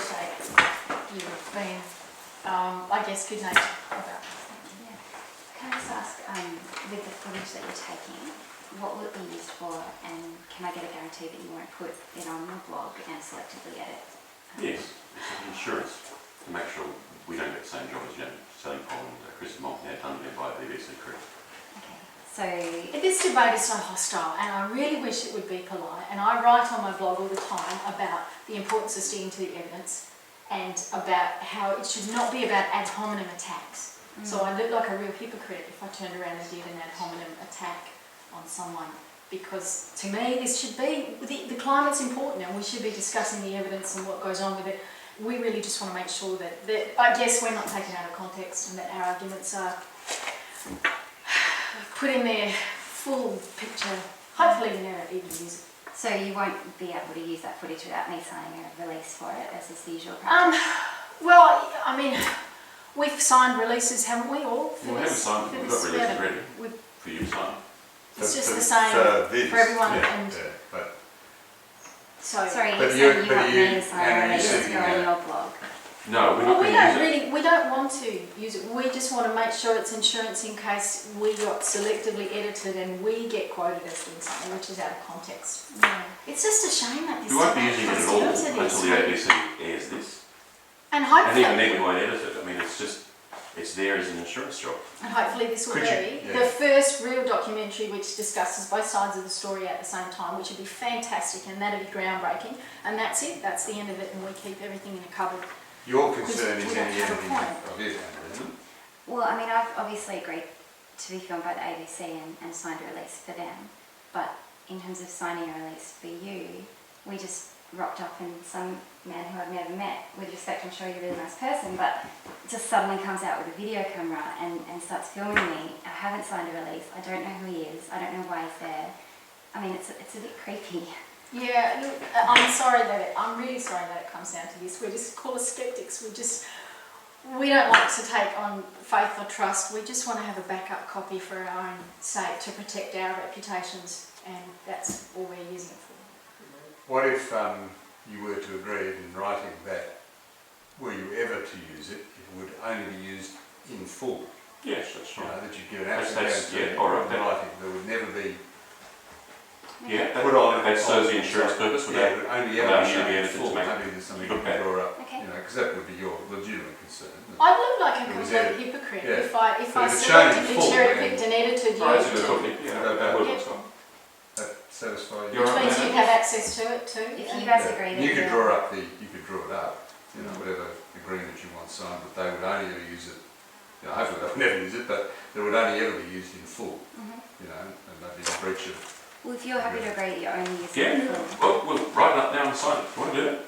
appreciate you being, I guess, good natured about it. Yeah. Can I just ask, with the footage that you're taking, what will it be used for, and can I get a guarantee that you won't put it on your blog and selectively edit? Yes, it's insurance to make sure we don't get the same job as James Delingpole and Chris Montana done there by the BBC crew. Okay, so... This debate is so hostile, and I really wish it would be polite, and I write on my blog all the time about the importance of sticking to the evidence and about how it should not be about ad hominem attacks. So I look like a real hypocrite if I turned around and did an ad hominem attack on someone, because to me this should be, the climate's important and we should be discussing the evidence and what goes on with it. We really just want to make sure that I guess we're not taken out of context and that our arguments are put in their full picture. Hopefully we never even use it. So you won't be able to use that footage without me signing a release for it, as is the usual practice? Well, I mean, we've signed releases, haven't we, all? Well, we haven't signed them, we've got releases ready for you to sign. It's just the same for everyone. Yeah, and but Sorry, but you you- said you but want you- me to sign a and you release said to you go on know. your blog? No, we're well, not we going to don't use it. really, we don't want to use it. We just want to make sure it's insurance in case we got selectively edited and we get quoted as doing something which is out of context. No. It's just a shame that this We won't be using it at all comes into until the ABC airs this. And And hopefully, even then we won't edit it. I mean, it's there as an insurance job. and hopefully this will Could you- be yeah. the first real documentary which discusses both sides of the story at the same time, which would be fantastic and that'd be groundbreaking. And that's it. That's the end of it, and we keep everything in a cupboard. your concern We is don't any have a editing point. of it, isn't it? Well, I mean, I've obviously agreed to be filmed by the ABC and signed a release for them, but in terms of signing a release for you, we just rocked up and some man who I've never met, with respect, I'm sure you're a really nice person, but just suddenly comes out with a video camera and starts filming me. I haven't signed a release, I don't know who he is, I don't know why he's there. I mean, it's a bit creepy. Yeah, look, I'm really sorry that it comes down to this. We're just call us skeptics. We don't like to take on faith or trust. We just want to have a backup copy for our own sake to protect our reputations, and that's all we're using it for. What if you were to agree in writing that, were you ever to use it, it would only be used in full? Yes, that's You right. know, that you'd give an That's- absolute guarantee yeah, all right, in that- writing. There would never be Yeah, put on. that serves the insurance purpose Yeah, without it would only allow ever you be to be shown in edited to full. make Maybe there's something you you look can bad. draw up, Okay. you know, because that would be your legitimate concern. Isn't it? I'd look like a It was complete edited. hypocrite Yeah. if I But if it's shown in selectively full, cherry then- picked and edited you. Right, that's a good copy. Yeah, Yeah. that would Yeah. look fine. That satisfy you? You're Which right. means you have access to it too. If and- you guys Yeah. agree that You could you're- draw up you could draw it up, you know, whatever agreement you want signed, but they would only ever use it, you know, hopefully they would never use it, but it would only ever be used in full, you know, and that'd be a breach of. Well, if you're happy to agree that you're only using Yeah, it yeah. for... Well, we'll write it up now and sign it. You want to do that?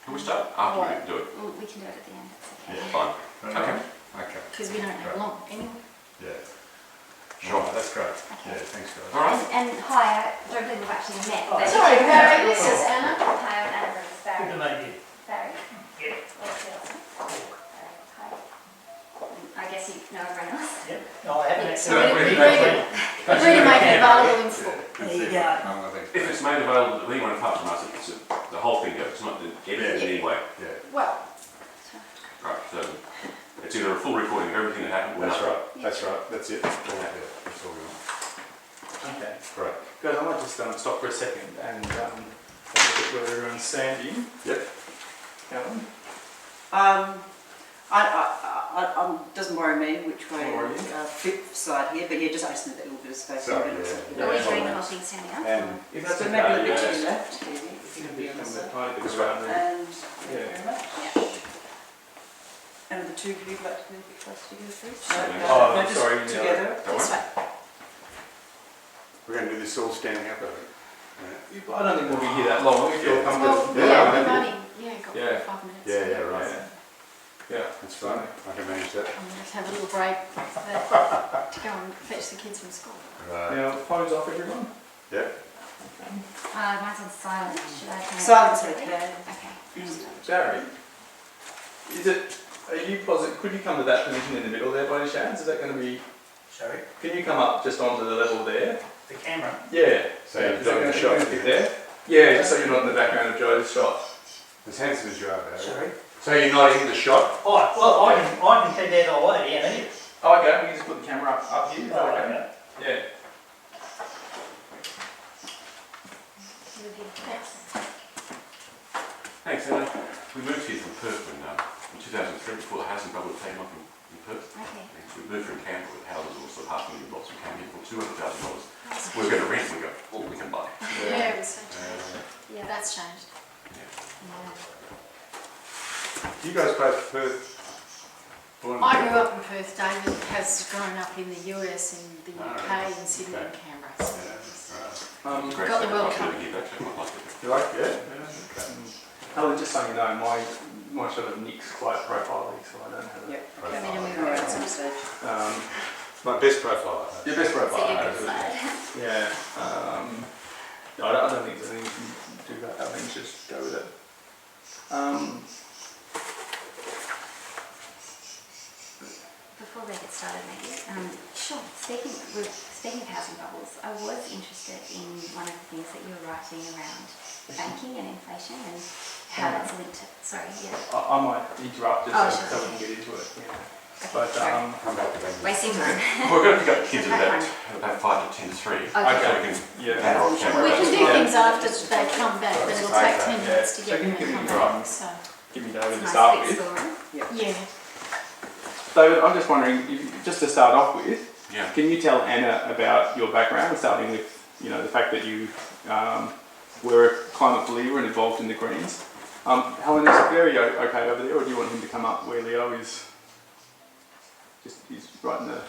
Can we start? After we do it. Well, we can do it at the end, that's okay. Yeah, fine. Okay. Okay, Because we don't have long anyway. yeah. Sure. Right, that's great. Okay. Yeah, thanks guys. All right. And hi, I don't believe we've actually met. but- Sorry, Barry, this is Anna. Hi, I'm Anna Rose. Barry. Good to meet you. Barry? Yeah. What's your last name? Hi. I guess you know everyone else. Yep. No, I haven't Yeah, actually. so we really make it available in full. There you go. If it's made available to anyone apart from us, it's the whole thing goes. It's not edited in any way. Yeah, Well, Right. So it's either a full recording of everything that happened or that's nothing. right, that's right, that's it. Yeah, that's all we want. Okay. Great. Guys, I might just stop for a second and have a look at where everyone's standing. Yep. Alan? Doesn't worry me which way, Doesn't worry you? flip side here, but yeah, just I just need that little bit of space. Sorry, in the middle. yeah. Are we Yeah. doing the whole thing standing up? And If that's So okay, maybe a bit yeah. to the left, maybe, if you You can can be be on the from the side. tiny bit This around there. And, thank you Yeah. very much. Yeah. And the two of you would like to be a bit closer together, please? Certainly. Oh, no, just sorry, no. together. That this one? way. we're going to do this all standing up, I think. I don't think we'll be here that long if you're Yeah. Well, comfortable. yeah, we've maybe. only got Yeah. 5 minutes. Yeah, yeah, right. Yeah. That's fine, I can manage that. I'm going to have a little break to go and fetch the kids from school. Right. Now, phones off, everyone. Yeah. Mine's on silent. Should I turn it Silence, on? okay. Okay. Barry, are you positive? Could you come to that position in the middle there by any chance? Is that going to be? Sorry, Can you come up just onto the level there? the camera. Yeah. So Yeah, you've is that done the gonna shot. fit there? Yeah, just so you're not in the background of Joe's shot. As handsome as you are, Barry. Sorry. So you're not in the shot? Oh, well, I can see that all right, yeah, me. Oh, okay, we can just put the camera up here. Oh, Okay. okay. Yeah. Thanks, Anna. We moved here from Perth in 2003, before the housing bubble came up in Perth. Okay. We moved from Canberra with houses all sort of $500,000 blocks. We came here for $200,000. We were going to rent, we go, oh, we can buy. Yeah, it was so changed. Yeah, that's changed. Yeah. Yeah. You guys both Perth? Born in I Perth? grew up in Perth. David has grown up in the US, in the UK, in Sydney and Canberra. So It's great Got the to World have Cup. you back, so I like it. You like it? Yeah. Okay. Alan, just so you know, my sort of Nick's quite profile, so I don't have Yep. I mean, Go we around were some stage. My best profile. I your best profile. a good slide. Yeah. I don't think there's anything you can do about that. I think just go with it. Before we get started, maybe. Sure. Speaking of housing bubbles, I was interested in one of the things that you were writing around banking and inflation and how that's linked to. Sorry, yeah. I might interrupt just Oh, so sure. we can get into it. Yeah. Okay, But sorry. Come back to them. Wasting time. We're going to pick up the kids at about 5 to 10 to 3. Okay. So we can Yeah. banter off we camera. can do Yeah. things after they come back, but it'll take 10 minutes to So get can them you to give me come your back. So, Give me David to Nice start big with. story. yeah. David, I'm just wondering, just to start off with, Yeah. can you tell Anna about your background, starting with the fact that you were a climate believer and involved in the Greens? Helen, is Barry okay over there, or do you want him to come up where Leo is? He's right in the...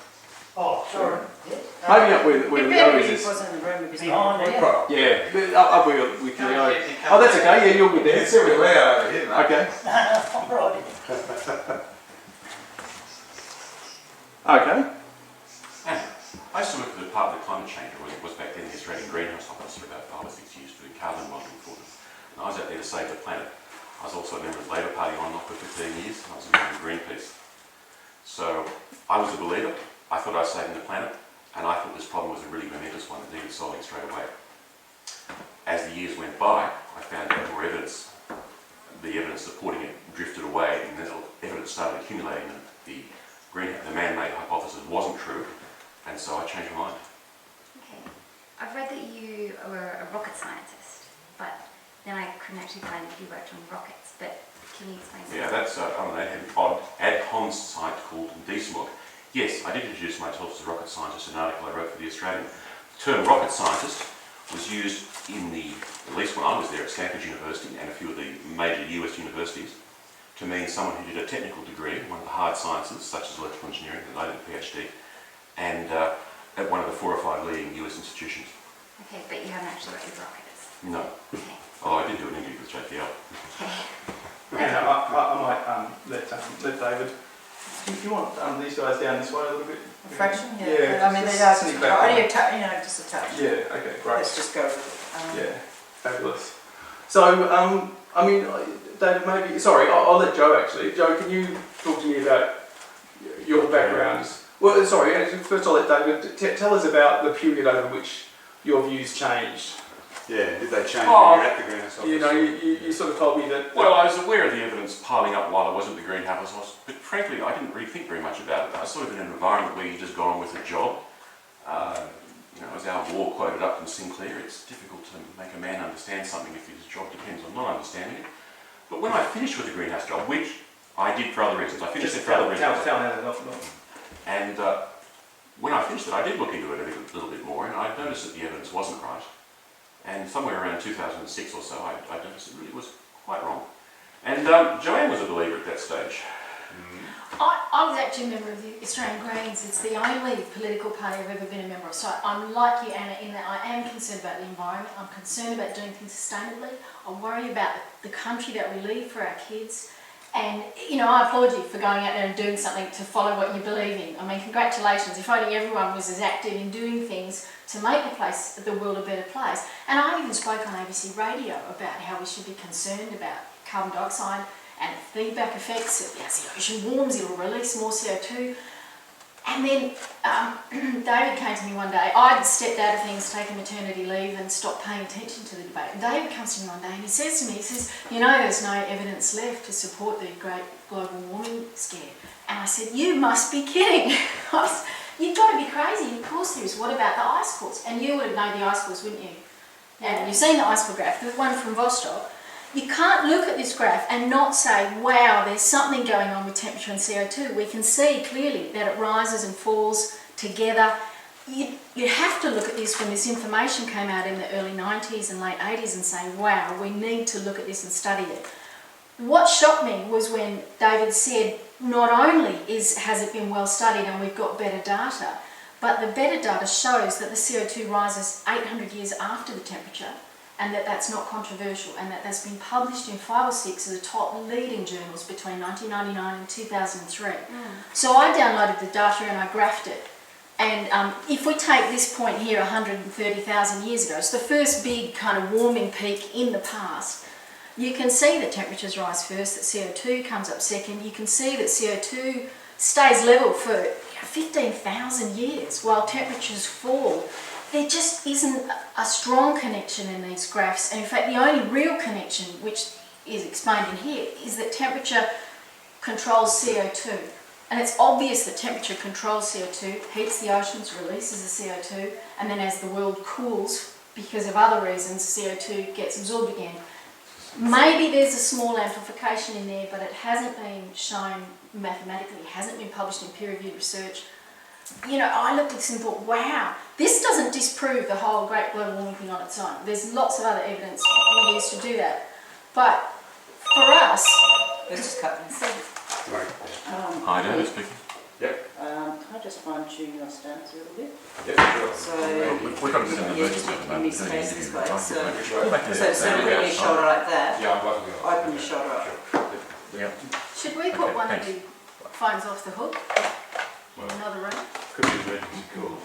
Oh, sorry. Maybe up where Leo Barry is. wasn't in the room with his Behind there. Well, Yeah, up where with Leo. Oh, that's okay, yeah, you're good you there. can see we're loud over here, mate. Okay. Right. Okay. And I used to work for the Department of Climate Change, or it was back then the Australian Greenhouse Office, for about 5 or 6 years doing carbon modelling for them. And I was out there to save the planet. I was also a member of the Labor Party on and off for 15 years, and I was a member of Greenpeace. So I was a believer, I thought I was saving the planet, and I thought this problem was a really momentous one that needed solving straight away. As the years went by, I found out more evidence. The evidence supporting it drifted away, and then evidence started accumulating that the man-made hypothesis wasn't true, and so I changed my mind. Okay. I've read that you were a rocket scientist, but then I couldn't actually find if you worked on rockets. But can you explain that? Yeah, that's on an ad hoc site called Debunk. Yes, I did introduce myself as a rocket scientist in an article I wrote for The Australian. The term rocket scientist was used at least when I was there at Stanford University and a few of the major US universities, to mean someone who did a technical degree, one of the hard sciences, such as electrical engineering, that I did a PhD, and at one of the 4 or 5 leading US institutions. Okay, but you haven't actually worked with rockets. No. Okay. Oh, I did do an interview with JPL. Okay. And I might let David. Do you want these guys down this way a little bit? A fraction, yeah. Yeah, I mean, just they are sneak just, back only on. a touch, just a touch. Yeah, okay, great. Let's just go with it. Yeah, fabulous. So, I mean, David, maybe, sorry, I'll let Joe actually. Joe, can you talk to me about your background? Well, sorry, actually, first I'll let David tell us about the period over which your views changed. Yeah, did they change Oh, when you were at the Greenhouse Office? You know, you sort of told me that... Well, I was aware of the evidence piling up while I was at the Greenhouse Office, but frankly, I didn't really think very much about it. I was sort of in an environment where you just got on with the job. As Al Gore quoted up from Sinclair, it's difficult to make a man understand something if his job depends on not understanding it. But when I finished with the greenhouse job, which I did for other reasons, I finished it for other reasons. Tell Anna, not. And when I finished it, I did look into it a little bit more, and I noticed that the evidence wasn't right. And somewhere around 2006 or so, I noticed it really was quite wrong. And Joanne was a believer at that stage. I was actually a member of the Australian Greens. It's the only political party I've ever been a member of. So I'm like you, Anna, in that I am concerned about the environment. I'm concerned about doing things sustainably. I worry about the country that we leave for our kids. And, I applaud you for going out there and doing something to follow what you believe in. I mean, congratulations. If only everyone was as active in doing things to make the world a better place. And I even spoke on ABC Radio about how we should be concerned about carbon dioxide and feedback effects. As the ocean warms, it'll release more CO2. And then David came to me one day. I'd stepped out of things, taken maternity leave and stopped paying attention to the debate. And David comes to me one day and he says to me, he says, you know, there's no evidence left to support the great global warming scare. And I said, you must be kidding. You've got to be crazy. Of course there is. What about the ice cores? And you would know the ice cores, wouldn't you? And you've seen the ice core graph, the one from Vostok. You can't look at this graph and not say, wow, there's something going on with temperature and CO2. We can see clearly that it rises and falls together. You have to look at this when this information came out in the early 90s and late 80s and say, wow, we need to look at this and study it. What shocked me was when David said, not only has it been well studied and we've got better data, but the better data shows that the CO2 rises 800 years after the temperature, and that's not controversial, and that's been published in 5 or 6 of the top leading journals between 1999 and 2003. So I downloaded the data and I graphed it. And if we take this point here 130,000 years ago, it's the first big kind of warming peak in the past, you can see that temperatures rise first, that CO2 comes up second. You can see that CO2 stays level for 15,000 years while temperatures fall. There just isn't a strong connection in these graphs, and in fact the only real connection, which is explained in here, is that temperature controls CO2. And it's obvious that temperature controls CO2, heats the oceans, releases the CO2, and then as the world cools, because of other reasons, CO2 gets absorbed again. Maybe there's a small amplification in there, but it hasn't been shown mathematically, it hasn't been published in peer-reviewed research. You know, I looked at this and thought, wow, this doesn't disprove the whole great global warming thing on its own. There's lots of other evidence we use to do that. But for us... Let's just cut this. Hi, David speaking. Yep. Can I just fine-tune your stance a little bit? Yep, sure. So, We've got to do yeah, just give me space this way. So Which way? instead of putting your shoulder like that, Yeah, I'm blocking it. open your shoulder up. Yeah. Should we put Okay, one thanks. of the phones off the hook in another room? Could be an emergency call.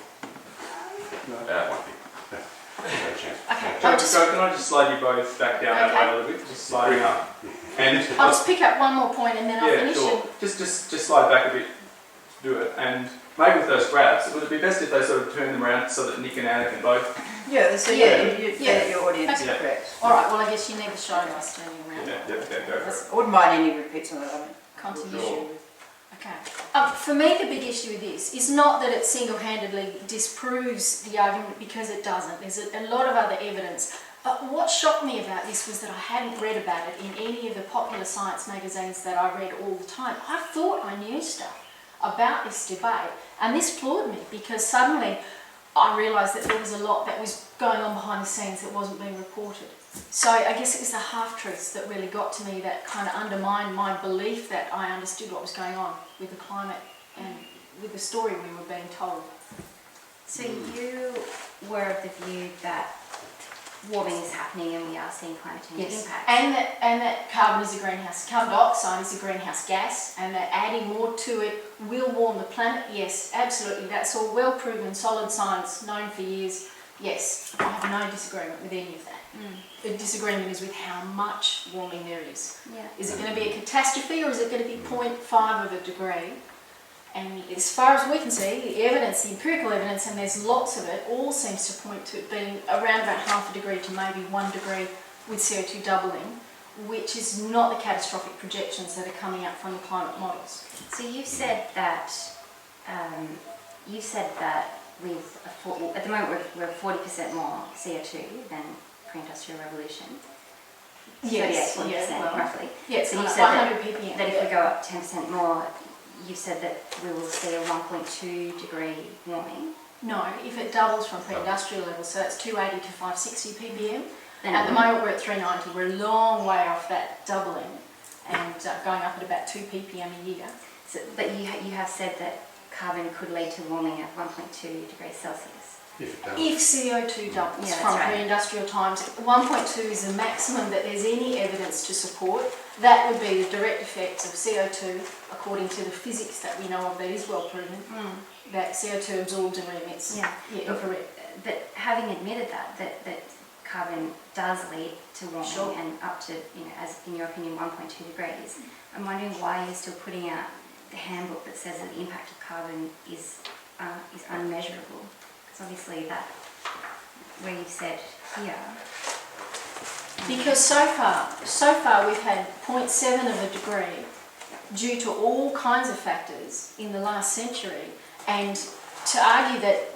Might be. Okay, Joe, can I just slide you both back down that way a little bit? Just sliding up. And I'll just pick up one more point and then I'll yeah, finish sure. it. Just slide back a bit to do it. And maybe with those graphs, would it be best if they sort of turn them around so that Nick and Anna can both? Yeah, so your audience is Okay. correct. All right, well I guess you need to show us turning around. Go for it. I wouldn't mind any repeats on that. I mean, Continuation. Okay. For me, the big issue with this is not that it single-handedly disproves the argument, because it doesn't. There's a lot of other evidence. But what shocked me about this was that I hadn't read about it in any of the popular science magazines that I read all the time. I thought I knew stuff about this debate, and this floored me because suddenly I realised that there was a lot that was going on behind the scenes that wasn't being reported. So I guess it was the half-truths that really got to me, that kind of undermined my belief that I understood what was going on with the climate and with the story we were being told. So you were of the view that warming is happening and we are seeing climate change impacts. And that carbon dioxide is a greenhouse gas, and that adding more to it will warm the planet. Yes, absolutely. That's all well proven, solid science, known for years. Yes, I have no disagreement with any of that. The disagreement is with how much warming there is. Yeah. Is it going to be a catastrophe, or is it going to be 0.5 of a degree? And as far as we can see, the evidence, the empirical evidence, and there's lots of it, all seems to point to it being around about half a degree to maybe 1 degree with CO2 doubling, which is not the catastrophic projections that are coming out from the climate models. So you said that with at the moment we're 40% more CO2 than pre-industrial revolution. Yes, 38%, yeah, well, roughly. Yes, So you like said 100 ppm. that if we go up 10% more, you said that we will see a 1.2 degree warming. No, if it doubles from pre-industrial levels, so that's 280 to 560 ppm. Then At the moment we're at 390, we're a long way off that doubling and going up at about 2 ppm a year. So, but you have said that carbon could lead to warming of 1.2 degrees Celsius. If it does. If CO2 doubles Yeah, that's from right. pre-industrial times, 1.2 is the maximum that there's any evidence to support. That would be the direct effects of CO2, according to the physics that we know of that is well proven, that CO2 absorbs and re-emits. Yeah. Infrared. But having admitted that carbon does lead to warming Sure. and up to, as in your opinion, 1.2 degrees, I'm wondering why you're still putting out the handbook that says that the impact of carbon is unmeasurable. Because obviously that, where you've said here. Because so far we've had 0.7 of a degree due to all kinds of factors in the last century, and to argue that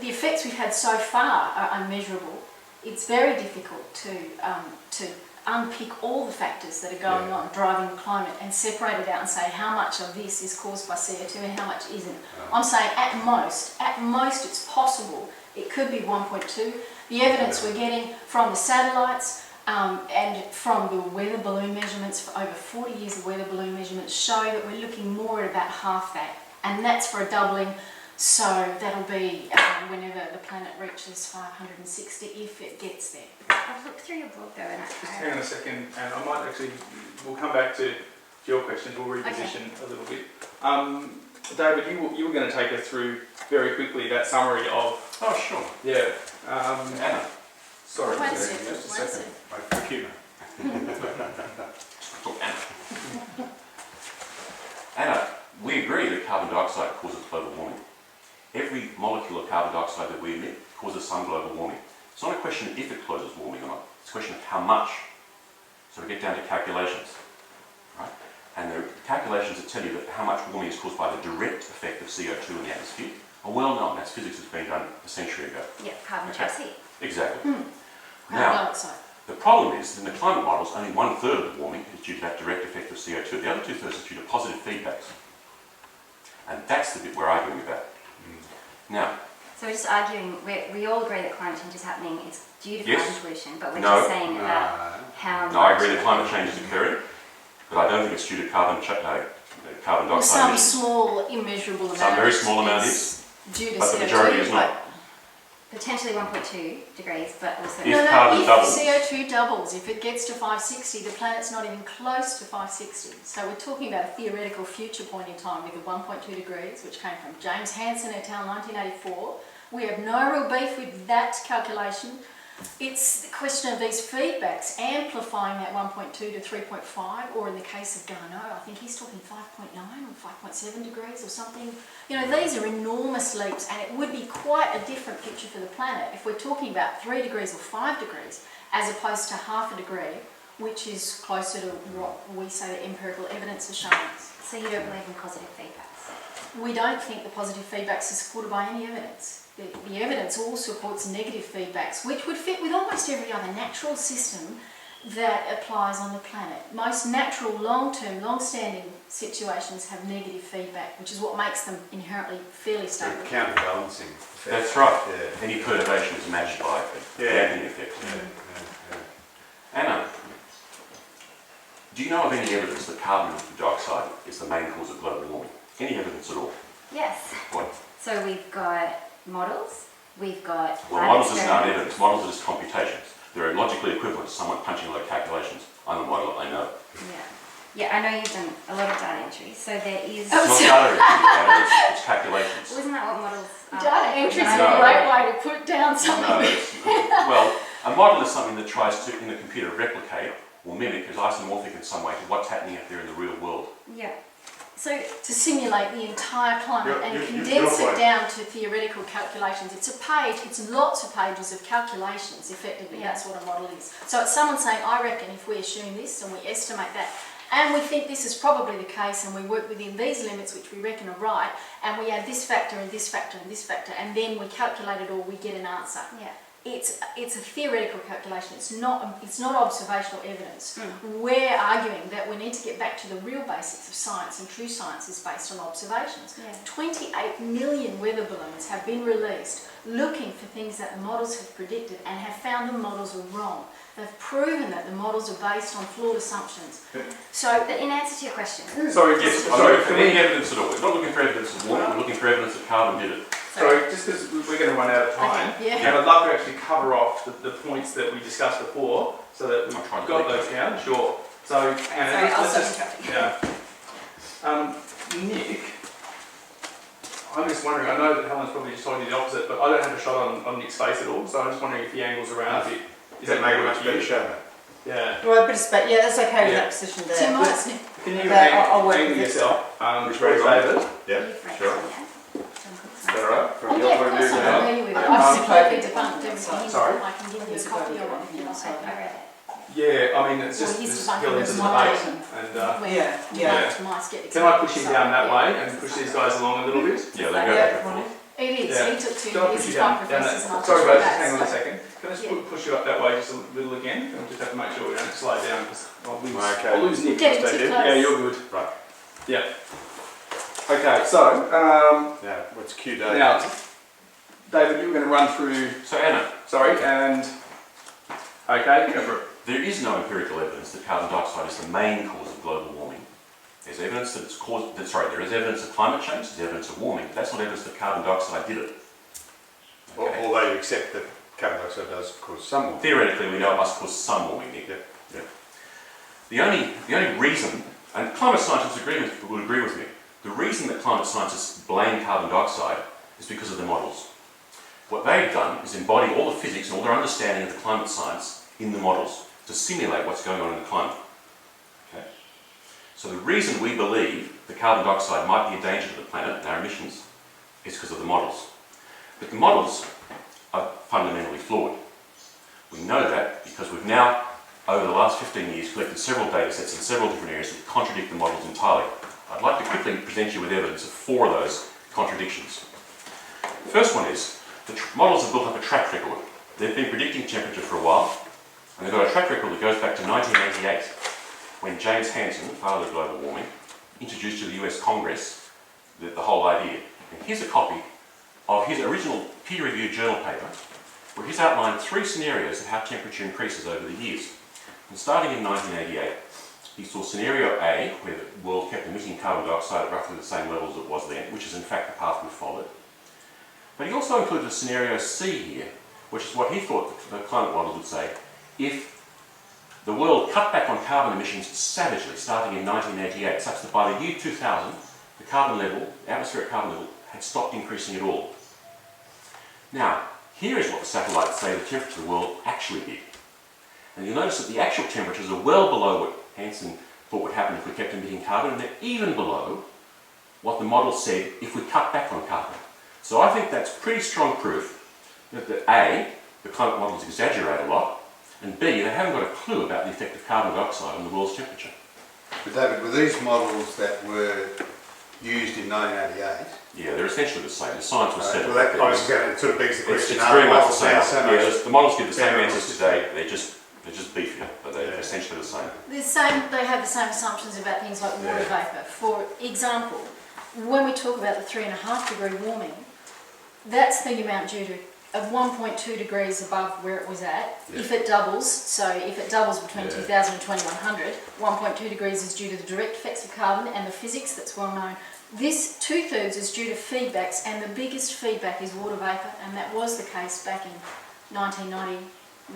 the effects we've had so far are unmeasurable, it's very difficult to unpick all the factors that are going on driving the climate and separate it out and say how much of this is caused by CO2 and how much isn't. I'm saying at most it's possible it could be 1.2. The evidence we're getting from the satellites and from the weather balloon measurements, for over 40 years of weather balloon measurements, show that we're looking more at about half that, and that's for a doubling. So that'll be whenever the planet reaches 560, if it gets there. I've looked through your book though, and Just hang on a second, and I might actually, we'll come back to your questions, we'll reposition a little bit. David, you were going to take us through very quickly that summary of... Oh, sure. Yeah. Anna. Sorry. Wait a just second. Like the humour. Anna, we agree that carbon dioxide causes global warming. Every molecule of carbon dioxide that we emit causes some global warming. It's not a question of if it causes warming or not, it's a question of how much. So we get down to calculations, right? And the calculations that tell you that how much warming is caused by the direct effect of CO2 in the atmosphere are well known. That's physics that's been done a century ago. yeah, carbon Okay. traps heat. Exactly. Carbon Now, dioxide. the problem is, in the climate models, only 1/3 of the warming is due to that direct effect of CO2. The other 2/3 is due to positive feedbacks. And that's the bit we're arguing about. Now, So we're just arguing, we all agree that climate change is happening, it's due to Yes. carbon pollution, but we're No. just saying about how no, I much- agree that climate change is occurring, but I don't think it's due to carbon Well, dioxide some emissions. small immeasurable amount. Some very small amount is due to but the CO2, majority is not. Potentially 1.2 degrees, but also... If No, carbon if doubles. CO2 doubles, if it gets to 560, the planet's not even close to 560. So we're talking about a theoretical future point in time with the 1.2 degrees, which came from James Hansen et al. 1984. We have no real beef with that calculation. It's the question of these feedbacks amplifying that 1.2 to 3.5, or in the case of Garneau, I think he's talking 5.9 or 5.7 degrees or something. You know, these are enormous leaps, and it would be quite a different picture for the planet if we're talking about 3 degrees or 5 degrees, as opposed to half a degree, which is closer to what we say the empirical evidence has shown us. So you don't believe in positive feedbacks? We don't think the positive feedbacks are supported by any evidence. The evidence all supports negative feedbacks, which would fit with almost every other natural system that applies on the planet. Most natural, long-term, long-standing situations have negative feedback, which is what makes them inherently fairly So stable. counterbalancing effect. That's right. Yeah. Any perturbation is matched by a damping effect. Anna, do you know of any evidence that carbon dioxide is the main cause of global warming? Any evidence at all? Yes. What? So we've got models, we've got... Well, lab models isn't experiments. evidence. Models are just computations. They're logically equivalent to someone punching a lot of calculations. I'm a model, I know. Yeah. Yeah, I know you've done a lot of data entry, so there is... It's not data entry, it's calculations. Well, isn't that what models are? Data entry is No. a great way to put down No, something. well, a model is something that tries to, in the computer, replicate or mimic, is isomorphic in some way to what's happening out there in the real world. Yeah. So To simulate the entire climate and condense it down to theoretical calculations. It's a page, it's lots of pages of calculations, effectively. Yeah. That's what a model is. So it's someone saying, I reckon if we assume this and we estimate that, and we think this is probably the case, and we work within these limits which we reckon are right, and we add this factor and this factor and this factor, and then we calculate it all, we get an answer. yeah. It's a theoretical calculation. It's not observational evidence. We're arguing that we need to get back to the real basics of science, and true science is based on observations. Yeah. 28 million weather balloons have been released looking for things that the models have predicted and have found the models are wrong. They've proven that the models are based on flawed assumptions. So But in answer to your question, Sorry, Yes, I'm sorry, looking for can any we... evidence at all. We're not looking for evidence of warming, we're looking for evidence that carbon did it. Sorry, just because we're going to run out of time, Okay, yeah. and I'd love to actually cover off the points that we discussed before, so that we've I'll try to got break those down. Sure. So, Anna, Sorry, I'll let's stop just... interrupting. Yeah. Nick, I'm just wondering, I know that Helen's probably just told you the opposite, but I don't have a shot on Nick's face at all, so I'm just wondering if he angles around a bit. Does that make a much better show? Yeah. Well, a bit of space. Yeah, that's okay with Yeah. that position Tim there. Morris, Nick. Can you Okay, I'll work angle with it. yourself Which towards way? David? Yeah, You've read sure. some, yeah? Is that all right? From Oh your yeah, point of of view? course I'm now? familiar with it. Yeah. I've completely debunked everything. Sorry? I can give you a copy of it if you like. I read it. Yeah, I mean, it's Well, just he's this debunked hill into with the my debate. team. And Yeah, Yeah. My skeptics. can I push him down that way and push these guys along a little bit? Yeah, they go Yeah, back and come on forth. It is. Yeah. He took 2 Can I years push you as down, my professors and I Sorry, took guys, that. hang on a So- second. Can I just Yeah. push you up that way just a little again? I'll just have to make sure we don't slide down because Okay. I'll lose Nick. Getting Stay too here. close. Yeah, you're good. Right. Yeah. Okay, so Now, what's Q David? now, David, you were going to run through. So Anna, Sorry, and okay, go for it. there is no empirical evidence that carbon dioxide is the main cause of global warming. There's evidence that it's caused, there is evidence of climate change, there's evidence of warming, but that's not evidence that carbon dioxide did it. Okay. Although you accept that carbon dioxide does cause some warming. Theoretically, we know it must cause some warming, Nick. Yeah. Yeah. The only reason, and climate scientists would agree with me, the reason that climate scientists blame carbon dioxide is because of the models. What they've done is embody all the physics and all their understanding of the climate science in the models to simulate what's going on in the climate. Okay? So the reason we believe that carbon dioxide might be a danger to the planet and our emissions is because of the models. But the models are fundamentally flawed. We know that because we've now, over the last 15 years, collected several data sets in several different areas that contradict the models entirely. I'd like to quickly present you with evidence of 4 of those contradictions. The first one is the models have built up a track record. They've been predicting temperature for a while, and they've got a track record that goes back to 1988, when James Hansen, father of global warming, introduced to the US Congress the whole idea. And here's a copy of his original peer-reviewed journal paper, where he's outlined 3 scenarios of how temperature increases over the years. And starting in 1988, he saw scenario A, where the world kept emitting carbon dioxide at roughly the same levels it was then, which is in fact the path we followed. But he also included a scenario C here, which is what he thought the climate model would say if the world cut back on carbon emissions savagely, starting in 1988, such that by the year 2000, the carbon level, the atmospheric carbon level, had stopped increasing at all. Now, here is what the satellites say the temperature of the world actually did. And you'll notice that the actual temperatures are well below what Hansen thought would happen if we kept emitting carbon, and they're even below what the model said if we cut back on carbon. So I think that's pretty strong proof that A, the climate models exaggerate a lot, and B, they haven't got a clue about the effect of carbon dioxide on the world's temperature. But David, were these models that were used in 1988? Yeah, they're essentially the same. The science was set Well, up. that obviously it sort of begs the question. It's very much the why same. so Yeah, much the models give the same better answers answers? today. They're just beefier, but they're Yeah. essentially the same. They have the same assumptions about things like water Yeah. vapour. For example, when we talk about the 3.5 degree warming, that's the amount due to of 1.2 degrees above where it was at. Yeah. If it doubles, so if it doubles between Yeah. 2000 and 2100, 1.2 degrees is due to the direct effects of carbon and the physics that's well known. This 2/3 is due to feedbacks, and the biggest feedback is water vapour, and that was the case back in 1990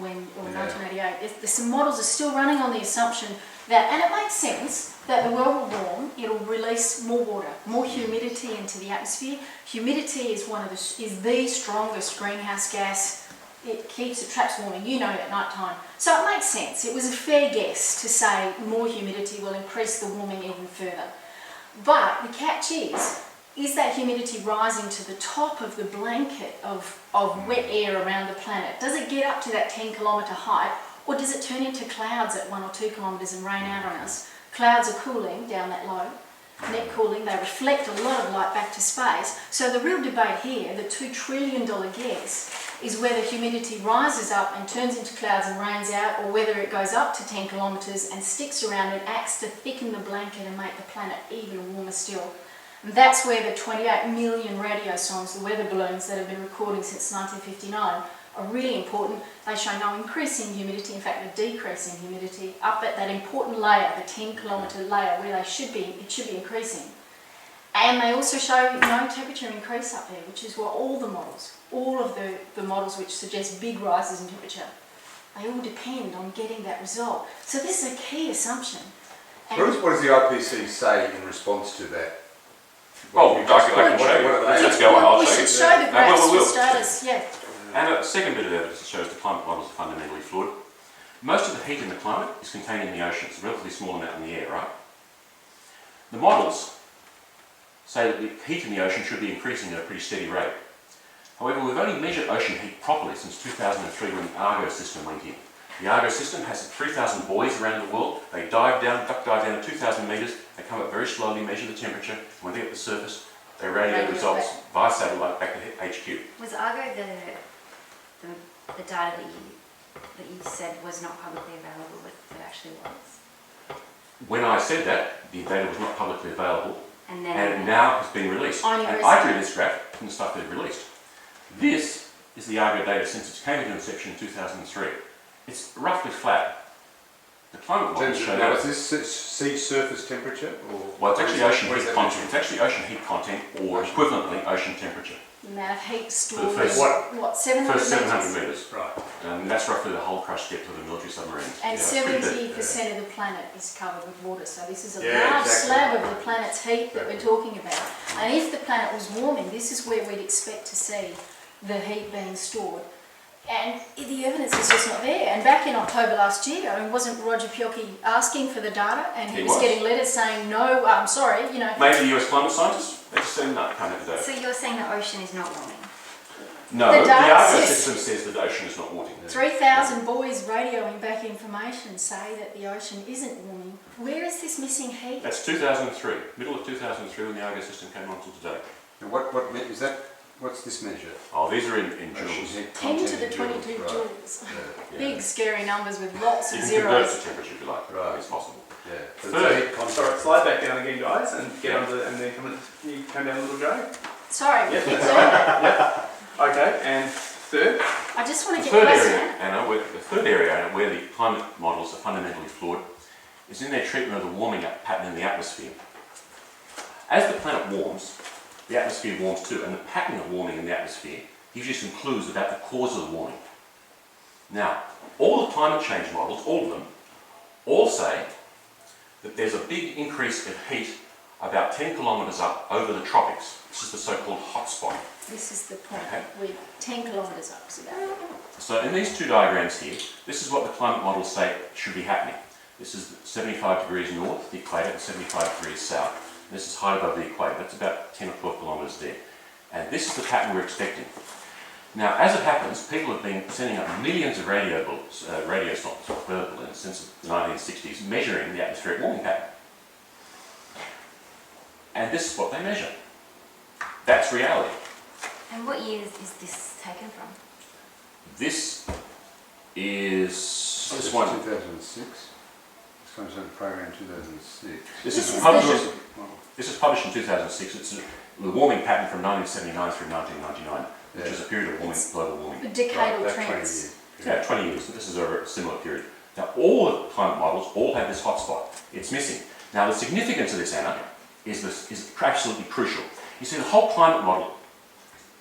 or 1988. The models are still running on the assumption that, and it makes sense, that the world will warm, it'll release more water, more humidity into the atmosphere. Humidity is the strongest greenhouse gas. It traps warming, you know, at night time. So it makes sense. It was a fair guess to say more humidity will increase the warming even further. But the catch is that humidity rising to the top of the blanket of wet air around the planet? Does it get up to that 10-kilometre height, or does it turn into clouds at 1 or 2 kilometres and rain out on us? Clouds are cooling down that low, net cooling, they reflect a lot of light back to space. So the real debate here, the $2 trillion guess, is whether humidity rises up and turns into clouds and rains out, or whether it goes up to 10 kilometres and sticks around and acts to thicken the blanket and make the planet even warmer still. And that's where the 28 million radio songs, the weather balloons that have been recording since 1959, are really important. They show no increase in humidity, in fact a decrease in humidity, up at that important layer, the 10-kilometre layer, where it should be increasing. And they also show no temperature increase up there, which is what all the models which suggest big rises in temperature, they all depend on getting that result. So this is a key assumption. And What does the IPC say in response to that? Well, I can show you. Let's go on, I'll we show should you. show the graphs we for will. starters, yeah. And a second bit of evidence that shows the climate models are fundamentally flawed. Most of the heat in the climate is contained in the oceans, a relatively small amount in the air, right? The models say that the heat in the ocean should be increasing at a pretty steady rate. However, we've only measured ocean heat properly since 2003 when the Argo system went in. The Argo system has 3,000 buoys around the world. They duck dive down to 2,000 metres. They come up very slowly, measure the temperature. When they get to the surface, they radiate results via satellite back to HQ. Was Argo the data that you said was not publicly available, but that actually was? When I said that, the data was not publicly available, And and it now has been released. And I drew this graph from the stuff that it released. This is the Argo data since it came into inception in 2003. It's roughly flat. The climate models show Now, that. is this sea surface temperature? Or Well, it's actually ocean where's heat that content. measured? It's actually ocean heat content, or equivalently ocean temperature. The amount of heat stored For the first- is, what, 700 First 700 metres? metres. Right. And that's roughly the whole crush depth of the military submarines. And Yeah, it's pretty deep. 70% of the planet is covered with water, so this is a Yeah, large exactly. slab of the planet's heat that we're talking about. And if the planet was warming, this is where we'd expect to see the heat being stored. And the evidence is just not there. And back in October last year, I mean, wasn't Roger Piocchi asking for the data? And he He was was. getting letters saying, no, I'm sorry, you know. Maybe the US climate scientists, they just said, no, can't have the data. So you're saying the ocean is not warming? No, The the data Argo says- system says that the ocean is not warming. 3,000 boys radioing back information say that the ocean isn't warming. Where is this missing heat? That's 2003, middle of 2003 when the Argo system came on till today. Now, is that? What's this measure? Oh, these are in Ocean joules. heat 10 to content the in 22 right. joules. Yeah. Big scary numbers with lots You of can convert it zeros. to temperature if you like, Right. it's possible. Yeah. So Third. it's a heat content. Sorry, slide back down again, guys, and get onto and then can you come down a little, Joe? Sorry, Yeah, keep that's doing that. Okay, and third. I just want The to get third closer. area, Anna, where the climate models are fundamentally flawed is in their treatment of the warming pattern in the atmosphere. As the planet warms, the atmosphere warms too, and the pattern of warming in the atmosphere gives you some clues about the cause of the warming. Now, all the climate change models, all of them, all say that there's a big increase of heat about 10 kilometres up over the tropics. This is the so-called hotspot. This is the point. Okay. We're 10 kilometres up. So that. So in these two diagrams here, this is what the climate models say should be happening. This is 75 degrees north, the equator, and 75 degrees south. And this is high above the equator. That's about 10 or 12 kilometres there. And this is the pattern we're expecting. Now, as it happens, people have been sending up millions of radio sondes, weather balloons, since the 1960s, measuring the atmospheric warming pattern. And this is what they measure. That's reality. And what year is this taken from? This is This this is one. 2006. This comes from the program 2006. This This is is published. This is published in 2006. It's the warming pattern from 1979 through 1999, which Yeah. is a period of warming, global warming. The decadal About 20 trends. years. Yeah, 20 years. This is a similar period. Now, all the climate models all have this hotspot. It's missing. Now, the significance of this, Anna, is absolutely crucial. You see, the whole climate model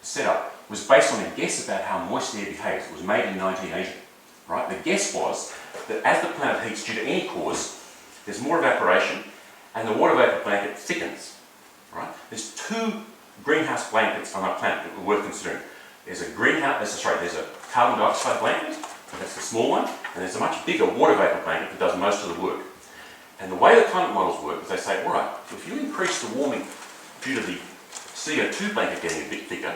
setup was based on a guess about how moist the air behaves. It was made in 1980, right? The guess was that as the planet heats due to any cause, there's more evaporation and the water vapor blanket thickens, right? There's two greenhouse blankets on our planet that we're worth considering. There's a carbon dioxide blanket, that's the small one, and there's a much bigger water vapor blanket that does most of the work. And the way the climate models work is they say, all right, if you increase the warming due to the CO2 blanket getting a bit thicker,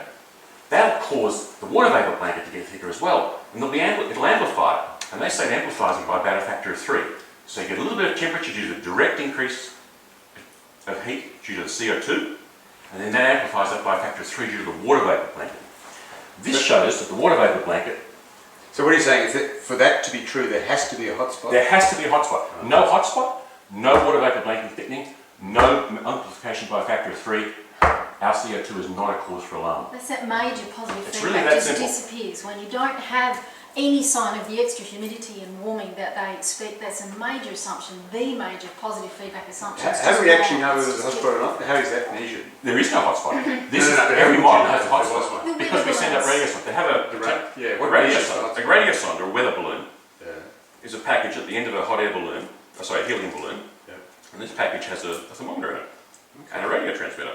that'll cause the water vapor blanket to get thicker as well. And it'll amplify it. And they say it amplifies it by about a factor of 3. So you get a little bit of temperature due to the direct increase of heat due to the CO2, and then that amplifies it by a factor of 3 due to the water vapor blanket. This shows that the water vapor blanket, So what are you saying is that for that to be true, there has to be a hotspot? there has to be a hotspot. No hotspot, no water vapor blanket thickening, no amplification by a factor of 3. Our CO2 is not a cause for alarm. That's that major positive It's feedback really that just simple. disappears. When you don't have any sign of the extra humidity and warming that they expect, that's a major assumption, the major positive feedback assumption. How do we actually know whether there's a hotspot or not? How is that measured? There is no hotspot. This is, No, but every how would model you has a know if there was hotspot. one? Because we send out radio sondes. They have Yeah, a what radio measures the sonde. A hotspot? radio sonde or a weather balloon Yeah. is a package at the end of a hot air balloon, a helium balloon, Yeah. and this package has a thermometer in it and a radio transmitter.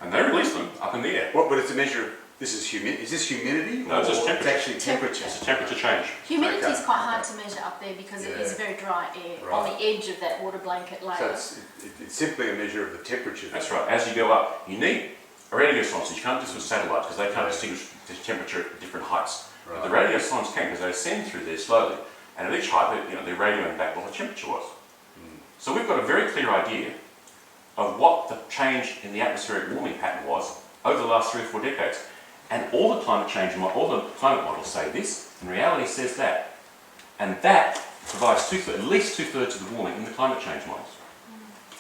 And they release them up in the air. What, but it's a measure This is is this humidity? No, it's just or temperature. actually temperature. It's a temperature change. Humidity is Okay, quite hard okay. to measure up there because it Yeah. is very dry air Right. on the edge of that water blanket layer. So it's simply a measure of the temperature. That's right. As you go up, you need a radio science. You can't do this with satellites because they can't Right. distinguish the temperature at different heights. But the Right. radio science can because they ascend through there slowly, and at each height, they're radioing back what the temperature was. So we've got a very clear idea of what the change in the atmospheric warming pattern was over the last 3 or 4 decades. And all the climate climate models say this, and reality says that. And that provides at least 2/3 of the warming in the climate change models.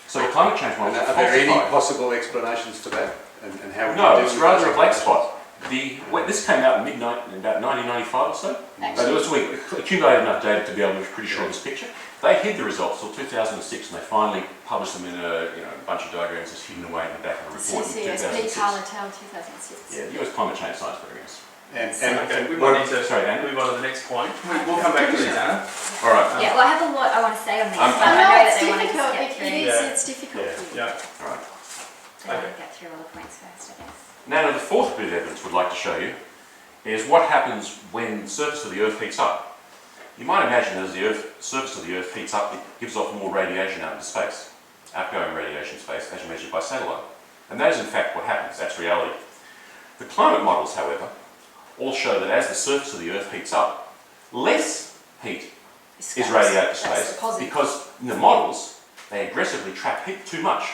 So the climate change And models are there any falsified. possible explanations for that? And how would No, you it's deal with rather those a black explanations? spot. This came out in about 1995 or so. Actually, So we accumulated enough data to be able to be pretty sure of this picture. They hid the results till 2006, and they finally published them in a bunch of diagrams just hidden away in the back of the report in CCSP 2006. Carletel 2006. Yeah, the US Climate Change Science Programs. Okay, we what- might need to sorry, Anne? move on to the next point. We'll come back to these, Anna. All right. Yeah, well, I have a lot I want to say on these, I'm- but I I know know it's that they want to just difficult. get It through. is. Yeah. It's difficult. Yeah. for you. Yeah. All right. So I want to get through all the points first, I guess. Now, the fourth bit of evidence we'd like to show you is what happens when the surface of the Earth heats up. You might imagine as the surface of the Earth heats up, it gives off more radiation out into space, outgoing radiation space, as measured by satellite. And that is in fact what happens, that's reality. The climate models, however, all show that as the surface of the Earth heats up, less heat is radiated to That's space the positive. because in the models, they aggressively trap heat too much.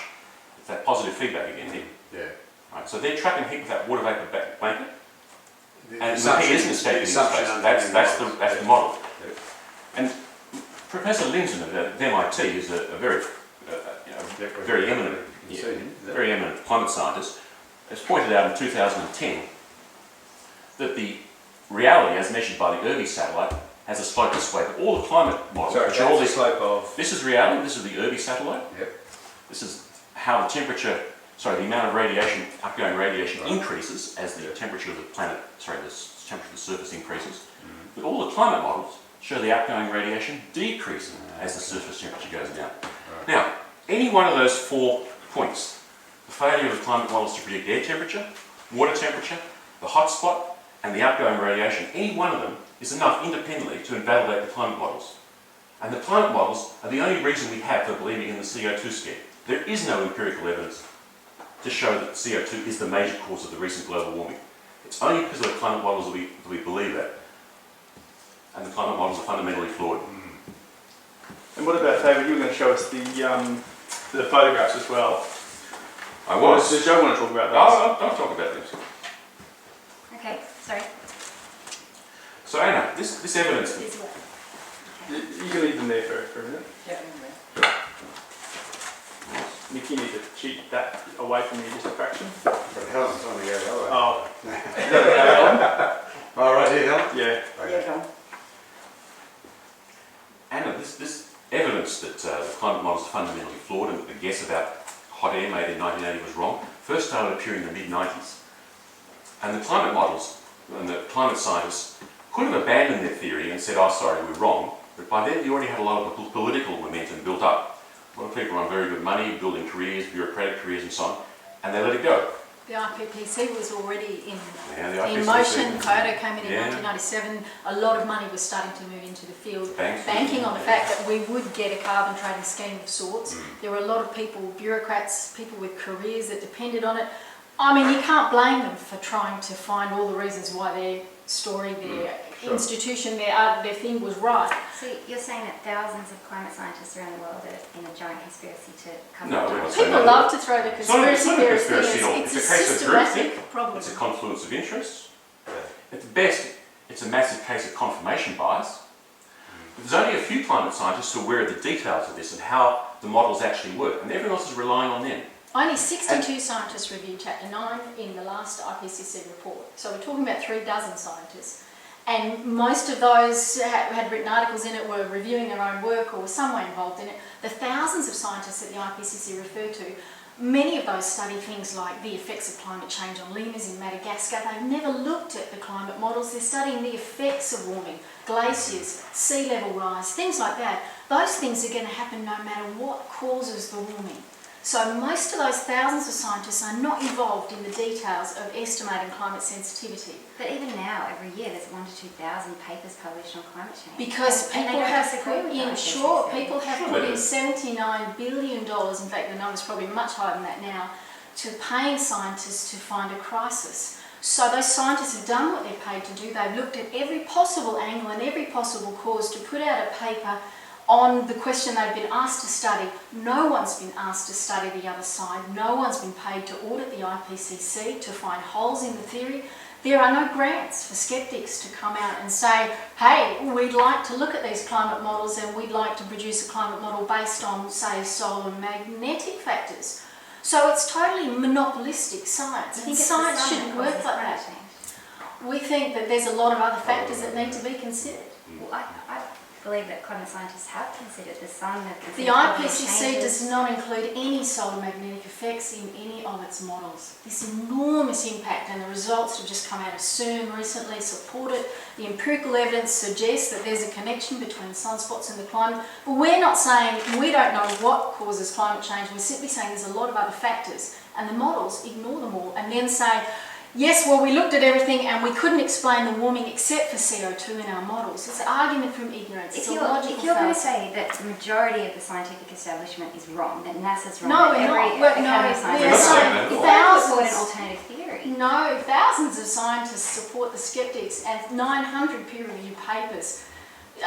It's that positive feedback again here. Yeah. Right, so they're trapping heat with that water vapor blanket, The and the assumption- heat isn't escaping into assumption space. underpinning That's models. the model. Yeah. And Professor Linton at MIT is a very, very eminent, You see him, is that- very eminent climate scientist, has pointed out in 2010 that the reality, as measured by the IRBI satellite, has a slope this way. But all the climate models, Sorry, which are all that's the this, slope of. this is reality. This is the IRBI satellite. Yep. This is how the temperature, the amount of radiation, outgoing radiation Right. increases as the temperature of the planet, the temperature of the surface increases. But all the climate models show the outgoing radiation decreasing as the surface temperature goes down. Right. Now, any one of those 4 points, the failure of the climate models to predict air temperature, water temperature, the hot spot, and the outgoing radiation, any one of them is enough independently to invalidate the climate models. And the climate models are the only reason we have for believing in the CO2 scare. There is no empirical evidence to show that CO2 is the major cause of the recent global warming. It's only because of the climate models that we believe that. And the climate models are fundamentally flawed. And what about, David, you were going to show us the photographs as well. I was. Does Joe want to talk about those? I'll talk about this. Okay, sorry. So Anna, this evidence, This way. You can leave them there for a minute. Yeah. Nick, you need to cheat that away from you just a fraction. But Helen's on the other way. Oh. Is that All right, here, Helen. yeah. Yeah, go on. Anna, this evidence that the climate models are fundamentally flawed and that the guess about hot air made in 1980 was wrong first started appearing in the mid-90s. And the climate models and the climate scientists could have abandoned their theory and said, oh sorry, we're wrong, but by then they already had a lot of political momentum built up. A lot of people on very good money, building careers, bureaucratic careers and so on, and they let it go. The IPPC was already Yeah, the in IPCC. motion. Kyoto came in Yeah. 1997. A lot of money was starting to move into the field, Banks. banking on the fact that we would get a carbon trading scheme of sorts. There were a lot of people, bureaucrats, people with careers that depended on it. I mean, you can't blame them for trying to find all the reasons why their story, their institution, their thing was right. So you're saying that thousands of climate scientists around the world are in a giant conspiracy to cover No, it we're up? not saying People that. love to throw the It's not a conspiracy theories conspiracy at all. in. It's a It's a case of groupthink. systematic problem. It's a confluence of interests. At the best, it's a massive case of confirmation bias. There's only a few climate scientists who are aware of the details of this and how the models actually work, and everyone else is relying on them. Only 62 scientists reviewed Chapter 9 in the last IPCC report. So we're talking about 3 dozen scientists. And most of those had written articles in it, were reviewing their own work or were somewhere involved in it. The thousands of scientists that the IPCC refer to, many of those study things like the effects of climate change on lemurs in Madagascar. They've never looked at the climate models. They're studying the effects of warming, glaciers, sea level rise, things like that. Those things are going to happen no matter what causes the warming. So most of those thousands of scientists are not involved in the details of estimating climate sensitivity. But even now, every year, there's 1,000 to 2,000 papers published on climate change. Because And they people don't have disagree put with in, that, sure, obviously. people have Sure put they in do. $79 billion, in fact the number's probably much higher than that now, to paying scientists to find a crisis. So those scientists have done what they're paid to do. They've looked at every possible angle and every possible cause to put out a paper on the question they've been asked to study. No one's been asked to study the other side. No one's been paid to audit the IPCC to find holes in the theory. There are no grants for skeptics to come out and say, hey, we'd like to look at these climate models and we'd like to produce a climate model based on, say, solar and magnetic factors. So it's totally monopolistic science. I And think it's science the sun shouldn't that work causes like climate that. change. We think that there's a lot of other factors that need to be considered. Well, I believe that climate scientists have considered the sun. Have The considered global IPCC changes. does not include any solar magnetic effects in any of its models. This enormous impact, and the results have just come out of CERN recently, support it. The empirical evidence suggests that there's a connection between sunspots and the climate. But we're not saying, we don't know what causes climate change, we're simply saying there's a lot of other factors. And the models ignore them all and then say, yes, well, we looked at everything and we couldn't explain the warming except for CO2 in our models. It's an argument from ignorance. It's If a logical you're going to fallacy. say that the majority of the scientific establishment is wrong, that NASA's wrong, No, that we're every not. Well, Academy of no, Science we're not saying saying that. is thousands. an alternative theory. No, thousands of scientists support the skeptics and 900 peer-reviewed papers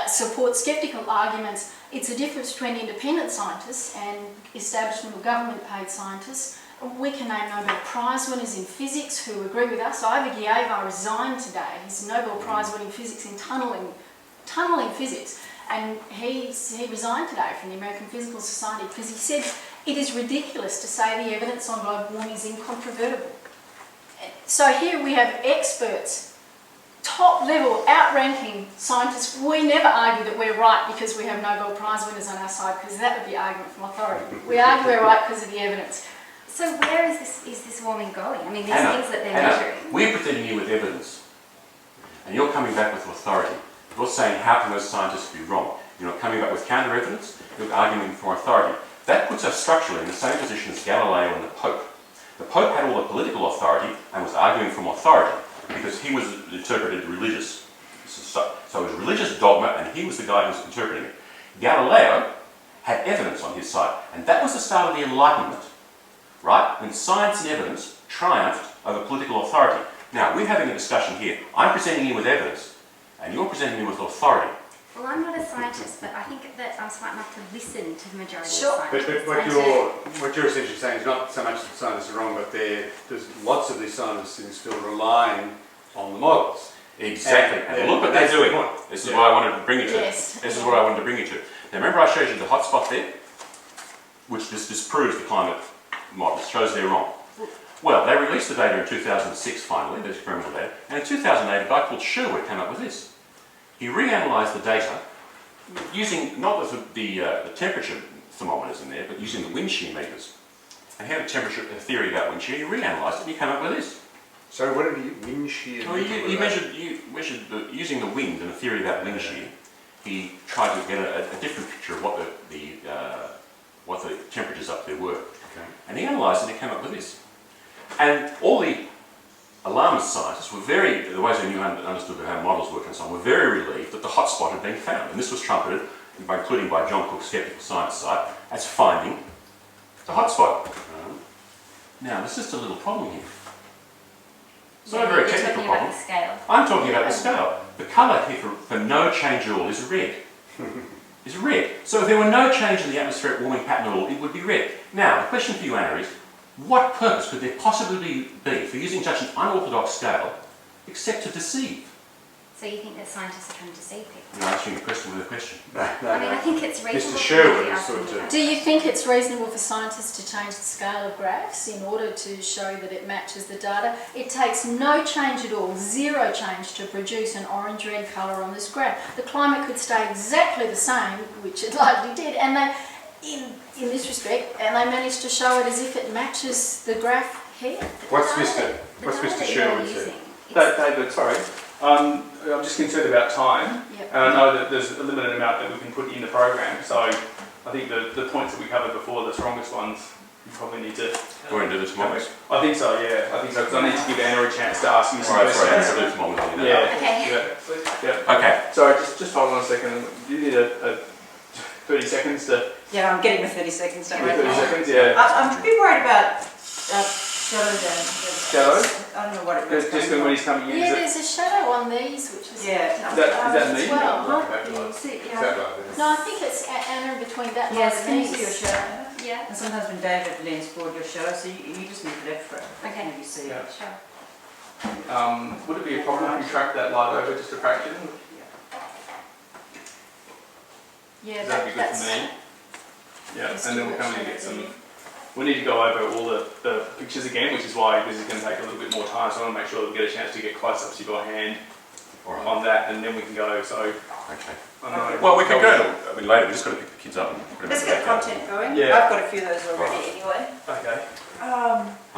support skeptical arguments. It's a difference between independent scientists and establishment or government-paid scientists. We can name Nobel Prize winners in physics who agree with us. Ivor Gieva resigned today. He's a Nobel Prize winning physics in tunneling physics. And he resigned today from the American Physical Society because he said it is ridiculous to say the evidence on global warming is incontrovertible. So here we have experts, top-level, outranking scientists. We never argue that we're right because we have Nobel Prize winners on our side, because that would be argument from authority. We argue we're right because of the evidence. So where is this warming going? I mean, these Anna, things that they're Anna, measuring. we're presenting you with evidence, and you're coming back with authority. You're saying, how can those scientists be wrong? You're not coming back with counter-evidence, you're arguing for authority. That puts us structurally in the same position as Galileo and the Pope. The Pope had all the political authority and was arguing from authority because he was interpreted religious. So it was religious dogma, and he was the guy who was interpreting it. Galileo had evidence on his side, and that was the start of the Enlightenment. Right? When science and evidence triumphed over political authority. Now, we're having a discussion here. I'm presenting you with evidence, and you're presenting me with authority. Well, I'm not a scientist, but I think that I'm smart enough to listen to the majority Sure. of But scientists. what you're essentially saying is not so much that scientists are wrong, but there's lots of these scientists who still relying on the models. Exactly. And look what they're doing. This is what I wanted to bring you to. Yes. This is what I wanted to bring you to. Now, remember I showed you the hotspot there, which just disproves the climate models, shows they're wrong. Well, they released the data in 2006 finally, the experimental data, and in 2008 a guy called Sherwood came up with this. He reanalysed the data using not the temperature thermometers in there, but using the wind shear meters. And he had a theory about wind shear, he reanalysed it and he came up with this. So what did he wind shear? Well, he measured using the wind and a theory about wind shear. He tried to get a different picture of what the temperatures up there were. Okay. And he analysed it and he came up with this. And all the alarmist scientists were the ways who understood how models work and so on, were very relieved that the hotspot had been found. And this was trumpeted, including by John Cook's Skeptical Science site, as finding the hotspot. Now, there's just a little problem here. It's not a very technical You're talking problem. about the scale. I'm talking about the scale. The colour here for no change at all is red. Is red. So if there were no change in the atmospheric warming pattern at all, it would be red. Now, the question for you, Anna, is what purpose could there possibly be for using such an unorthodox scale except to deceive? So you think that scientists are trying to deceive people? I'm answering the question with a question. I mean, I think it's reasonable. Mr. Sherwood to be is asking sort of- that. Do you think it's reasonable for scientists to change the scale of graphs in order to show that it matches the data? It takes no change at all, zero change, to produce an orange-red colour on this graph. The climate could stay exactly the same, which it likely did, and they, in this respect, and they managed to show it as if it matches the graph here. What's The Mr. data that Sherwood you're said? using, David, sorry. I'm just concerned about time, Yep. and I know that there's a limited amount that we can put in the program, so I think the points that we covered before, the strongest ones, you probably need to. Do you want to do this tomorrow? I think so, yeah. I think so, because I need to give Anna a chance to ask you some Alright, sorry, questions. I'll do it tomorrow. I'll do that. Yeah. Okay. Yeah. Okay. Sorry, just hold on a second. Do you need a 30 seconds to... Yeah, I'm getting the 30 seconds, don't worry. 30 seconds, yeah. I'm a bit worried about shadow down. Shadow? I don't know what it was. Just when he's coming in, Yeah, is it? there's a shadow on these, which is Yeah. Is that me? as well. That You like- see, that yeah. like this. No, I think it's Anna between that line Yes, and can you see your these. shadow? Yeah. And sometimes when David leans forward, your shadow, so you just need to left for it. Okay. Maybe see Yeah. it. Sure. Would it be a problem if we track that light over just a fraction? Yeah, That'd be good that's for me. Yeah, Let's and do then we'll that come in and shadow get some... there. We need to go over all the pictures again, which is why this is going to take a little bit more time, so I want to make sure that we get a chance to get close-ups of your hand Alright. on that, and then we can go, so... Okay. I know. Well, we could go to, I mean, later, we've just got to pick the kids up and put them Let's in the get backyard. content going. Yeah. I've got a few of those already anyway. Okay.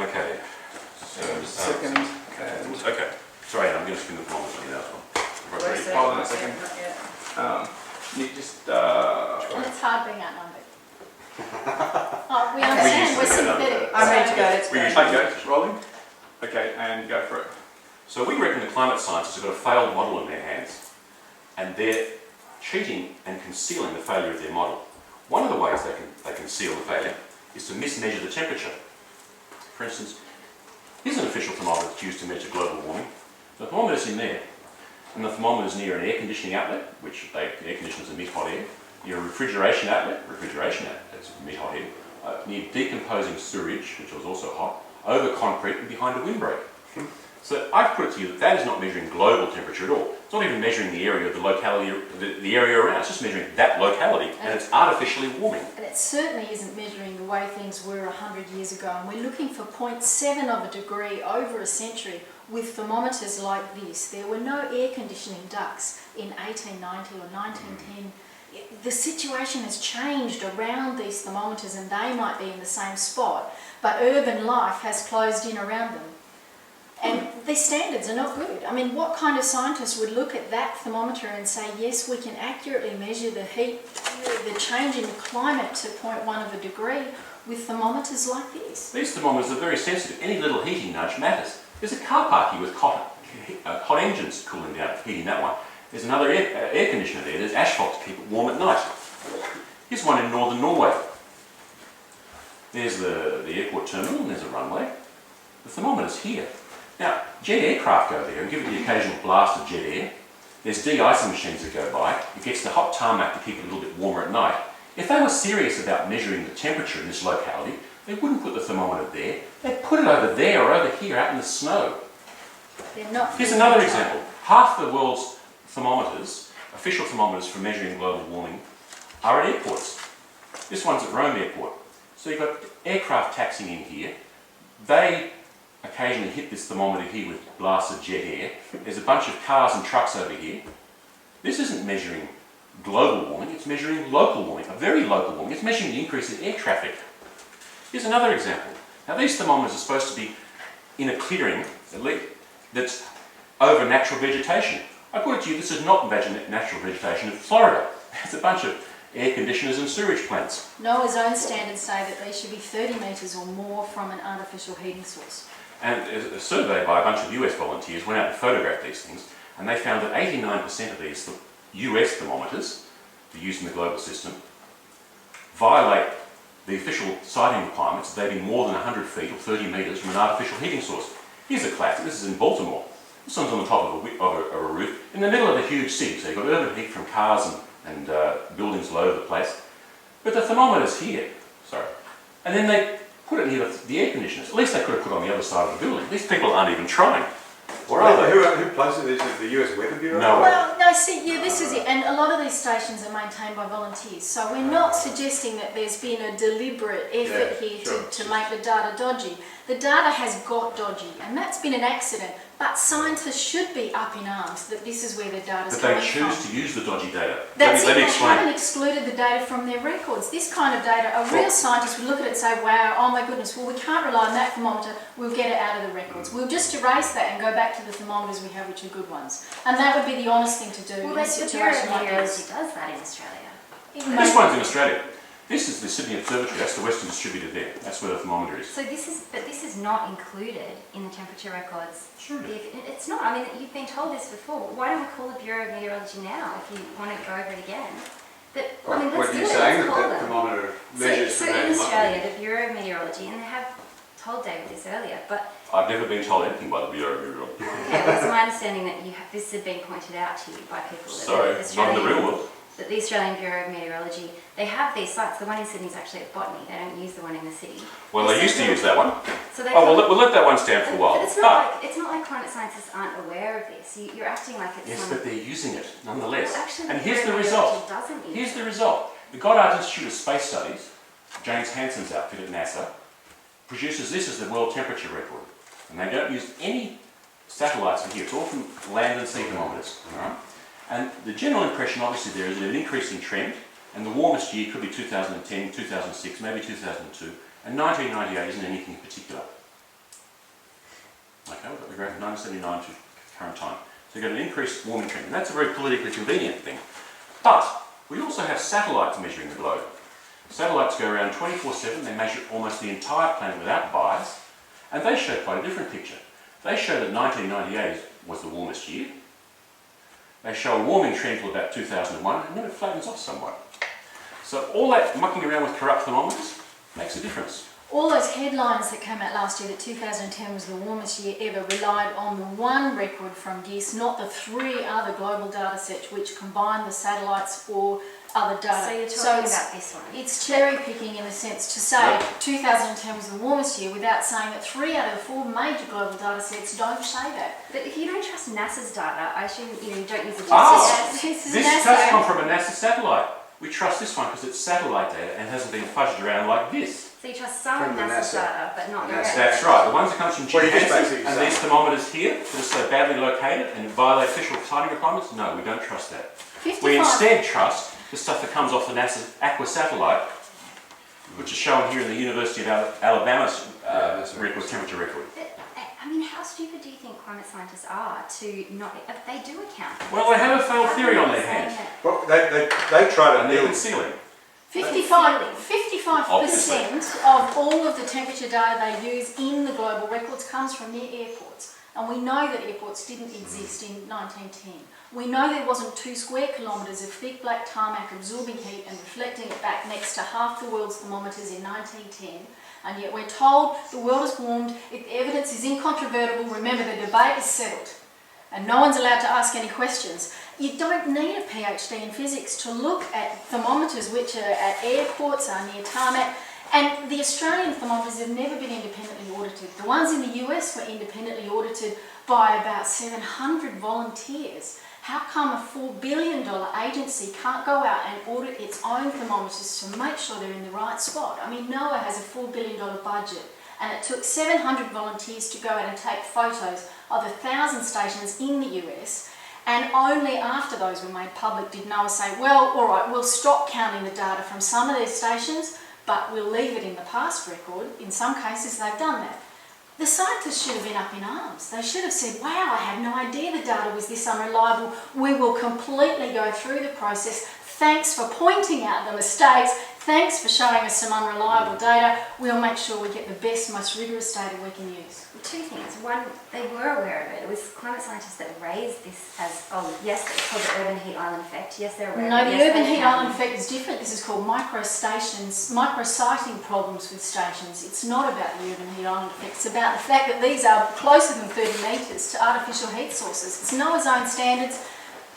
Okay. So, Second, and... Okay. Sorry, I'm going to spin the thermometer on you now as well. Where's Right. that? Hold on a second. Not yet. Nick, just... And it's hard being outnumbered. Oh, we We understand, we're usually do that. sympathetic. I'm ready to go, let's We go. usually- Okay, rolling. Okay, and go for it. So we reckon the climate scientists have got a failed model in their hands, and they're cheating and concealing the failure of their model. One of the ways they conceal the failure is to mismeasure the temperature. For instance, here's an official thermometer that's used to measure global warming. The thermometer's in there, and the thermometer's near an air conditioning outlet, which air conditioners emit hot air, near a refrigeration outlet that's emit hot air, near decomposing sewage, which was also hot, over concrete and behind a windbreak. So I've put it to you that is not measuring global temperature at all. It's not even measuring the area of the locality, the area around. It's just measuring that locality, and it's artificially warming. And it certainly isn't measuring the way things were 100 years ago. And we're looking for 0.7 of a degree over a century with thermometers like this. There were no air conditioning ducts in 1890 or 1910. The situation has changed around these thermometers, and they might be in the same spot, but urban life has closed in around them. And these standards are not good. I mean, what kind of scientist would look at that thermometer and say, yes, we can accurately measure the heat, the change in the climate to 0.1 of a degree with thermometers like this? These thermometers are very sensitive. Any little heating nudge matters. There's a car park here with hot engines cooling down, heating that one. There's another air conditioner there. There's asphalt to keep it warm at night. Here's one in northern Norway. There's the airport terminal, and there's a runway. The thermometer's here. Now, jet aircraft go there and give it the occasional blast of jet air. There's de-icing machines that go by. It gets the hot tarmac to keep it a little bit warmer at night. If they were serious about measuring the temperature in this locality, they wouldn't put the thermometer there. They'd put it over there or over here out in the snow. They're not. Here's another example. Half the world's thermometers, official thermometers for measuring global warming, are at airports. This one's at Rome Airport. So you've got aircraft taxiing in here. They occasionally hit this thermometer here with blasts of jet air. There's a bunch of cars and trucks over here. This isn't measuring global warming, it's measuring local warming, a very local warming. It's measuring the increase in air traffic. Here's another example. Now these thermometers are supposed to be in a clearing that's over natural vegetation. I put it to you, this is not natural vegetation in Florida. It's a bunch of air conditioners and sewage plants. NOAA's own standards say that they should be 30 metres or more from an artificial heating source. And a survey by a bunch of US volunteers went out and photographed these things, and they found that 89% of these US thermometers, used in the global system, violate the official siting requirements. They be more than 100 feet or 30 metres from an artificial heating source. Here's a classic. This is in Baltimore. This one's on the top of a roof in the middle of a huge city. So you've got urban heat from cars and buildings all over the place. But the thermometer's here. Sorry. And then they put it near the air conditioners. At least they could have put it on the other side of the building. These people aren't even trying. Or are they? Who places this? Is the US Weather Bureau? No. Well, no, see, yeah, this is it. And a lot of these stations are maintained by volunteers. So we're not suggesting that there's been a deliberate effort Yeah, here sure. to make the data dodgy. The data has got dodgy, and that's been an accident. But scientists should be up in arms that this is where the data's But they coming from. choose to use the dodgy data. That's Let me it, they explain. haven't excluded the data from their records. This kind of data, a real scientist would look at it and say, wow, oh my goodness, well we can't rely on that thermometer, we'll get it out of the records. We'll just erase that and go back to the thermometers we have, which are good ones. And that would be the honest thing to do Well, in a there's the Bureau situation of like Meteorology this. does that in Australia. It This may- one's in Australia. This is the Sydney Observatory, that's the Western distributor there. That's where the thermometer is. So this is not included in the temperature records. Sure. It's not. I mean, you've been told this before. Why don't we call the Bureau of Meteorology now if you want to go over it again? But I mean, let's What are do you it. saying, Let's that call the them. thermometer So measures from in Australia, the Bureau of Meteorology, and they have told David this earlier, but I've never been told anything by the Bureau of Meteorology. okay, well, it's my understanding that this had been pointed out to you by people. That Sorry, the not in the real world. That the Australian Bureau of Meteorology, they have these sites. The one in Sydney is actually at Botany. They don't use the one in the city. Well, they used to use that one. So they Oh, we'll let that one stand for a while. But it's not like climate scientists aren't aware of this. You're acting like it's Yes, some... but they're using it nonetheless. Well, actually, And the here's the Bureau of result. Meteorology doesn't use Here's it. the result. The Goddard Institute of Space Studies, James Hansen's outfit at NASA, produces this as the world temperature record. And they don't use any satellites in here. It's all from land and sea thermometers. All right? And the general impression, obviously, there is an increasing trend. And the warmest year could be 2010, 2006, maybe 2002. And 1998 isn't anything in particular. Okay, we've got the graph of 1979 to current time. So you've got an increased warming trend. And that's a very politically convenient thing. But we also have satellites measuring the globe. Satellites go around 24/7. They measure almost the entire planet without bias. And they show quite a different picture. They show that 1998 was the warmest year. They show a warming trend till about 2001, and then it flattens off somewhat. So all that mucking around with corrupt thermometers makes a difference. All those headlines that came out last year that 2010 was the warmest year ever relied on the one record from GIS, not the three other global data sets which combine the satellites or other data. So you're talking it's, about this one. It's cherry picking in a sense to say 2010 was the warmest year without saying that 3 out of the 4 major global data sets don't say that. But if you don't trust NASA's data, I assume you don't use the This NASA. does come from a NASA satellite. We trust this one because it's satellite data and hasn't been fudged around like this. So you trust some of From the NASA's NASA. data, but not the NASA. rest. That's right. The ones that comes from Well, you just Japan basically and say- these thermometers here that are so badly located and violate official sighting requirements, no, we don't trust that. 55. We instead trust the stuff that comes off the NASA Aqua satellite, which is shown here in the University of Alabama's that's right. temperature record. I mean, how stupid do you think climate scientists are to not... They do account for Well, they have a failed How theory can on you their say hands. that? Well, they try to And they're build. concealing. 55% of all of the temperature data they use in the global records comes from their airports. And we know that airports didn't exist in 1910. We know there wasn't 2 square kilometres of thick black tarmac absorbing heat and reflecting it back next to half the world's thermometers in 1910. And yet we're told the world has warmed, if the evidence is incontrovertible, remember the debate is settled. And no one's allowed to ask any questions. You don't need a PhD in physics to look at thermometers which are at airports, are near tarmac, and the Australian thermometers have never been independently audited. The ones in the US were independently audited by about 700 volunteers. How come a $4 billion agency can't go out and audit its own thermometers to make sure they're in the right spot? I mean, NOAA has a $4 billion budget, and it took 700 volunteers to go out and take photos of 1,000 stations in the US, and only after those were made public did NOAA say, well, all right, we'll stop counting the data from some of their stations, but we'll leave it in the past record. In some cases, they've done that. The scientists should have been up in arms. They should have said, wow, I had no idea the data was this unreliable. We will completely go through the process. Thanks for pointing out the mistakes. Thanks for showing us some unreliable data. We'll make sure we get the best, most rigorous data we can use. 2 things. One, they were aware of it. It was climate scientists that raised this as, oh, yes, it's called the urban heat island effect. Yes, they're aware No, of it. the Yes, urban they heat have. island effect is different. This is called micro-sighting problems with stations. It's not about the urban heat island effect. It's about the fact that these are closer than 30 metres to artificial heat sources. It's NOAA's own standards.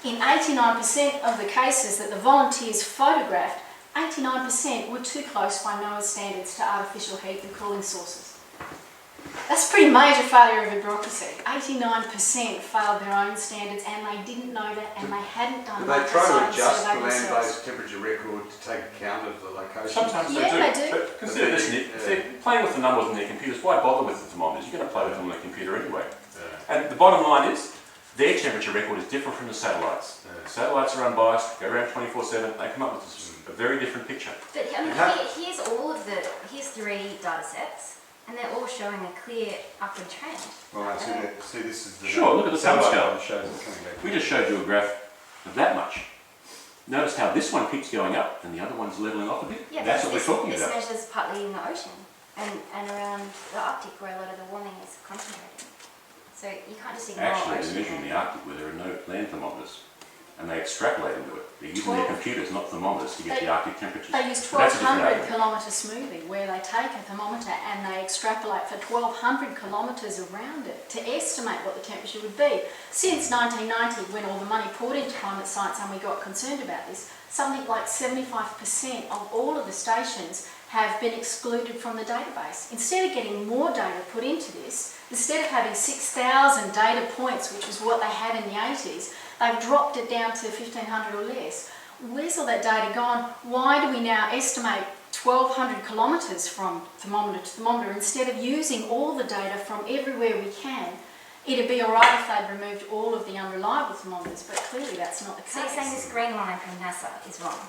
In 89% of the cases that the volunteers photographed, 89% were too close by NOAA's standards to artificial heat and cooling sources. That's a pretty major failure of a bureaucracy. 89% failed their own standards, and they didn't know that, and they hadn't done Do they try to microscience adjust the survey themselves. land-based temperature record to take account of the location? Sometimes Yeah, they they do. But consider this, Nick. If they're playing with the numbers on their computers, why bother with the thermometers? You're going to play with them on the computer anyway. Yeah. And the bottom line is, their temperature record is different from the satellites. Yeah. Satellites are unbiased, go around 24/7, they come up with a very different picture. But I mean, How- here's 3 data sets, and they're all showing a clear upward trend. Well, I see this is the... Sure, look at the satellite timescale. one shows it coming back. We just showed you a graph of that much. Notice how this one keeps going up and the other one's levelling off a bit? Yeah, That's because what we're talking this about. measures partly in the ocean and around the Arctic where a lot of the warming is concentrated. So you can't just ignore Actually, ocean. they're measuring the Arctic where there are no land thermometers. And they extrapolate into it. They're using their computers, not thermometers, to get the Arctic temperatures. They use But that's a different 1,200 argument. kilometre smoothing, where they take a thermometer and they extrapolate for 1,200 kilometres around it to estimate what the temperature would be. Since 1990, when all the money poured into climate science and we got concerned about this, something like 75% of all of the stations have been excluded from the database. Instead of getting more data put into this, instead of having 6,000 data points, which is what they had in the 80s, they've dropped it down to 1,500 or less. Where's all that data gone? Why do we now estimate 1,200 kilometres from thermometer to thermometer instead of using all the data from everywhere we can? It'd be alright if they'd removed all of the unreliable thermometers, but clearly that's not the So you're saying case. this green line from NASA is wrong?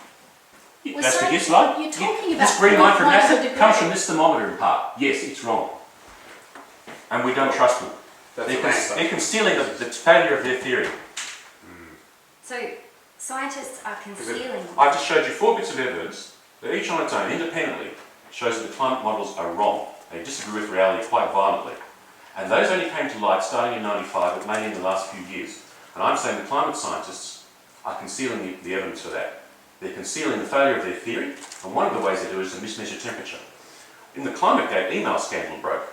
We're That's the saying- guess line? you're talking Yeah. about This green line from 0.1 NASA degree. comes from this thermometer in part. Yes, it's wrong. And we don't trust them. That's They're, an answer. they're concealing the failure of their theory. So scientists are concealing. I've just showed you 4 bits of evidence that each on its own, independently, shows that the climate models are wrong. They disagree with reality quite violently. And those only came to light starting in 95, but mainly in the last few years. And I'm saying the climate scientists are concealing the evidence for that. They're concealing the failure of their theory, and one of the ways they do it is to mismeasure temperature. In the ClimateGate email scandal broke,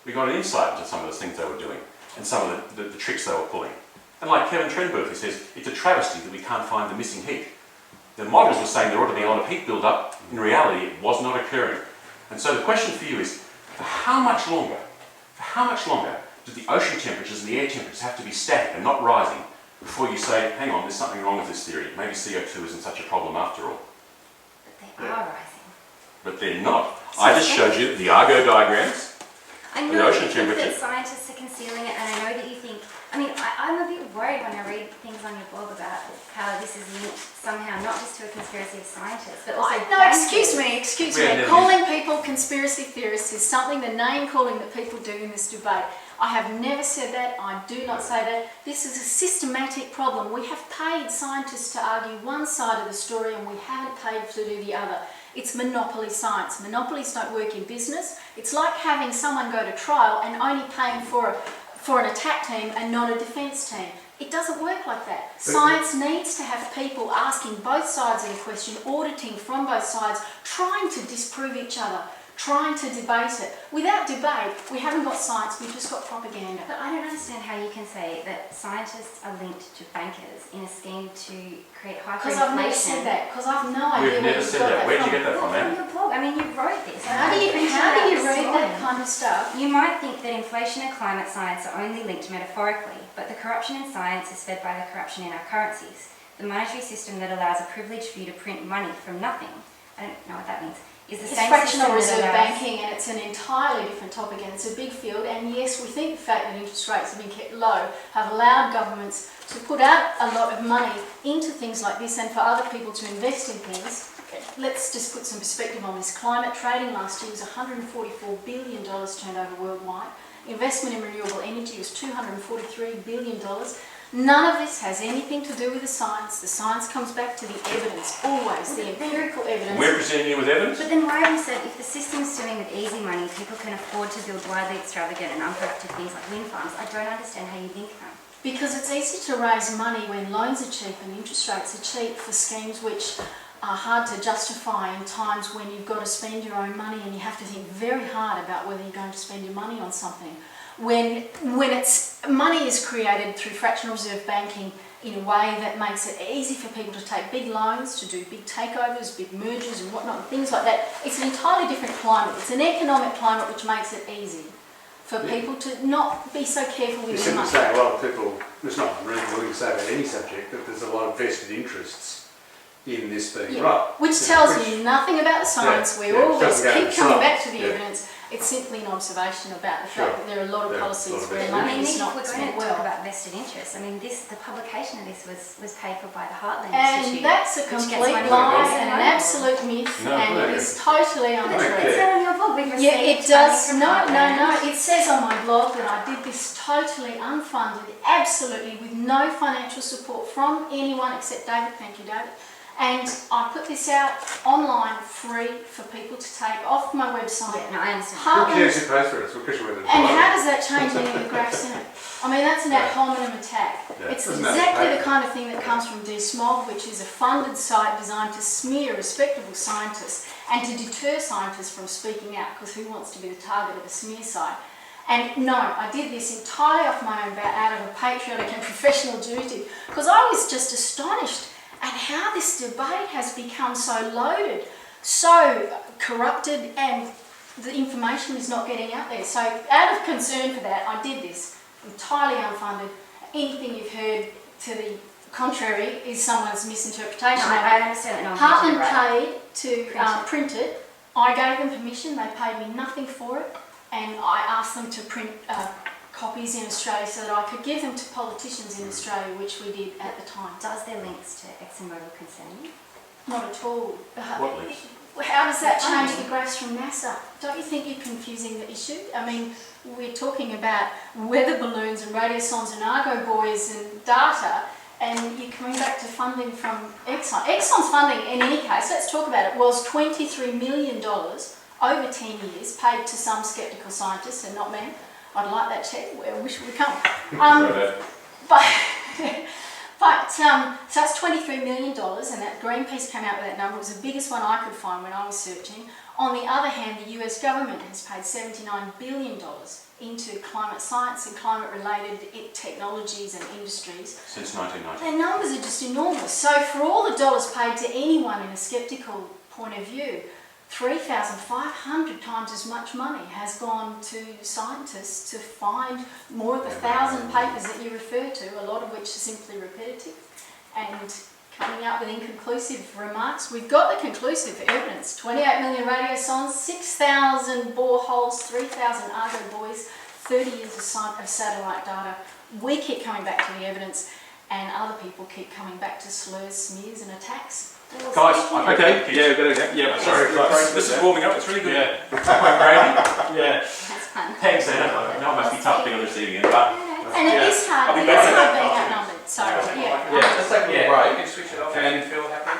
we got an insight into some of the things they were doing, and some of the tricks they were pulling. And like Kevin Trenberth, who says, it's a travesty that we can't find the missing heat. The models were saying there ought to be a lot of heat build-up. In reality, it was not occurring. And so the question for you is, for how much longer do the ocean temperatures and the air temperatures have to be static and not rising before you say, hang on, there's something wrong with this theory. Maybe CO2 isn't such a problem after all. But they are rising. But they're not. I just showed you the Argo diagrams. I The know ocean that you think temperature. that scientists are concealing it, and I know that you think. I mean, I'm a bit worried when I read things on your blog about how this is linked somehow not just to a conspiracy of scientists, but also. No, excuse me. Yeah, no, Calling people conspiracy theorists is something, the name calling that people do in this debate. I have never said that. I do not say that. This is a systematic problem. We have paid scientists to argue one side of the story and we haven't paid to do the other. It's monopoly science. Monopolies don't work in business. It's like having someone go to trial and only paying for an attack team and not a defence team. It doesn't work like that. Science needs to have people asking both sides of the question, auditing from both sides, trying to disprove each other, trying to debate it. Without debate, we haven't got science, we've just got propaganda. But I don't understand how you can say that scientists are linked to bankers in a scheme to create hyperinflation. Because I've never said that, because I've no idea We've where never you've said got that. Where'd you get that Well, from, from man? your blog. I mean, you wrote this. How do you read that kind of stuff? You might think that inflation and climate science are only linked metaphorically, but the corruption in science is fed by the corruption in our currencies. The monetary system that allows a privileged few to print money from nothing, I don't know what that means, is the It's same fractional system reserve that allows... banking, and it's an entirely different topic, and it's a big field. And yes, we think the fact that interest rates have been kept low have allowed governments to put out a lot of money into things like this and for other people to invest in things. Let's just put some perspective on this. Climate trading last year was $144 billion turned over worldwide. Investment in renewable energy was $243 billion. None of this has anything to do with the science. The science comes back to the evidence, always, the empirical evidence. We're presenting you with evidence. But then why have you said if the system's swimming with easy money, people can afford to build widely extravagant and unproductive things like wind farms? I don't understand how you link them. Because it's easy to raise money when loans are cheap and interest rates are cheap for schemes which are hard to justify in times when you've got to spend your own money and you have to think very hard about whether you're going to spend your money on something. When money is created through fractional reserve banking in a way that makes it easy for people to take big loans, to do big takeovers, big mergers and whatnot, things like that, it's an entirely different climate. It's an economic climate which makes it easy for people to not be so careful You with their simply money. say a lot of people, it's not unreasonable to say about any subject, that there's a lot of vested interests in this being right. Which Yeah, tells which- you nothing about the science. We yeah, always doesn't go keep to coming science, back to the yeah. evidence. It's simply an observation about the Sure. fact that there are a lot of Yeah, policies a lot of where vested I money mean, is Nick, if not we're going spent to talk well. about vested interests, I mean, the publication of this was paid for by the Heartland And Institute. that's a which gets complete money lie from and an Australian absolute myth, No, and no, it is totally But untrue. it said on your blog, we've received Yeah, it money does. from No. Heartland. It says on my blog that I did this totally unfunded, absolutely with no financial support from anyone except David. Thank you, David. And I put this out online free for people to take off my website. Yeah, no, I understand. Who cares who pays for it? It's because you went And how does that change any of the graphs in it? I mean, that's an ad hominem attack. Yeah. It's Doesn't that exactly pay? the kind of thing that comes from DSMOG, which is a funded site designed to smear respectable scientists and to deter scientists from speaking out, because who wants to be the target of a smear site? And no, I did this entirely off my own bat, out of a patriotic and professional duty, because I was just astonished at how this debate has become so loaded, so corrupted, and the information is not getting out there. So out of concern for that, I did this, entirely unfunded. Anything you've heard to the contrary is someone's misinterpretation. No, I understand that. No, Hartman right. paid to print it. I gave them permission, they paid me nothing for it, and I asked them to print copies in Australia so that I could give them to politicians in Australia, which we did at the time. Does there links to ExxonMobil concern you? Not at all. What links? How does that change the graphs from NASA? Don't you think you're confusing the issue? I mean, we're talking about weather balloons and radiosondes and Argo buoys and data, and you're coming back to funding from Exxon. Exxon's funding, in any case, let's talk about it, was $23 million over 10 years, paid to some sceptical scientists and not me. I'd like that check. I wish it would come. So it's $23 million, and that Greenpeace came out with that number. It was the biggest one I could find when I was searching. On the other hand, the US government has paid $79 billion into climate science and climate-related technologies and industries. Since 1990. Their numbers are just enormous. So for all the dollars paid to anyone in a sceptical point of view, 3,500 times as much money has gone to scientists to find more of the 1,000 papers that you refer to, a lot of which are simply repetitive, and coming up with inconclusive remarks. We've got the conclusive evidence: 28 million radiosondes, 6,000 boreholes, 3,000 Argo buoys, 30 years of satellite data. We keep coming back to the evidence, and other people keep coming back to slurs, smears and attacks. Guys, Okay, yeah, we've got to go. Yeah, sorry. This is warming up, it's really good. Yeah. Quite crazy. Yeah. That's fun. Thanks, Anna. I know it must be tough being on this evening, but And it is hard, I'll be it is back. hard being outnumbered, so yeah. Yeah, let's take a little break. You can switch it off And- and feel happy.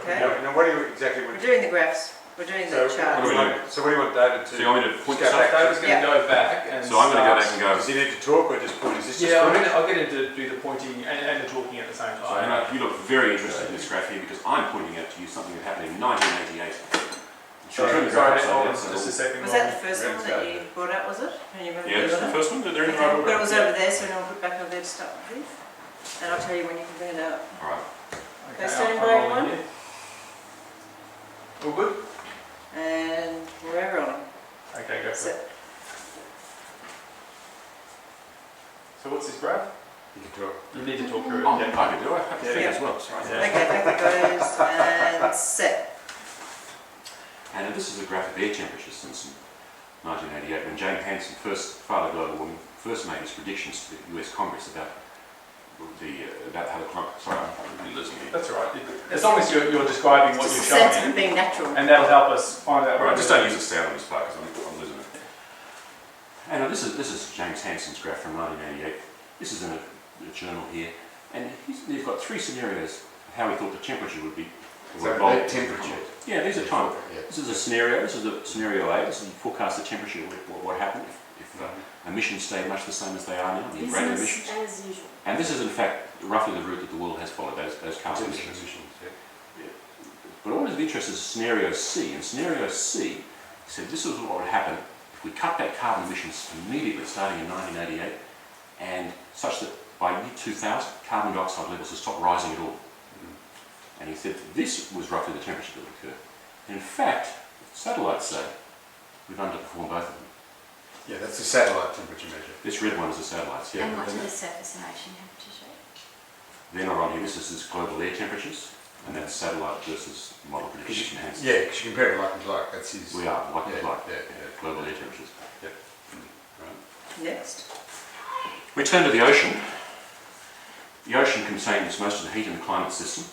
Okay. Now, what do you exactly We're want? doing the graphs. We're doing the So charts. what do we do? So what do you want David to? So you want me to point go this back up? David's going to Yeah. go back and So I'm going to go back and go. Does he need to talk or just point? Is this just Yeah, footage? I'll get him to do the pointing and the talking at the same So time. Anna, you look very interested in this graph here because I'm pointing out to you something that happened in 1988. Sorry, just a second. Was that the first one that you brought up, was it? And you remember Yeah, this is the first one. They're in the right Okay, but it order. was over there, so now I'll put back over there to start with. And I'll tell you when you can bring it out. All right. Okay, stand I'll by, roll everyone. in here. All good? And we're rolling. Okay, go for So, it. So what's this graph? You can talk. You need to talk through it. Oh, Yeah. I can do it. I have to Yeah. think as well. Sorry. Yeah. okay, back it goes and set. And this is a graph of air temperatures since 1988 when James Hansen, father of global warming, first made his predictions to the US Congress about how the climate. Sorry, I'm really losing it. That's all right. As long as you're describing what Just you're a sense showing, of being natural. and that'll help us find out. All right, what just we're don't doing. use the sound on this part because I'm losing it. And this is James Hansen's graph from 1988. This is in a journal here, and he's got three scenarios of how he thought the temperature would be. So evolve. the temperature. Yeah, these are time. Yeah. This is a scenario. This is the scenario A. This is the forecast the temperature. What happened if emissions stayed much the same as they are now? The rate of emissions. Business as usual. And this is in fact roughly the route that the world has followed. Those carbon emissions. But what is of interest is scenario C. And scenario C said this is what would happen if we cut back carbon emissions immediately, starting in 1988, and such that by year 2000, carbon dioxide levels will stop rising at all. And he said this was roughly the temperature that would occur. In fact, satellites say we've underperformed both of them. Yeah, that's the satellite temperature measure. This red one is the satellites, yeah. And what do the surface and ocean temperatures show? They're not on here. This is global air temperatures, and that's satellite versus model prediction Hansen. Yeah, because you compare it like and like. That's his. We are, like Yeah, like yeah. global air temperatures. Yep. Right. Next. We turn to the ocean. The ocean contains most of the heat in the climate system.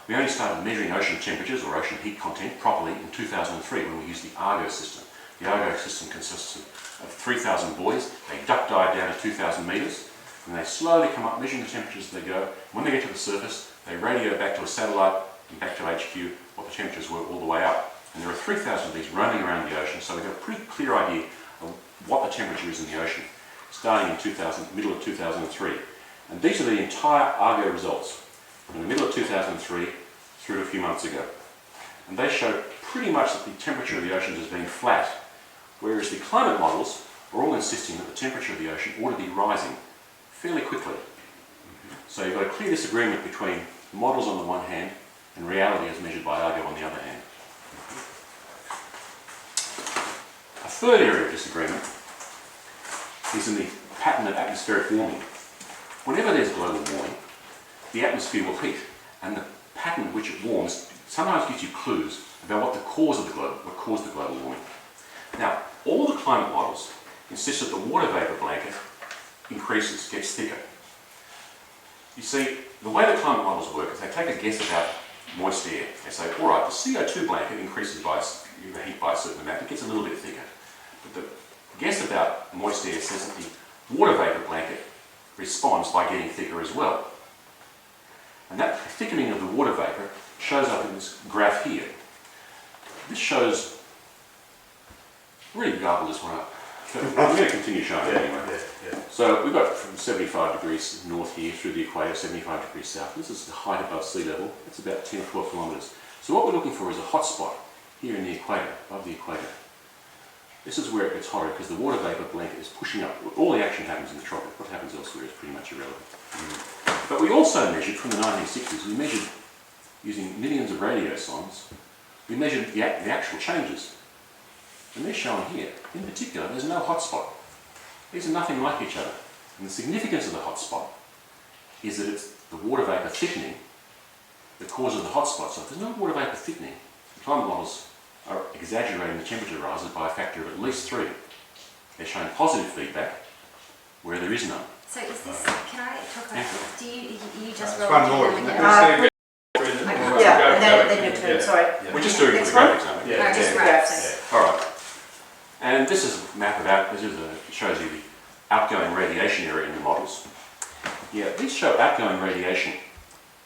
We only started measuring ocean temperatures or ocean heat content properly in 2003 when we used the Argo system. The Argo system consists of 3,000 buoys. They duck dive down to 2,000 metres, and they slowly come up measuring the temperatures as they go. When they get to the surface, they radio back to a satellite and back to HQ what the temperatures were all the way up. And there are 3,000 of these roaming around the ocean, so we've got a pretty clear idea of what the temperature is in the ocean, starting in middle of 2003. And these are the entire Argo results from the middle of 2003 through to a few months ago. And they show pretty much that the temperature of the oceans has been flat, whereas the climate models are all insisting that the temperature of the ocean ought to be rising fairly quickly. So you've got a clear disagreement between models on the one hand and reality as measured by Argo on the other hand. A third area of disagreement is in the pattern of atmospheric warming. Whenever there's global warming, the atmosphere will heat, and the pattern in which it warms sometimes gives you clues about what caused the global warming. Now, all the climate models insist that the water vapour blanket increases, gets thicker. You see, the way the climate models work is they take a guess about moist air. They say, all right, the CO2 blanket increases by the heat by a certain amount, it gets a little bit thicker. But the guess about moist air says that the water vapour blanket responds by getting thicker as well. And that thickening of the water vapour shows up in this graph here. This shows, really garble this one up. So I'm going to continue showing it anyway. So we've got from 75 degrees north here through the equator, 75 degrees south. This is the height above sea level. It's about 10 or 12 kilometres. So what we're looking for is a hot spot here in the equator, above the equator. This is where it gets hotter because the water vapour blanket is pushing up. All the action happens in the tropic. What happens elsewhere is pretty much irrelevant. But we also measured, from the 1960s, we measured using millions of radiosondes, we measured the actual changes. And they're shown here. In particular, there's no hot spot. These are nothing like each other. And the significance of the hot spot is that it's the water vapour thickening that causes the hot spot. So if there's no water vapour thickening, the climate models are exaggerating the temperature rises by a factor of at least 3. They're showing positive feedback where there is none. So is this, can I talk about, do you just roll one through more, them isn't again? it? Then your turn, sorry. We're just doing it for the graphics, aren't we? No, just graphs. All right. And this is a map of it shows you the outgoing radiation area in the models. Yeah, these show outgoing radiation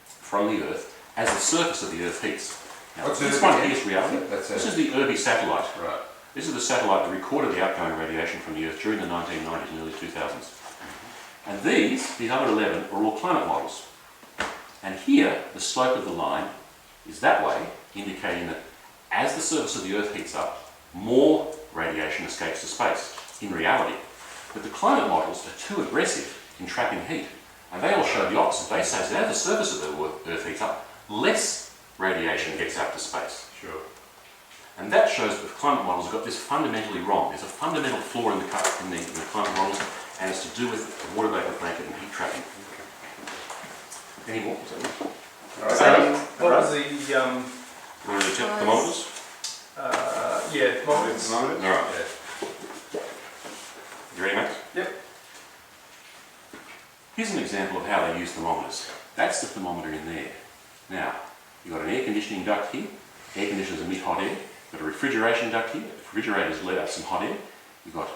from the Earth as the surface of the Earth heats. Now, What's this Irby one again? here is reality. This is the Irby satellite. Right. This is the satellite that recorded the outgoing radiation from the Earth during the 1990s and early 2000s. And these other 11, are all climate models. And here, the slope of the line is that way, indicating that as the surface of the Earth heats up, more radiation escapes to space, in reality. But the climate models are too aggressive in trapping heat. And they all show the opposite. They say that as the surface of the Earth heats up, less radiation gets out to space. Sure. And that shows that the climate models have got this fundamentally wrong. There's a fundamental flaw in the climate models, and it's to do with the water vapour blanket and heat trapping. Any more? What was the Want to check the thermometers? thermometers? All right. You ready, Max? Yep. Here's an example of how they use thermometers. That's the thermometer in there. Now, you've got an air conditioning duct here. Air conditioners emit hot air. You've got a refrigeration duct here. The refrigerators let out some hot air. You've got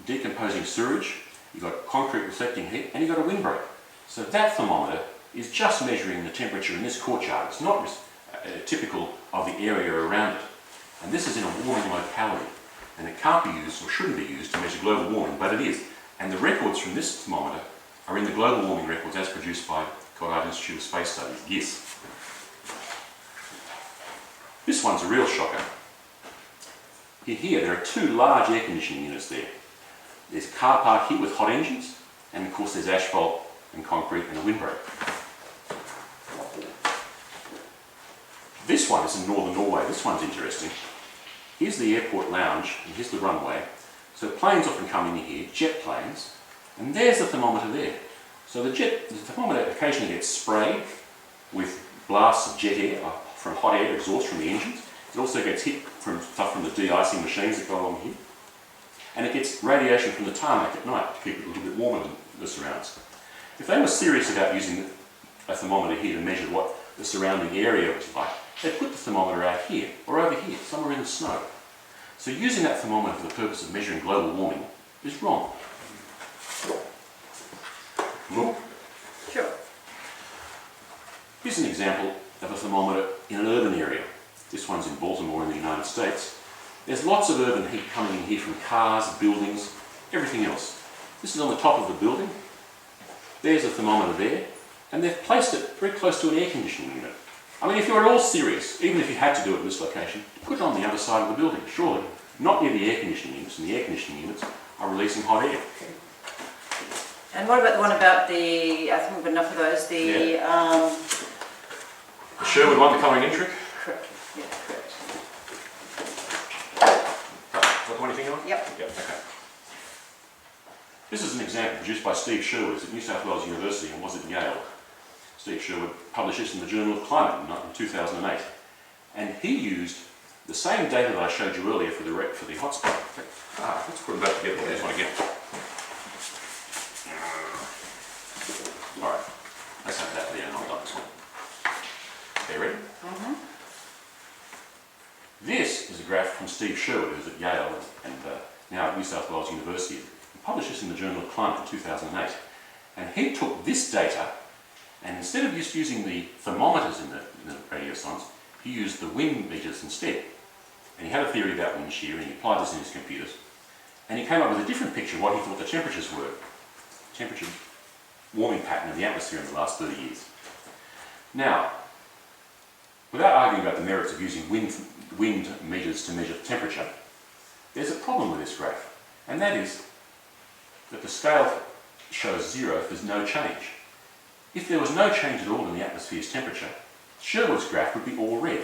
decomposing sewage. You've got concrete reflecting heat, and you've got a windbreak. So that thermometer is just measuring the temperature in this courtyard. It's not typical of the area around it. And this is in a warming locality. And it can't be used, or shouldn't be used, to measure global warming, but it is. And the records from this thermometer are in the global warming records as produced by Goddard Institute of Space Studies, GISS. This one's a real shocker. Here, there are 2 large air conditioning units there. There's a car park here with hot engines, and of course there's asphalt and concrete and a windbreak. This one is in northern Norway. This one's interesting. Here's the airport lounge, and here's the runway. So planes often come in here, jet planes, and there's the thermometer there. So the thermometer occasionally gets sprayed with blasts of jet air, from hot air exhaust from the engines. It also gets hit from stuff from the de-icing machines that go along here. And it gets radiation from the tarmac at night to keep it a little bit warmer than the surrounds. If they were serious about using a thermometer here to measure what the surrounding area was like, they'd put the thermometer out here, or over here, somewhere in the snow. So using that thermometer for the purpose of measuring global warming is wrong. Look. Sure. Here's an example of a thermometer in an urban area. This one's in Baltimore in the United States. There's lots of urban heat coming in here from cars, buildings, everything else. This is on the top of the building. There's a thermometer there, and they've placed it very close to an air conditioning unit. I mean, if you're at all serious, even if you had to do it in this location, put it on the other side of the building, surely. Not near the air conditioning units, and the air conditioning units are releasing hot air. And what about the one about the, I think we've got enough of those, the, The Sherwood one, the colouring in trick. correct, yeah, correct. What the one you thinking of? Yep. Yep, okay. This is an example produced by Steve Sherwood. It's at New South Wales University and was at Yale. Steve Sherwood published this in the Journal of Climate in 2008. And he used the same data that I showed you earlier for the hotspot. Let's put them back together. There's one again. Alright, let's have that there and I'll done this one. Okay, ready? Mm-hmm. This is a graph from Steve Sherwood, who's at Yale and now at New South Wales University. He published this in the Journal of Climate in 2008. And he took this data, and instead of just using the thermometers in the radio science, he used the wind meters instead. And he had a theory about wind shear, and he applied this in his computers. And he came up with a different picture of what he thought the temperatures were. Temperature warming pattern in the atmosphere in the last 30 years. Now, without arguing about the merits of using wind meters to measure temperature, there's a problem with this graph, and that is that the scale shows 0 if there's no change. If there was no change at all in the atmosphere's temperature, Sherwood's graph would be all red.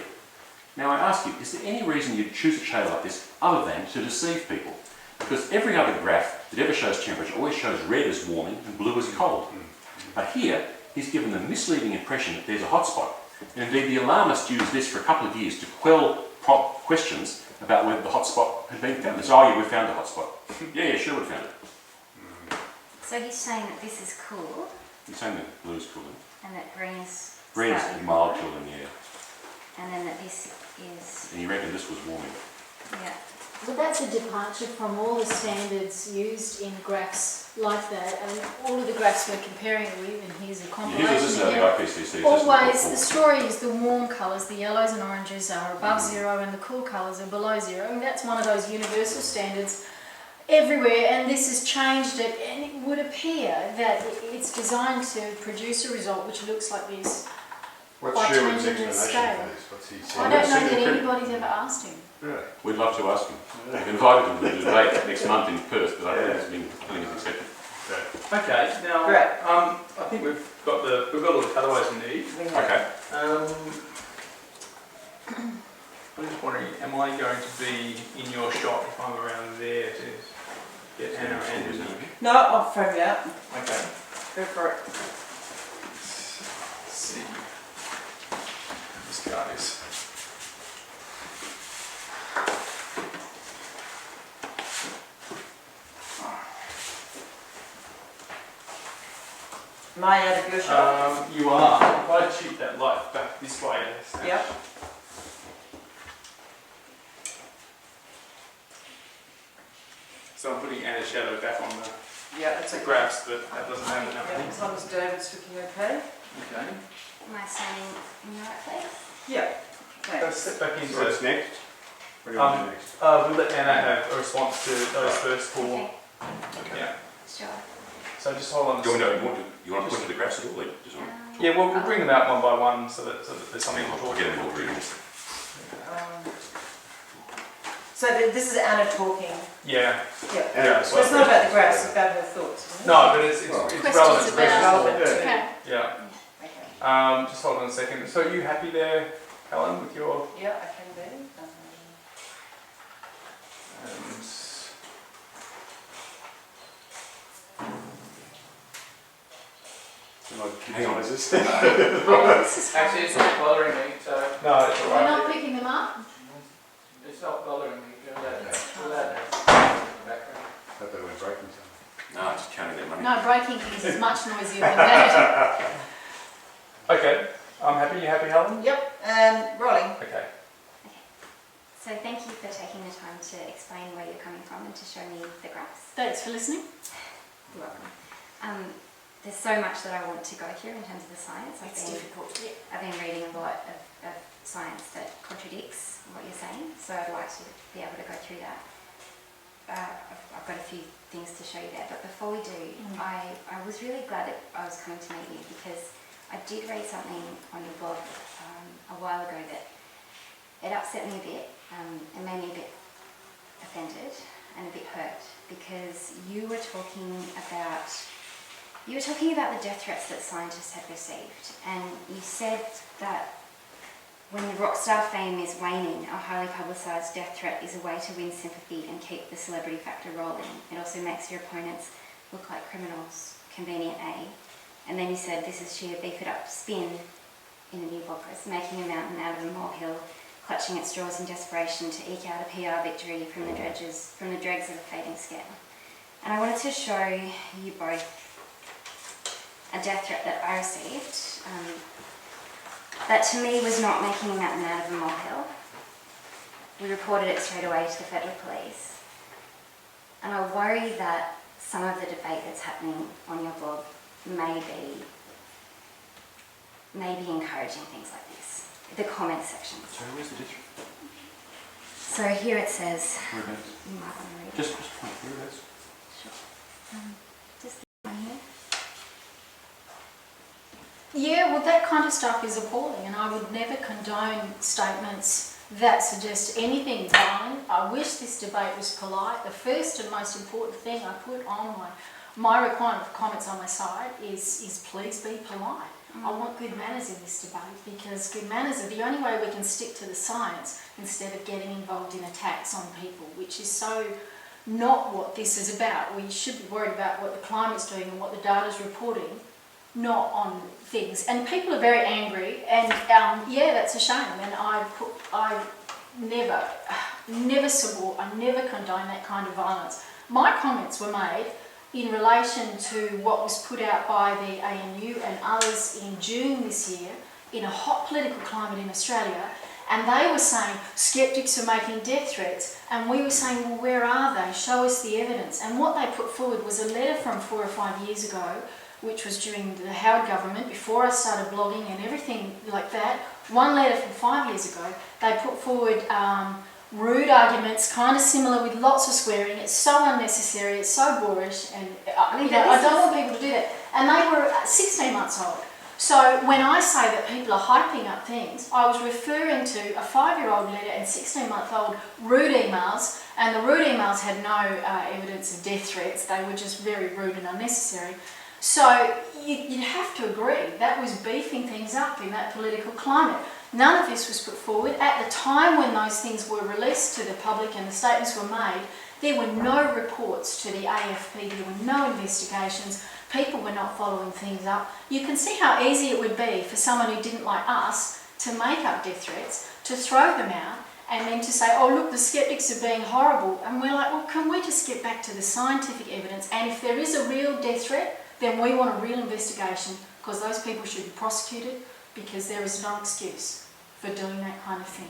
Now I ask you, is there any reason you'd choose a shade like this other than to deceive people? Because every other graph that ever shows temperature always shows red as warming and blue as cold. But here, he's given the misleading impression that there's a hotspot. And indeed, the alarmists used this for a couple of years to quell questions about whether the hotspot had been found. They said, oh yeah, we found the hotspot. Yeah, sure we found it. So he's saying that this is cool He's saying that blue's cooling. and that green is Green slightly is mild cooler, cooling, yeah. and then that this is, And he reckoned this was warming. yeah. But that's a departure from all the standards used in graphs like that, and all of the graphs we're comparing it with, and here's a compilation. This is again. the IPCC. Always, the story is the warm colours, the yellows and oranges are above 0 and the cool colours are below 0. And that's one of those universal standards everywhere, and this has changed it, and it would appear that it's designed to produce a result which looks like this. What's By Sherwood's changing the explanation scale. for this? What's he I saying? don't know that anybody's ever asked him. Really? We'd love to ask him. We've invited him to the debate next month in Perth, but I think he's accepted. Okay, now Great. I think we've got all the cutaways we need. Okay. I'm just wondering, am I going to be in your shot if I'm around there to get Anna and No, I'll frame it out. Okay. Go for it. Let's see. This guy's. Am I out of your shot? You are. If I shoot that light back this way, Yep. So I'm putting Anna's shadow back on the Yeah, that's okay. graphs, but that doesn't have enough. Yeah, as long as David's looking okay. Okay. Am I standing in the right place? Yeah. Let's Thanks. step back into So what's next? What do you want to do next? We'll let Anna have a response to those first four. Okay, Okay. Yeah. sure. So just hold on. Do you want to point to the graphs at all? Or you just want to Yeah, well, we'll bring them out one by one so that there's something to I'll talk get about. them all reading. So this is Anna talking. Yeah. Yeah. Yeah. So it's not about the graphs, it's about her thoughts. Isn't it? No, but it's Questions relevant to about- questions. Okay. Yeah. Okay. Just hold on a second. So are you happy there, Helen, with your... Yeah, I can do. And Hang on. This is fine. Actually, it's not bothering me, so no, it's all We're right. not picking them up. it's not bothering me. Do that. Do that. Thought they were breaking something. No, just counting their money. No, breaking things is much noisier than that. Okay, I'm happy. You happy, Helen? Yep, and rolling. Okay. So thank you for taking the time to explain where you're coming from and to show me the graphs. Thanks for listening. You're welcome. there's so much that I want to go through in terms of the science. It's difficult. Yeah. I've been reading a lot of science that contradicts what you're saying, so I'd like to be able to go through that. I've got a few things to show you there, but before we do, I was really glad that I was coming to meet you, because I did read something on your blog a while ago that it upset me a bit and made me a bit offended and a bit hurt, because you were talking about the death threats that scientists had received, and you said that when the rock star fame is waning, a highly publicised death threat is a way to win sympathy and keep the celebrity factor rolling. It also makes your opponents look like criminals. Convenient A. And then you said this is sheer beef it up spin in a new blog post, making a mountain out of a molehill, clutching at straws in desperation to eke out a PR victory from the dregs of a fading scale. And I wanted to show you both a death threat that I received that to me was not making a mountain out of a molehill. We reported it straight away to the federal police. And I worry that some of the debate that's happening on your blog may be encouraging things like this. The comment section. Sorry, where's the district? So here it says, Whereabouts? you might want to read it. Just point, whereabouts? Sure. Just this one here. Yeah, well, that kind of stuff is appalling, and I would never condone statements that suggest anything violent. I wish this debate was polite. The first and most important thing I put on my requirement for comments on my site is please be polite. I want good manners in this debate, because good manners are the only way we can stick to the science instead of getting involved in attacks on people, which is so not what this is about. We should be worried about what the climate's doing and what the data's reporting, not on things. And people are very angry, and yeah, that's a shame. And I never support, I never condone that kind of violence. My comments were made in relation to what was put out by the ANU and others in June this year in a hot political climate in Australia, and they were saying skeptics are making death threats, and we were saying, well, where are they? Show us the evidence. And what they put forward was a letter from 4 or 5 years ago, which was during the Howard government, before I started blogging and everything like that. One letter from 5 years ago, they put forward rude arguments, kind of similar, with lots of swearing. It's so unnecessary, it's so boorish, and I don't want people to do that. And they were 16 months old. So when I say that people are hyping up things, I was referring to a 5-year-old letter and 16-month-old rude emails, and the rude emails had no evidence of death threats. They were just very rude and unnecessary. So you'd have to agree that was beefing things up in that political climate. None of this was put forward. At the time when those things were released to the public and the statements were made, there were no reports to the AFP, there were no investigations, people were not following things up. You can see how easy it would be for someone who didn't like us to make up death threats, to throw them out, and then to say, oh look, the skeptics are being horrible. And we're like, well, can we just get back to the scientific evidence? And if there is a real death threat, then we want a real investigation, because those people should be prosecuted, because there is no excuse for doing that kind of thing.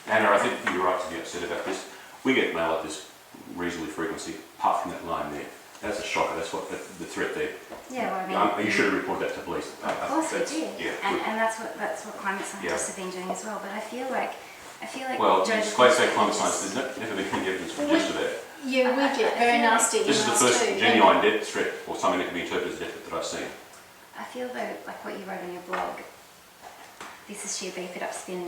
Anna, I think you're right to be upset about this. We get mail like this reasonably frequently, apart from that line there. That's a shocker, that's what the threat there. Yeah, well, I mean, you should have reported that to police. of course we did. Yeah, and that's what climate scientists have been doing as well. But I feel like well, Joe, it's quite say climate science, there's never been any evidence from just of that. Yeah, we get very nasty emails too. This is the first genuine death threat, or something that can be interpreted as a death threat that I've seen. I feel though, like what you wrote on your blog, this is sheer beef it up spin,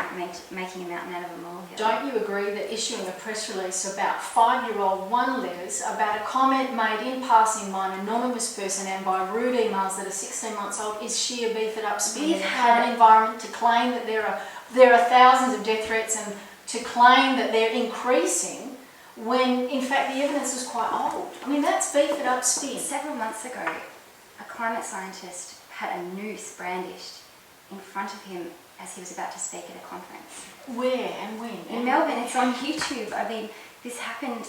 making a mountain out of a molehill. Don't you agree that issuing a press release about 5-year-old letters about a comment made in passing by an anonymous person and by rude emails that are 16 months old is sheer beef it up spin in a current environment, to claim that there are thousands of death threats and to claim that they're increasing when in fact the evidence is quite old? I mean, that's beef it up spin. Several months ago, a climate scientist had a noose brandished in front of him as he was about to speak at a conference. Where and when? In Melbourne, it's on YouTube. I mean, this happened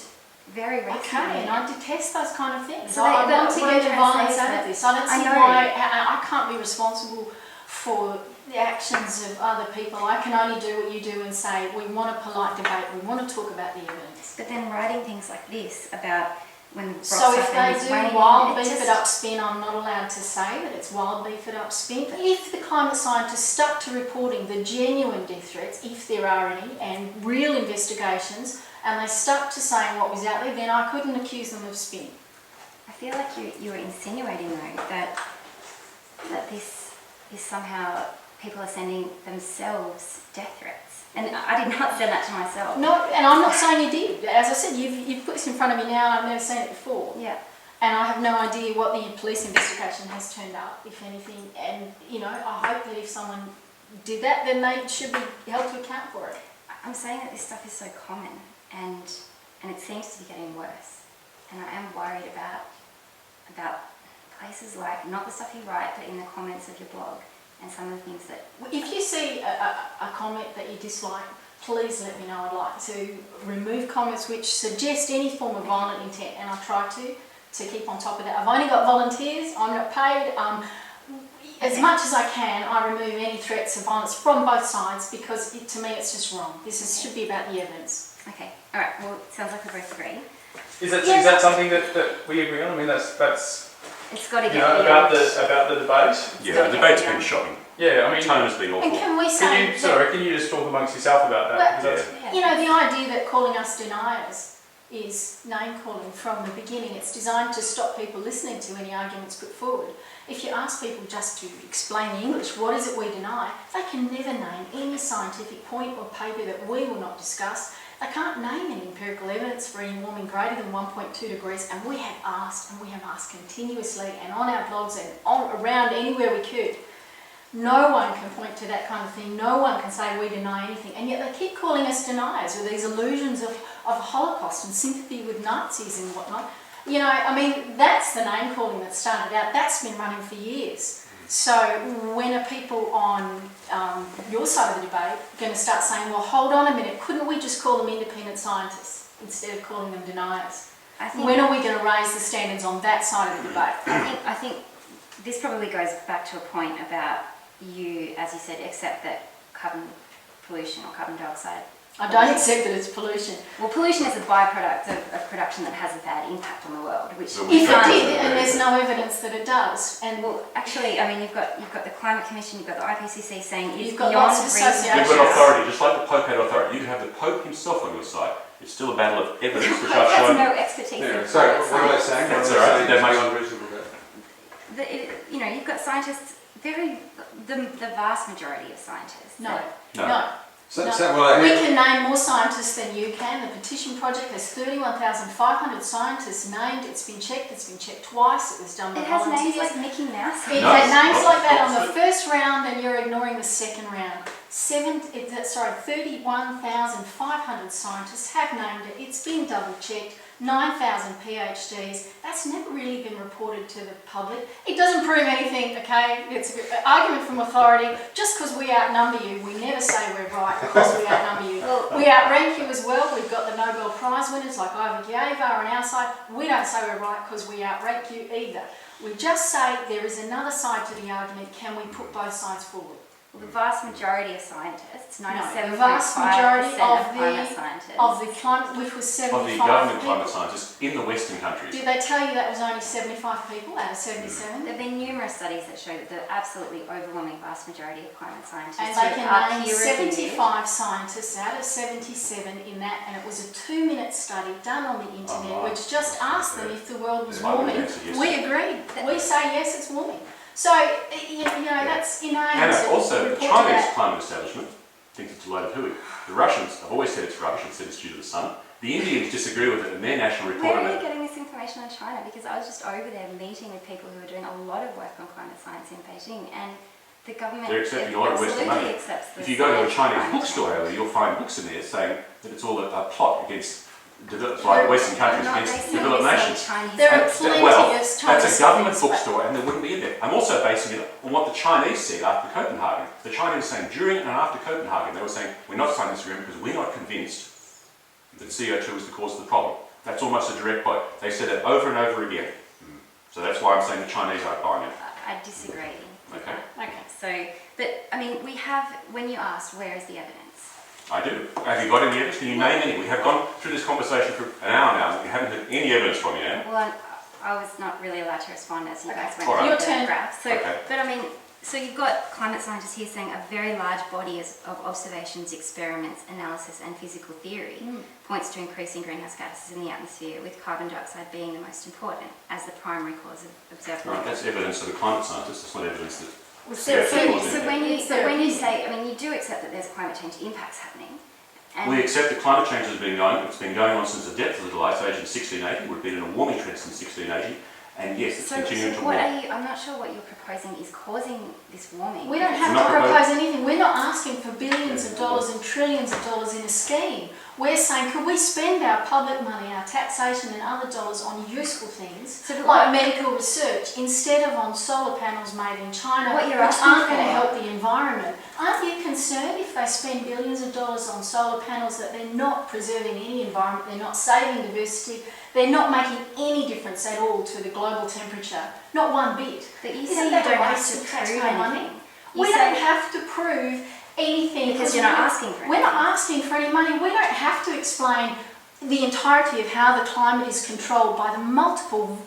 very recently. Okay, and I detest those kind of things. So I want to get the violence that. out of this. I don't see why I can't be responsible for the actions of other people. I can only do what you do and say, we want a polite debate, we want to talk about the evidence. But then writing things like this about when So if they is do waning, wild it beef just- it up spin, I'm not allowed to say that it's wild beef it up spin. If the climate scientists stuck to reporting the genuine death threats, if there are any, and real investigations, and they stuck to saying what was out there, then I couldn't accuse them of spin. I feel like you were insinuating though that this is somehow people are sending themselves death threats. And I did not send that to myself. No, and I'm not saying you did. As I said, you've put this in front of me now and I've never seen it before. Yeah. And I have no idea what the police investigation has turned up, if anything. And, you know, I hope that if someone did that, then they should be held to account for it. I'm saying that this stuff is so common and it seems to be getting worse. And I am worried about places like, not the stuff you write, but in the comments of your blog and some of the things that... If you see a comment that you dislike, please let me know. I'd like to remove comments which suggest any form of violent intent, and I try to keep on top of that. I've only got volunteers, I'm not paid. As much as I can, I remove any threats of violence from both sides because to me it's just wrong. Should be about the evidence. Okay, all right, well, it sounds like we both agree. Is that something that we agree on? I mean, that's It's got to you get know, beyond. about the debate. Yeah, the debate's been shocking. Yeah, I The mean, tone has been awful. And can we say can you just talk amongst yourself about that? Well, Because that's- Yeah. you know, the idea that calling us deniers is name calling from the beginning. It's designed to stop people listening to any arguments put forward. If you ask people just to explain in English, what is it we deny, they can never name any scientific point or paper that we will not discuss. They can't name any empirical evidence for any warming greater than 1.2 degrees, and we have asked continuously and on our blogs and around anywhere we could. No one can point to that kind of thing. No one can say we deny anything, and yet they keep calling us deniers with these illusions of Holocaust and sympathy with Nazis and whatnot. You know, I mean, that's the name calling that started out. That's been running for years. So when are people on your side of the debate going to start saying, well, hold on a minute, couldn't we just call them independent scientists instead of calling them deniers? When are we going to raise the standards on that side of the debate? I think this probably goes back to a point about you, as you said, accept that carbon pollution or carbon dioxide. I don't accept that it's pollution. Well, pollution is a byproduct of production that has a bad impact on the world, which So If it can't- did, and there's no evidence that it does. And well, actually, I mean, you've got the Climate Commission, you've got the IPCC saying it's You've got beyond lots of reason. associations. You've got authority, just like the Pope had authority. You can have the Pope himself on your side. It's still a battle of evidence, which I've Has shown. no expertise Yeah, in so climate what are they science. saying? That's What are all right. they That saying makes- is unreasonable about? You know, you've got scientists, the vast majority of scientists. no, No. no. So, No. well, We can name more scientists than you can. The Petition Project has 31,500 scientists named. It's been checked twice. It was done by It has names volunteers. like Mickey Mouse. It No, had it's names not. like that on It's the not. first round, and you're ignoring the second round. 31,500 scientists have named it. It's been double checked. 9,000 PhDs. That's never really been reported to the public. It doesn't prove anything, okay? It's an argument from authority. Just because we outnumber you, we never say we're right because we outnumber you. We outrank you as well. We've got the Nobel Prize winners like Ivor Giava on our side. We don't say we're right because we outrank you either. We just say there is another side to the argument. Can we put both sides forward? Well, the vast majority of scientists, No, 97.5% the vast majority of of climate the scientists. climate, which was Of 75 the government people. climate scientists in the Western countries. Did they tell you that was only 75 people out of 77? There have been numerous studies that show that the absolutely overwhelming vast majority of climate scientists And they who can are name peer-reviewed- 75 scientists out of 77 in that, and it was a 2-minute study done on the internet, Oh, which just asked them if the world was They might have warming. answered yes. We agreed. We say yes, it's warming. So, you know, that's inane. And to also, the report Chinese that. climate establishment thinks it's a load of hooey. The Russians have always said it's rubbish and said it's due to the sun. The Indians disagree with it, and their national report Where on are you it. getting this information on China? Because I was just over there meeting with people who are doing a lot of work on climate science in Beijing, and the government They're accepting a lot of Western absolutely money. accepts the If you go to a science of Chinese climate bookstore, change. you'll find books in there saying that it's all a plot against Western countries, Not against basing developed this on nations. Chinese There are And- plenty well, of Chinese that's a government studies, but- bookstore, and they wouldn't be in there. I'm also basing it on what the Chinese said after Copenhagen. The Chinese were saying during and after Copenhagen, they were saying, we're not signing this agreement because we're not convinced that CO2 is the cause of the problem. That's almost a direct quote. They said it over and over again. So that's why I'm saying the Chinese aren't buying it. I disagree. Okay. Okay. So, but I mean, we have, when you asked where is the evidence, I do. Have you got any evidence? Can you name any? We have gone through this conversation for an hour now, and we haven't had any evidence from you, Anne. Well, I was not really allowed to respond as you guys went All right. through Your turn. the graph. So, Okay. but I mean, so you've got climate scientists here saying a very large body of observations, experiments, analysis, and physical theory points to increasing greenhouse gases in the atmosphere, with carbon dioxide being the most important as the primary cause of observed. Right, that's evidence of a climate scientist. It's not evidence that. So, Yeah, so, people so do. when you It's their opinion. say, I mean, you do accept that there's climate change impacts happening. And We accept that climate change has been going. It's been going on since the depth of the Ice Age in 1680. We've been in a warming trend since 1680, and yes, it's continuing to what warm. are you? I'm not sure what you're proposing is causing this warming. We don't have Not to proposed. propose anything. We're not asking for billions of dollars and trillions of dollars in a scheme. We're saying, could we spend our public money, our taxation and other dollars on useful things, So like medical research, instead of on solar panels made in China, What you're which asking aren't going to for- help the environment? Aren't you concerned if they spend billions of dollars on solar panels that they're not preserving any environment, they're not saving diversity, they're not making any difference at all to the global temperature? Not one bit. But you Isn't say you that a don't have waste to of prove taxpayer money? anything. You We say- don't have to prove anything Because you're not asking for We're anything. not asking for any money. We don't have to explain the entirety of how the climate is controlled by the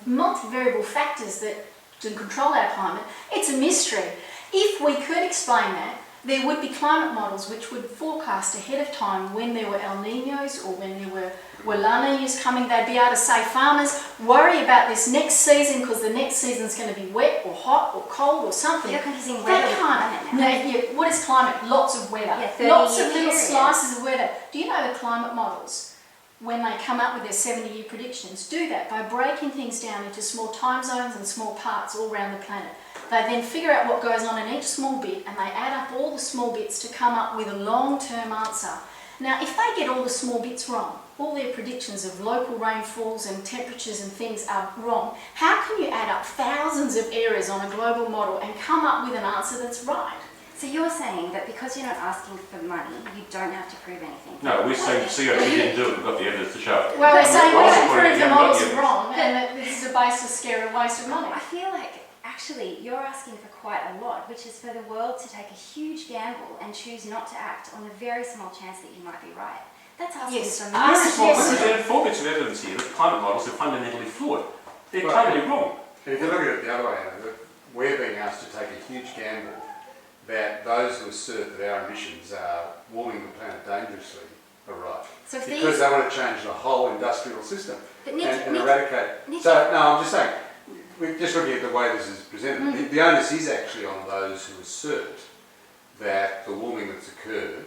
multivariable factors that to control our climate. It's a mystery. If we could explain that, there would be climate models which would forecast ahead of time when there were El Niños or when there were La Niñas coming. They'd be able to say, farmers, worry about this next season because the next season's going to be wet or hot or cold or something. You're confusing They weather with can't. climate now. No, yeah, what is climate? Lots of weather. Yeah, 30 Lots of year little period. slices of weather. Do you know the climate models, when they come up with their 70-year predictions, do that by breaking things down into small time zones and small parts all around the planet. They then figure out what goes on in each small bit and they add up all the small bits to come up with a long-term answer. Now, if they get all the small bits wrong, all their predictions of local rainfalls and temperatures and things are wrong, how can you add up thousands of errors on a global model and come up with an answer that's right? So you're saying that because you're not asking for money, you don't have to prove anything. No, we're saying CO2 didn't do it. We've got the evidence to show it. Well, we're saying we also don't put it- prove you the haven't got models the are evidence. wrong and that this is a baseless, scare, waste of money. I feel like actually you're asking for quite a lot, which is for the world to take a huge gamble and choose not to act on the very small chance that you might be right. That's asking Yes. for Ah, massive. Well, yes. we presented 4 bits of evidence here that the climate models are fundamentally flawed. They're Well, totally wrong. And if you look at it the other way, Anna, that we're being asked to take a huge gamble that those who assert that our emissions are warming the planet dangerously are right. So if Because these, they want to change the whole industrial system but and Nick, eradicate. Nick- So, no, I'm just saying, we're just looking at the way this is presented. The onus is actually on those who assert that the warming that's occurred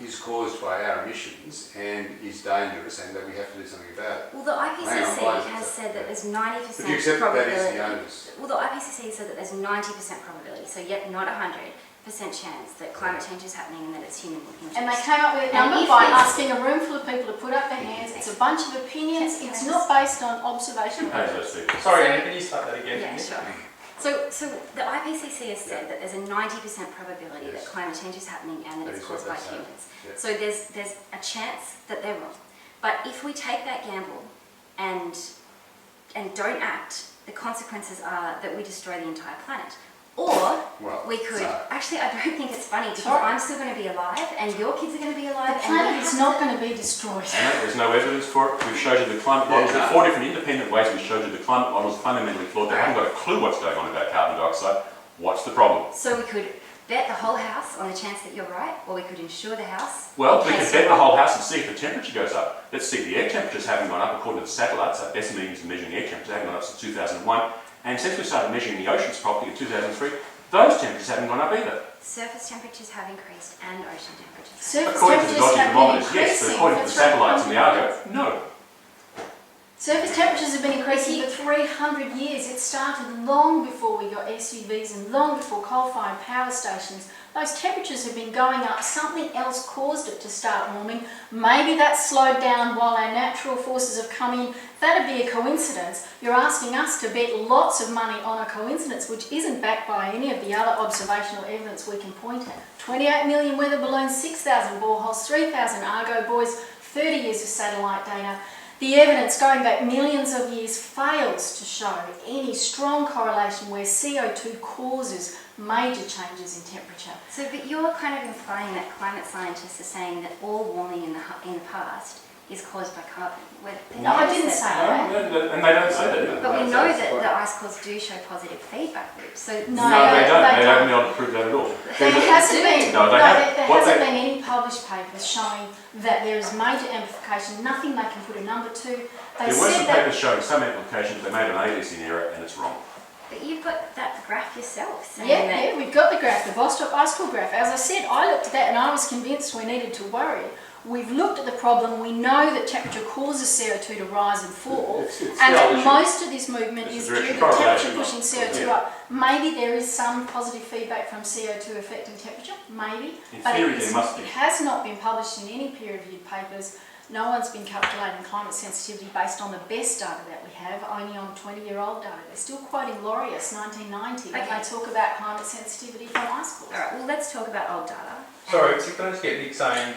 is caused by our emissions and is dangerous and that we have to do something about it. well, the Hang on, why is IPCC it has so? said that there's But you 90% accept that that is probability. the onus. Well, the IPCC said that there's 90% probability, so yet not 100% chance that climate change is happening and that it's human induced. And they came up with a And number if by it's- asking a room full of people to put up their hands. It's a bunch of opinions. Can I It's just- not based on observation. How does that figure? Sorry, So- Andy, can you start that again? Yeah, sure. So the IPCC has said that there's a 90% probability that Yes. clclimate change is happening and that That it's is what caused by they say. humans. Yeah. So there's a chance that they're wrong. But if we take that gamble and don't act, the consequences are that we destroy the entire planet. Or Well, we could, so- actually I don't think it's funny because Sorry. I'm still going to be alive and your kids are going to be alive. The and we planet have is to- not going to be destroyed. And there's no evidence for it. We've showed you the climate models. There are 4 different independent ways we showed you the climate models are fundamentally flawed. They haven't got a clue what's going on about carbon dioxide. What's the problem? So we could bet the whole house on the chance that you're right, or we could insure the house. Well, in we case could you're bet the wrong. whole house and see if the temperature goes up. Let's see, the air temperatures haven't gone up according to the satellites. Our best means of measuring air temperatures haven't gone up since 2001. And since we started measuring the oceans properly in 2003, those temperatures haven't gone up either. Surface temperatures have increased and ocean temperatures have Surface According to the temperatures dodgy have been thermometers, yes, but increasing according to for the satellites and the 300 Argo, no. Surface temperatures have been increasing for 300 years. It started long before we got SUVs and long before coal-fired power stations. Those temperatures have been going up. Something else caused it to start warming. Maybe that's slowed down while our natural forces have come in. That'd be a coincidence. You're asking us to bet lots of money on a coincidence which isn't backed by any of the other observational evidence we can point at. 28 million weather balloons, 6,000 boreholes, 3,000 Argo buoys, 30 years of satellite data. The evidence going back millions of years fails to show any strong correlation where CO2 causes major changes in temperature. So, but you're kind of implying that climate scientists are saying that all warming in the past is caused by carbon. No, I didn't say that. And they don't say that. But we know that the ice cores do show positive feedback loops. So No, they don't. They haven't been able to prove that at all. There hasn't been. No, they haven't. There What hasn't they- been any published papers showing that there is major amplification. Nothing they can put a number to. They There were said some that. papers showing some applications. They made an aliasing error, and it's wrong. But you've got that graph yourself saying Yeah, that. yeah, we've got the graph, the Vostok ice core graph. As I said, I looked at that and I was convinced we needed to worry. We've looked at the problem. We know that temperature causes CO2 to rise and fall, It's and the that issue. most of this movement It's is a due direct to temperature correlation, pushing CO2 yeah. up. Maybe there is some positive feedback from CO2 affecting temperature, maybe, In but theory, it there must be. has not been published in any peer-reviewed papers. No one's been calculating climate sensitivity based on the best data that we have, only on 20-year-old data. They're still quoting Laureus 1990 when Okay. they talk about climate sensitivity from ice cores. Alright, well let's talk about old data. Sorry, so can I just get Nick saying,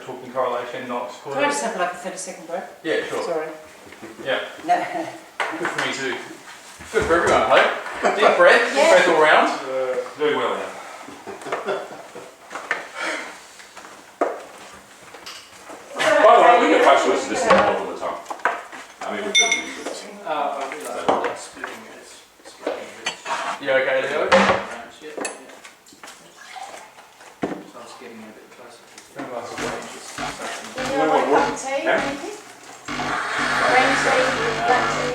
talking correlation, not Can I just have like a 30-second break? Yeah, sure. Sorry. Yeah, No. good for me too. Good for everyone, hey? Deep breath, deep breath all round. Very well now. By the way, we get much worse than this all the time. I mean, we're doing this. I realise that's splitting it. You okay, Leo? So I was getting a bit closer. Very nice. Do you want a cup of tea or Yeah. anything? Green tea, black tea?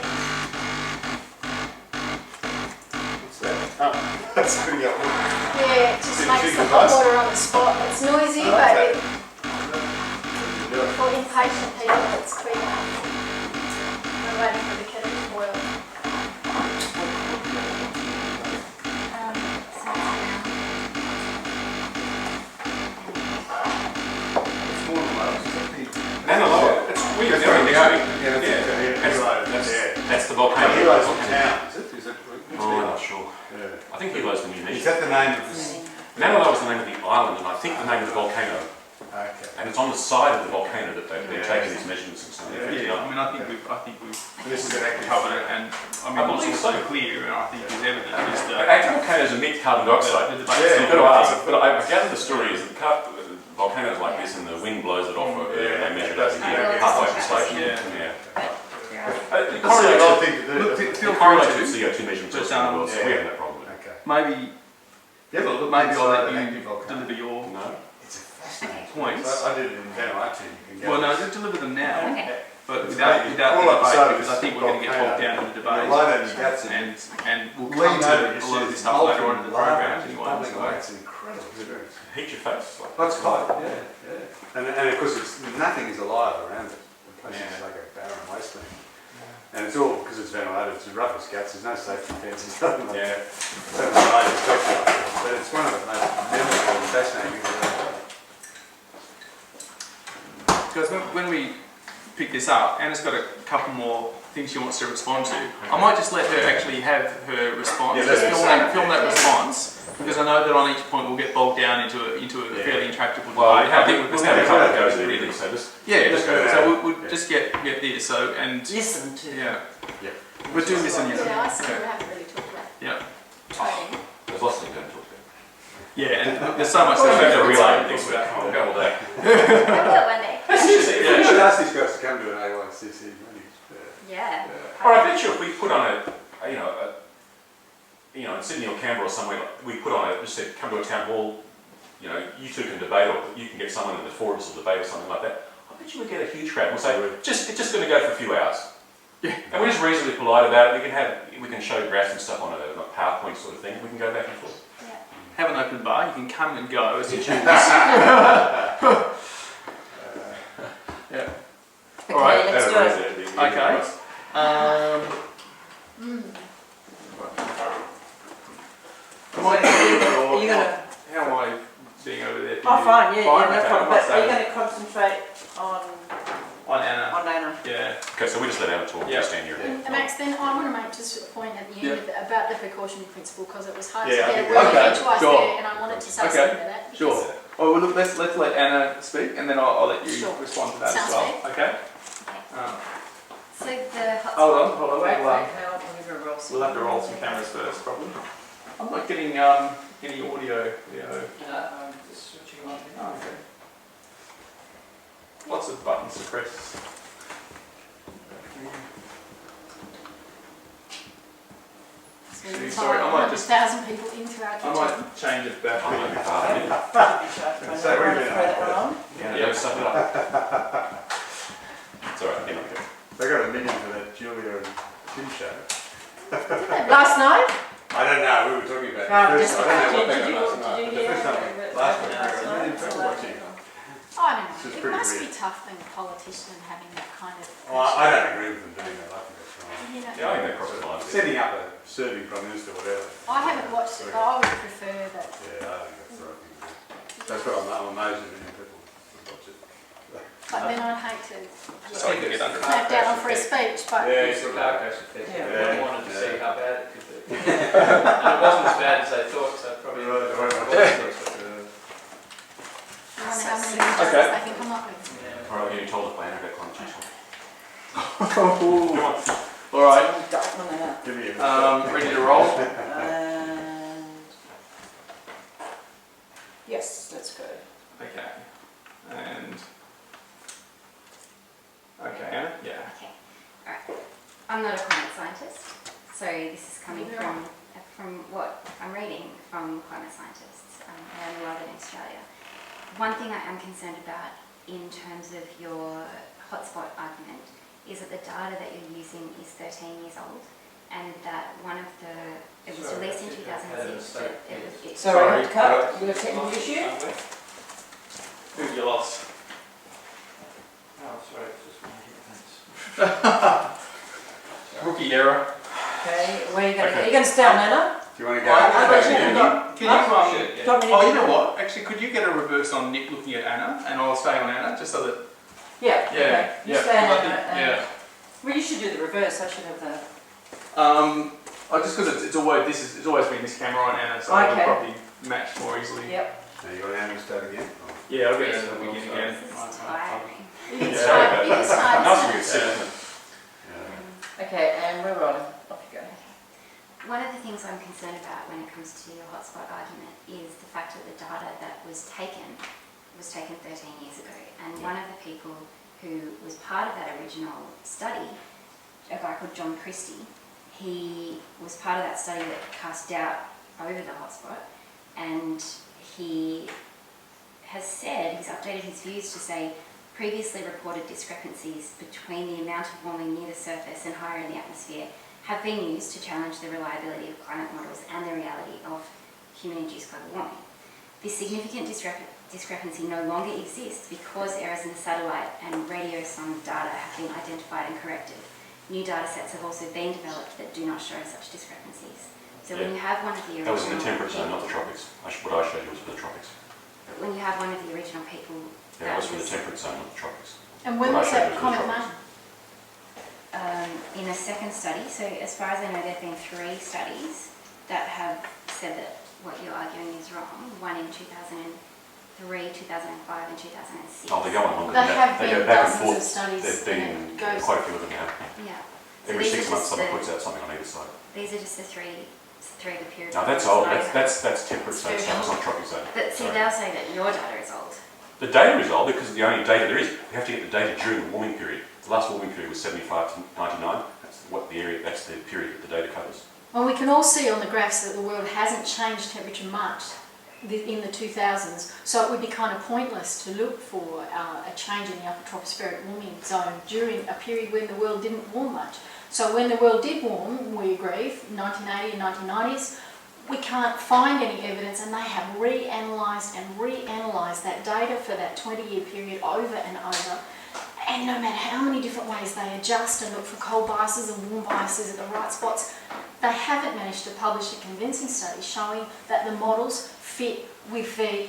What's that? That's pretty up. Yeah, it just Did you makes think the it hot was? water on the spot. It's noisy, Oh, but okay. for impatient people, it's quick. We're waiting for the kettle to boil. It's more than that. Nana Lower, it's weird. That's where Never we go. actually. Yeah, That's the volcano. Heroes of Town, is it? Is it? Oh, I'm not sure. Yeah. I think Hero's the new Is nation. that the name of this? Nana Lower is the name of the island, and I think the name of the volcano. Okay. And it's on the side of the volcano that they've been Yeah. taking these measurements and stuff. Yeah, I mean, I think we've This is an active covered it, and I mean, I what's believe also so. clear, and I think is evident, is Active volcanoes emit carbon dioxide. the So debate. you've got to ask, but I gather the story is that volcanoes like this and the wind blows it off over there, and they measure it over here, halfway to the station. Yeah. It That's a correlates good thing to do. Look, doesn't it? feel it free correlates to, with CO2 measurements but, elsewhere in the world, so yeah. we haven't that problem. Okay. maybe, Yeah, but look, maybe I'll let inside an you active volcano. deliver your No? It's a fascinating points. I did it in Vanuatu. You can go. Well, no, just deliver them now, Okay. but It's without amazing. the All up the debate, side of because I this think we're going to get bogged down in the You debate, lie down your guts and we'll lean come to over, a you lot of see this stuff later on in the program anyway. Bubbling away, So. it's incredible experience. Heat your face? Like, That's hot, yeah. And of course, nothing is alive around it. The place is like a barren wasteland. And it's all, because it's Vanuatu, it's rough as guts, there's no safety fences, nothing like that. So it's a major structure. But it's one of the most memorable and fascinating things I've ever done. Because when we pick this up, Anna's got a couple more things she wants to respond to. I might just let her actually have her response, Yeah, just let's film that response, because I know that on each point we'll get bogged down into a fairly intractable well, debate. I think we'll we've have a established couple of that goes there, really. really, so just Yeah, Just go so there. we'll just get this. So and Listen to. yeah, Yeah. we're doing this in Yeah, I see. Okay. We haven't really talked about Yeah, training. there's lots of things going to talk about. yeah, and there's so much We'll that have to we relay can next week. talk We'll about. go all day. Well, one day. We should ask these guys to come to an A1CC meeting. Yeah. Or I bet you if we put on in Sydney or Canberra or somewhere, we put on just said, come to a town hall, you two can debate, or you can get someone in the four of us will debate or something like that. I bet you would get a huge crowd. We'll say, it's just going to go for a few hours. Yeah. And we're just reasonably polite about it. We can show graphs and stuff on a PowerPoint sort of thing. We can go back and forth. Have an open bar. You can come and go as you choose. Yeah. Okay, All right, let's do it. Okay. Am I Are you gonna? How am I being over there? Oh, fine. Yeah, no Okay, problem. I But must are you say. going to concentrate on On Anna. Anna? Yeah. Okay, so we just let Anna talk. Yeah. Just stand here. And Max, then I want to make just a point at the end of it about the precautionary principle, because it was hard to Yeah, I get a think word okay, edgewise sure. there, and I wanted to say Okay, something to that. Sure. because- Oh, well, look, let's let Anna speak, and then I'll let you Sure. respond to that Sounds as well. Okay. Hold on. Wait, We'll, hang on, we'll give her a roll. we'll have to roll some cameras first, probably. I'm not getting any audio. I'm just switching on here. Oh, okay. Lots of buttons to press. Sorry, I might just. 100,000 people into our I kitchen. might change it back. I'm going to be hard, Should be sharp. So Wanna we've been throw that one on? Yeah, suck it up. It's alright, get on it. They got a million for that Julia and Tim show. Last night? I don't know, we were talking about Right, the just, first, I don't know what they did got you, last night, did but you the hear? first time, it? last week, we Last got a million night, people so watching. I don't This is know. It pretty must be weird. tough being a politician and having that kind of. Oh, I don't agree with them doing that, I think that's wrong. You know, Yeah, I think that crosses the line. Setting up a serving Prime Minister, whatever. I haven't watched it, but I would prefer that. Yeah, I think that's the right thing to do. That's what I'm amazed at million people would watch it. But then I'd hate to Sorry to get under. clamp down on free speech. But Yeah, It's a car crash effect. Yeah. Everyone wanted to see how bad it could be. Yeah. And it wasn't as bad as they thought, so probably. Right, right, right. I wonder how many videos Okay. they can come up with. Yeah. Alright, you told the plan about climate change. All right. Don't want that. Give me a Ready to roll? And yes, let's go. Okay. And. Okay, Anna? Yeah. Okay, all right. I'm not a climate scientist, so this is coming Neither from what I'm reading from climate scientists around the world and in Australia. One thing I am concerned about in terms of your hotspot argument is that the data that you're using is 13 years old, and that one of the, it was Sorry, released in I had a 2006, mistake, but it was, yes. Sorry, Sorry. cut. You got a technical issue? Who have you lost? Oh, sorry, it's just one hit, Rookie error. Okay, where are you going to Okay. go? You're going to stay on Anna? Do you want to Oh, go? I got you. Can you, Shit, yeah. Drop me oh, the- you know what? Actually, could you get a reverse on Nick looking at Anna, and I'll stay on Anna, just so that. Yeah. Yeah, okay. You yeah. stay on I Anna. think- and- yeah. Well, you should do the reverse. I should have the. Just because it's always been this camera on Anna, so Okay. it'll probably match more easily. Yep. Now you got to hand start again? Or- Yeah, I'll get Yes, it at the beginning also. again. this is tiring. It is Yeah. hard. It is hard. Nice isn't of you it? to sit, isn't it? Yeah. Okay, and we're rolling. Off you go. One of the things I'm concerned about when it comes to your hotspot argument is the fact that the data that was taken 13 years ago. And one of the people who was part of that original study, a guy called John Christie, he was part of that study that cast doubt over the hotspot, and he has said, he's updated his views to say previously reported discrepancies between the amount of warming near the surface and higher in the atmosphere have been used to challenge the reliability of climate models and the reality of human-induced global warming. This significant discrepancy no longer exists because errors in the satellite and radio song data have been identified and corrected. New data sets have also been developed that do not show such discrepancies. So when you have one of the original That was in the temperate zone, not the people- tropics. What I showed you was for the tropics. But when you have one of the original people Yeah, that was for the temperate zone, not the tropics. And when What I was showed that you was comment the made? in a second study, so as far as I know there have been 3 studies that have said that what you're arguing is wrong, one in 2003, 2005 and 2006. Oh, they go on longer There than have that. They been go back and dozens of forth. studies There's and been it goes. quite a few of them now. Yeah. So Every these 6 are months just someone the- puts out something on either side. These are just the three the period. No, that's reports old. that I have. That's temperate zone Very stuff. It's old. not tropic zone. But see, Sorry. they'll say that your data is old. The data is old because the only data there is. We have to get the data during the warming period. The last warming period was 75 to 99. That's what the area. That's the period that the data covers. Well, we can all see on the graphs that the world hasn't changed temperature much in the 2000s, so it would be kind of pointless to look for a change in the upper tropospheric warming zone during a period when the world didn't warm much. So when the world did warm, we agree, 1980 and 1990s, we can't find any evidence, and they have reanalysed that data for that 20-year period over and over. And no matter how many different ways they adjust and look for cold biases and warm biases at the right spots, they haven't managed to publish a convincing study showing that the models fit with the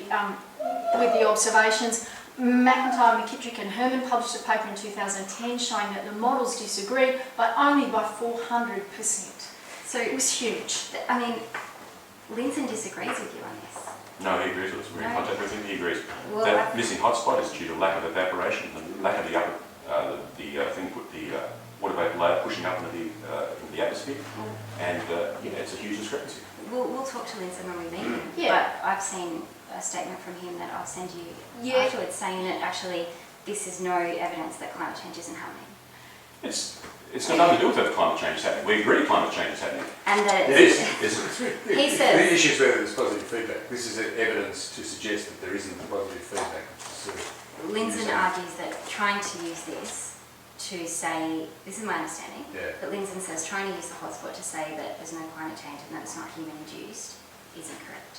observations. McIntyre, McKittrick and Herman published a paper in 2010 showing that the models disagreed, but only by 400%. So It was huge. I mean, Linson disagrees with you on this. No, he agrees with us. We're in No. contact with him. He agrees. Well, That missing hotspot is due to lack of evaporation, the lack of the upper, water vapor layer pushing up in the we'll talk to Lindsay when we meet him. Yeah. But I've seen a statement from him that I'll send you Yeah. afterwards saying that actually this is no evidence that climate change isn't happening. It's got nothing to do with whether climate change is happening. We agree climate change is happening. And that It is. He The says, issue is whether there's positive feedback. This is evidence to suggest that there isn't positive feedback. Lindsay argues that trying to use this to say, this is my understanding, Yeah. but Lindsay says trying to use the hotspot to say that there's no climate change and that it's not human induced is incorrect.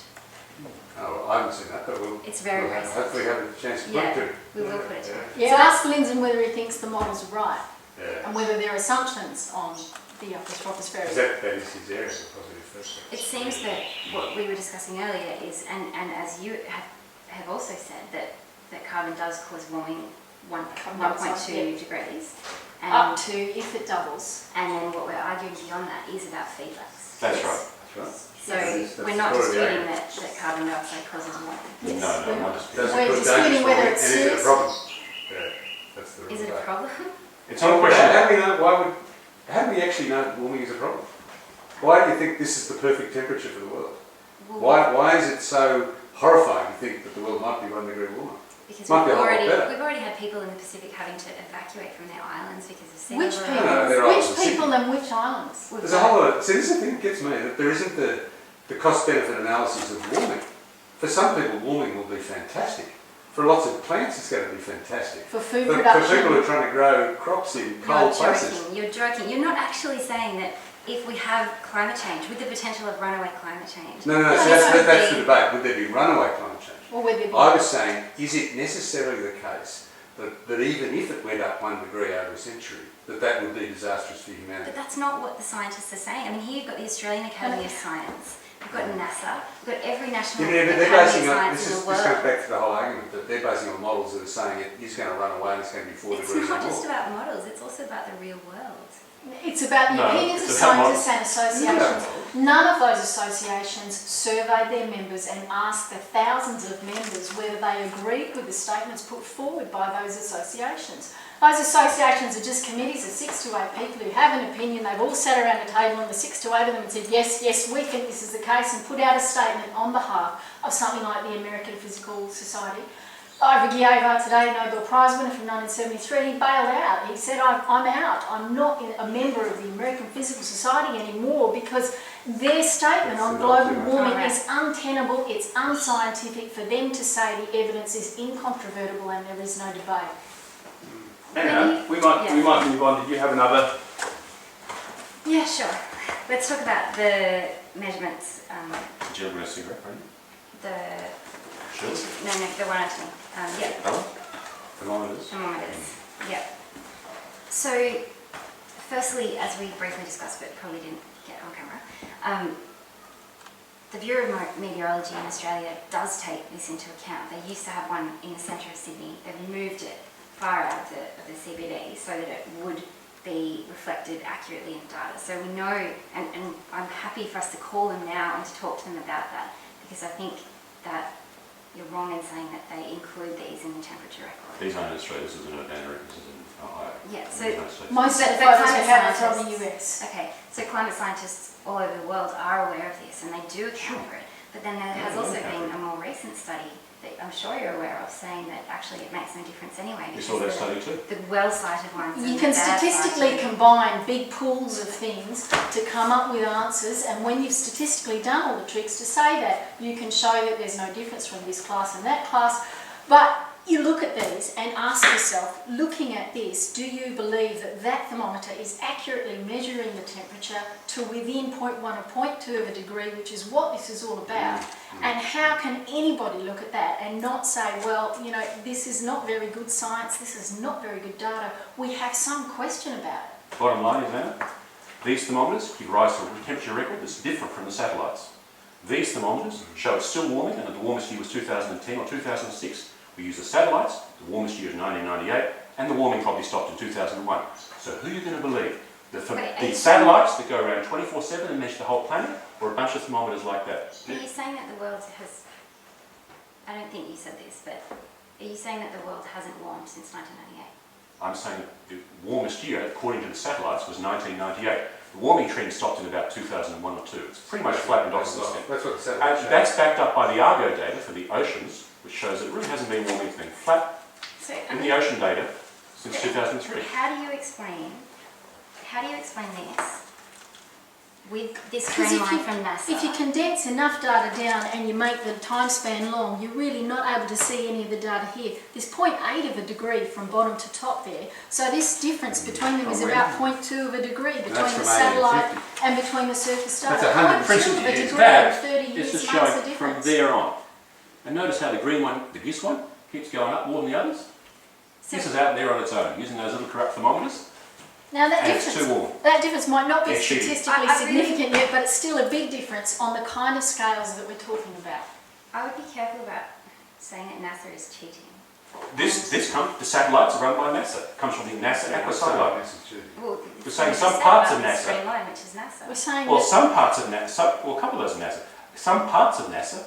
Oh, well, I haven't seen that, but It's very we'll racist. hopefully have a chance to put Yeah, it to it. we will put it to it. Yeah, ask Lindsay whether he thinks the models are right Yeah. and whether their assumptions on the Because tropospheric. that is his area of positive feedback. It seems that what we were discussing earlier is, and as you have also said, that carbon does cause warming 1.2 degrees. And, Up to if it doubles. and then what we're arguing beyond that is about feedbacks. That's right. That's right. So That's we're not the core of the disputing argument. that carbon dioxide causes warming. Yes, No, we're I'm not. not disputing. Does We're it cause disputing damage whether for it's it, and is it a serious. problem? Yeah, that's the Is it a debate. problem? It's not a Well, question. how do we know? How do we actually know that warming is a problem? Why do you think this is the perfect temperature for the world? Well, Why is it so horrifying to think that the world might be 1 degree warmer? Because Might be a whole lot better. we've already had people in the Pacific having to evacuate from their islands because of sea Which level people? No, rise. they're all Which the same. people and which islands? We've There's a got- whole lot of, see, this is the thing that gets me, that there isn't the cost-benefit analysis of warming. For some people, warming will be fantastic. For lots of plants, it's going to be fantastic. For food For production. people who are trying to grow crops in cold places. You're joking. You're not actually saying that if we have climate change, with the potential of runaway climate change. No, Yeah, so it's that's gonna the be- debate. Would there be runaway climate change? Or whether it be. I was saying, is it necessarily the case that even if it went up 1 degree over a century, that would be disastrous for humanity? But that's not what the scientists are saying. I mean, here you've got the Australian Academy of Science, you've got NASA, you've got every national Yeah, but they're Academy of basing on, Science this in the comes world. back to the whole argument, that they're basing on models that are saying it is going to run away and it's going to be 4 It's degrees or not just more. about models, it's also about the real world. It's about the No, opinions of it's about scientists and associations. None of those associations surveyed their members and asked the thousands of members whether they agreed with the statements put forward by those associations. Those associations are just committees of 6 to 8 people who have an opinion. They've all sat around a table and the 6 to 8 of them and said, yes, yes, we think this is the case, and put out a statement on behalf of something like the American Physical Society. Ivor Giava, today Nobel Prize winner from 1973, he bailed out. He said, I'm out. I'm not a member of the American Physical Society anymore because their statement on global warming is untenable, it's unscientific. For them to say the evidence is incontrovertible and there is no debate. Anna, we might move on. Did you have another? Yeah, sure. Let's talk about the measurements. Did you ever a cigarette, right? The Sure. no, the one at me. Yeah. That one? Thermometers? Thermometers. Yeah. So, firstly, as we briefly discussed, but probably didn't get on camera, the Bureau of Meteorology in Australia does take this into account. They used to have one in the centre of Sydney. They've moved it far out of the CBD so that it would be reflected accurately in data. So we know, and I'm happy for us to call them now and to talk to them about that, because I think that you're wrong in saying that they include these in the temperature record. These aren't in Australia, this is in America, this is in Ohio. Yeah, so in the United States. Most of But the photos we climate have are from the scientists- US. Okay, so climate scientists all over the world are aware of this and they do account for it. But then there has they also account been for a more recent study that I'm sure you're aware of saying that actually it makes no difference anyway. You saw that because study too? the well-cited ones. You and can the bad statistically cited- combine big pools of things to come up with answers, and when you've statistically done all the tricks to say that, you can show that there's no difference from this class and that class. But you look at these and ask yourself, looking at this, do you believe that that thermometer is accurately measuring the temperature to within 0.1 or 0.2 of a degree, which is what this is all about? And how can anybody look at that and not say, well, you know, this is not very good science, this is not very good data, we have some question about it. Bottom line is, Anna, these thermometers give rise to a temperature record that's different from the satellites. These thermometers show it's still warming, and the warmest year was 2010 or 2006. We use the satellites, the warmest year is 1998, and the warming probably stopped in 2001. So who are you going to believe? The satellites that go around 24/7 and measure the whole planet, or a bunch of thermometers like that? Are you saying that the world has, I don't think you said this, but are you saying that the world hasn't warmed since 1998? I'm saying that the warmest year, according to the satellites, was 1998. The warming trend stopped in about 2001 or 2. It's pretty much flattened off since then. That's what the satellite And shows. that's backed up by the Argo data for the oceans, which shows that it really hasn't been warming, it's been flat So, in the ocean data since 2003. how do you explain this with this Because green line from NASA? if you condense enough data down and you make the time span long, you're really not able to see any of the data here. There's 0.8 of a degree from bottom to top there. So this difference between them is about 0.2 of a degree between That's the from satellite 1850. and between the surface star. That's 100 0.2 of a principally, degree that in 30 It's years just makes a showing from difference. there on. And notice how the green one, the GIS one, keeps going up more than the others. So- This is out there on its own, using those little corrupt thermometers, Now and it's too warm. that difference might not be It's cheating. statistically I really- significant yet, but it's still a big difference on the kind of scales that we're talking about. I would be careful about saying that NASA is cheating. The satellites are run by NASA. It comes from the NASA Yeah, Aqua what's satellite. that? This is cheating. Well, We're saying you some said parts about of this NASA. green line, which is NASA. We're saying Well, that some parts of NASA, well, a couple of those are NASA. Some parts of NASA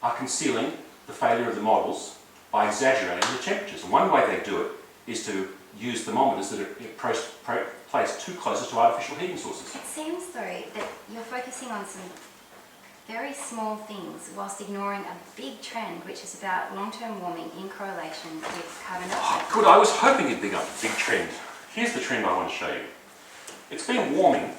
are concealing the failure of the models by exaggerating the temperatures. And one way they do it is to use thermometers that are placed too close to artificial heating sources. It seems though that you're focusing on some very small things whilst ignoring a big trend which is about long-term warming in correlation with carbon dioxide. Good, I was hoping you'd pick up a big trend. Here's the trend I want to show you. It's been warming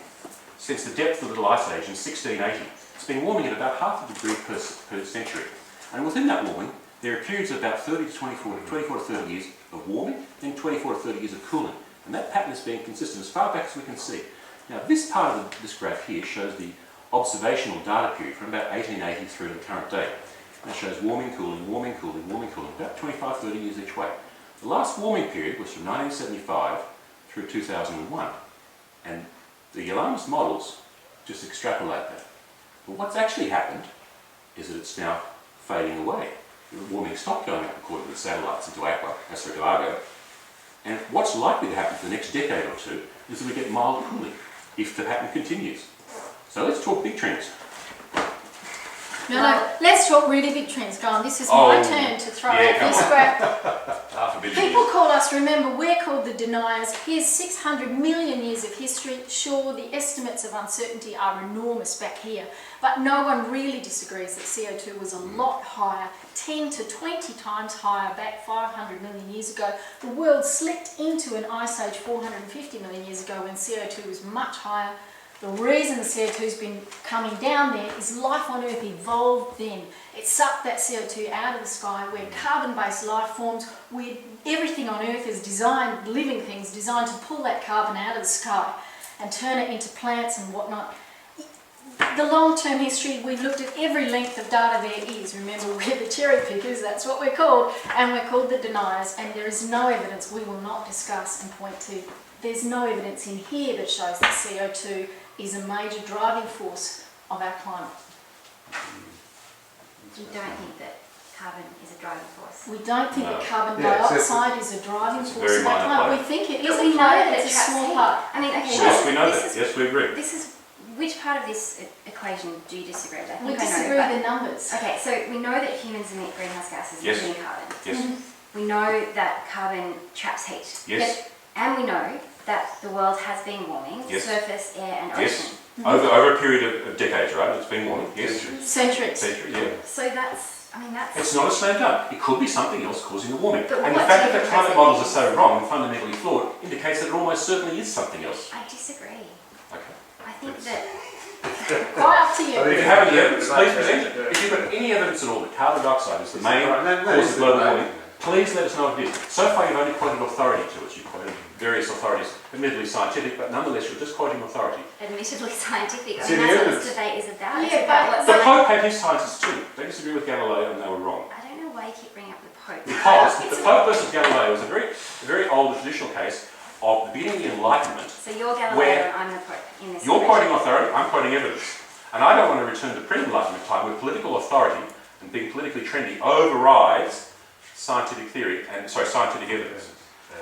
since the depth of the Little Ice Age in 1680. It's been warming at about half a degree per century. And within that warming, there are periods of about 30 to 24 to 30 years of warming, then 24 to 30 years of cooling. And that pattern has been consistent as far back as we can see. Now, this part of this graph here shows the observational data period from about 1880 through to the current day. And it shows warming, cooling, warming, cooling, warming, cooling, about 25, 30 years each way. The last warming period was from 1975 through 2001. And the alarmist models just extrapolate that. But what's actually happened is that it's now fading away. The warming stopped going up according to the satellites into to Argo. And what's likely to happen for the next decade or two is that we get mild cooling if the pattern continues. So let's talk big trends. No, let's talk really big trends. Go on, this is my turn to throw out come this on. graph. Half a billion People years. call us, remember, we're called the deniers. Here's 600 million years of history. Sure, the estimates of uncertainty are enormous back here, but no one really disagrees that CO2 was a lot higher, 10 to 20 times higher back 500 million years ago. The world slipped into an ice age 450 million years ago when CO2 was much higher. The reason the CO2's been coming down there is life on Earth evolved then. It sucked that CO2 out of the sky. We're carbon-based life forms. Everything on Earth is designed, living things, designed to pull that carbon out of the sky and turn it into plants and whatnot. The long-term history, we've looked at every length of data there is. Remember, we're the cherry pickers, that's what we're called, and we're called the deniers, and there is no evidence we will not discuss and point to. There's no evidence in here that shows that CO2 is a major driving force of our climate. You don't think that carbon is a driving force? We don't think that carbon Yeah, dioxide is a driving it's a force very of our minor climate. part. We think it is. But We know that it it's a traps small heat. part. I mean, okay, Yes, we know this that. is- Yes, we agree. This is, which part of this equation do you disagree with? I We think I know, disagree but- with the numbers. Okay, so we know that humans emit greenhouse gases, Yes. including carbon. Yes, We know that carbon traps heat. yes, And we know that the world has been warming, Yes. surface, air and yes. ocean. Over a period of decades, right? It's been warming. Yes. Centuries. Century, yeah. So that's, It's not a slam dunk. It could be something else causing the warming. But And the what fact do that you the climate think models are is- so wrong and fundamentally flawed indicates that it almost certainly is something else. I disagree. Okay. I think that, Quite up to I you. think If you have any evidence, please present it. If you've got any evidence at all that carbon dioxide is the main cause of global warming, please let us know if it is. So far you've only quoted authority to us. You've quoted various authorities, admittedly scientific, but nonetheless you're just quoting authority. admittedly scientific, I See, mean, the that's what evidence- this debate is about. Yeah, It's about but- what's The science. Pope had his scientists too. They disagree with Galileo and they were wrong. I don't know why you keep bringing up the Pope. Because the Pope versus Galileo was a very old traditional case of the beginning of the Enlightenment. So you're Galileo Where- and I'm the Pope in this You're debate. quoting authority, I'm quoting evidence. And I don't want to return to pre-Enlightenment time where political authority and being politically trendy overrides scientific theory and, scientific evidence.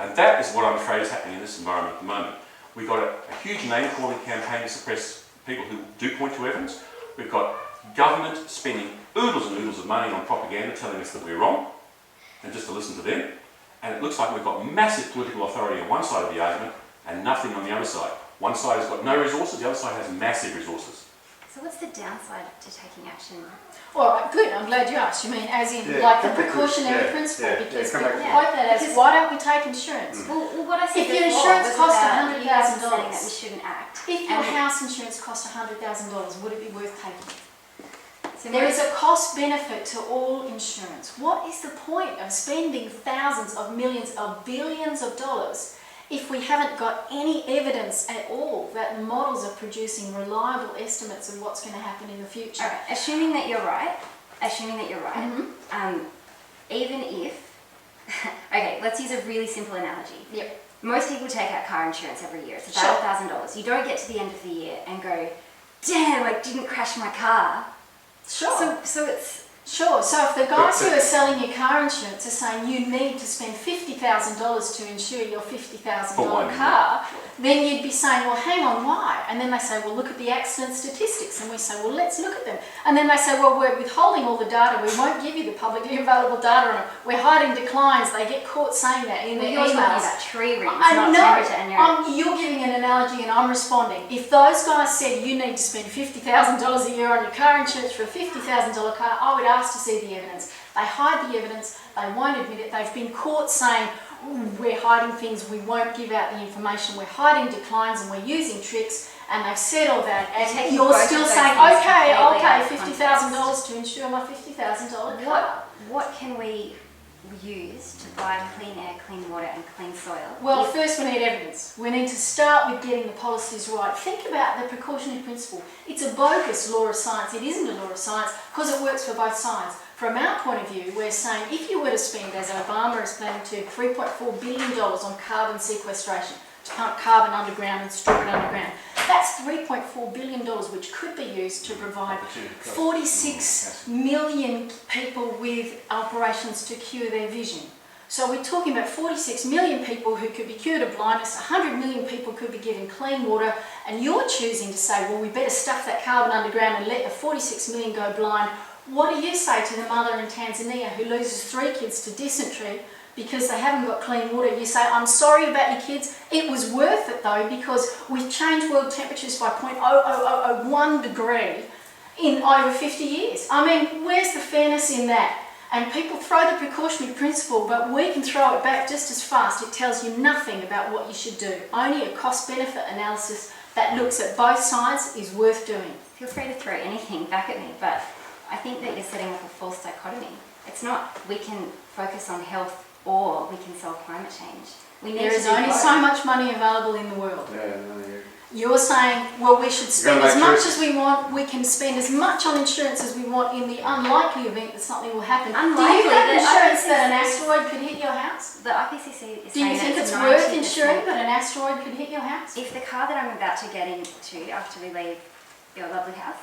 And that is what I'm afraid is happening in this environment at the moment. We've got a huge name-calling campaign to suppress people who do point to evidence. We've got government spending oodles and oodles of money on propaganda telling us that we're wrong, and just to listen to them. And it looks like we've got massive political authority on one side of the argument and nothing on the other side. One side has got no resources, the other side has massive resources. So what's the downside to taking action? All right, good. I'm glad you asked. You mean as in Yeah, like the come back to precautionary this. principle? Yeah, Because come people back to quote that as, Because- why don't we take insurance? Well, what I said If your before insurance was costs about you guys $100,000, saying that we shouldn't act. If your And- house insurance cost $100,000, would it be worth taking? So There is most- a cost benefit to all insurance. What is the point of spending thousands of millions of billions of dollars if we haven't got any evidence at all that the models are producing reliable estimates of what's going to happen in the future? Alright, assuming that you're right, Mhm. even if, okay, let's use a really simple analogy. Yep. Most people take out car insurance every year. It's Sure. about $1,000. You don't get to the end of the year and go, damn, I didn't crash my car. Sure. So it's, Sure, so if the guys who are selling you car insurance are saying you need to spend $50,000 to insure your $50,000 car, then you'd be saying, well, hang on, why? And then they say, well, look at the accident statistics. And we say, well, let's look at them. And then they say, well, we're withholding all the data. We won't give you the publicly available data on it. We're hiding declines. They get caught saying that in their you're talking emails. about tree rings, I not know. temperature. And You're giving an analogy and I'm responding. If those guys said you need to spend $50,000 a year on your car insurance for a $50,000 car, I would ask to see the evidence. They hide the evidence, they won't admit it. They've been caught saying, we're hiding things, we won't give out the information, we're hiding declines and we're using tricks, and they've said all that, and taking you're both still of those saying, things okay, I'll completely out pay of $50,000 to insure my $50,000 car. what can we use to buy clean air, clean water and clean soil? Well, if- first we need evidence. We need to start with getting the policies right. Think about the precautionary principle. It's a bogus law of science. It isn't a law of science because it works for both sides. From our point of view, we're saying if you were to spend, as Obama is planning to, $3.4 billion on carbon sequestration, to pump carbon underground and store it underground, that's $3.4 billion which could be used to provide 46 million people with operations to cure their vision. So we're talking about 46 million people who could be cured of blindness, 100 million people could be given clean water, and you're choosing to say, well, we better stuff that carbon underground and let the 46 million go blind. What do you say to the mother in Tanzania who loses 3 kids to dysentery because they haven't got clean water? You say, I'm sorry about your kids. It was worth it though, because we've changed world temperatures by 0.0001 degree in over 50 years. I mean, where's the fairness in that? And people throw the precautionary principle, but we can throw it back just as fast. It tells you nothing about what you should do. Only a cost-benefit analysis that looks at both sides is worth doing. Feel free to throw anything back at me, but I think that you're setting up a false dichotomy. It's not we can focus on health or we can solve climate change. We need There to is do only both. so much money available in the world. Yeah, no, yeah. You're saying, well, we should spend gotta as make much choices. as we want, we can spend as much on insurance as we want in the unlikely event that something will happen. Do you Unlikely have that insurance that an IPCC asteroid could hit your house? The IPCC is Do you saying think that it's worth 90%. insuring that an asteroid could hit your house? If the car that I'm about to get into after we leave your lovely house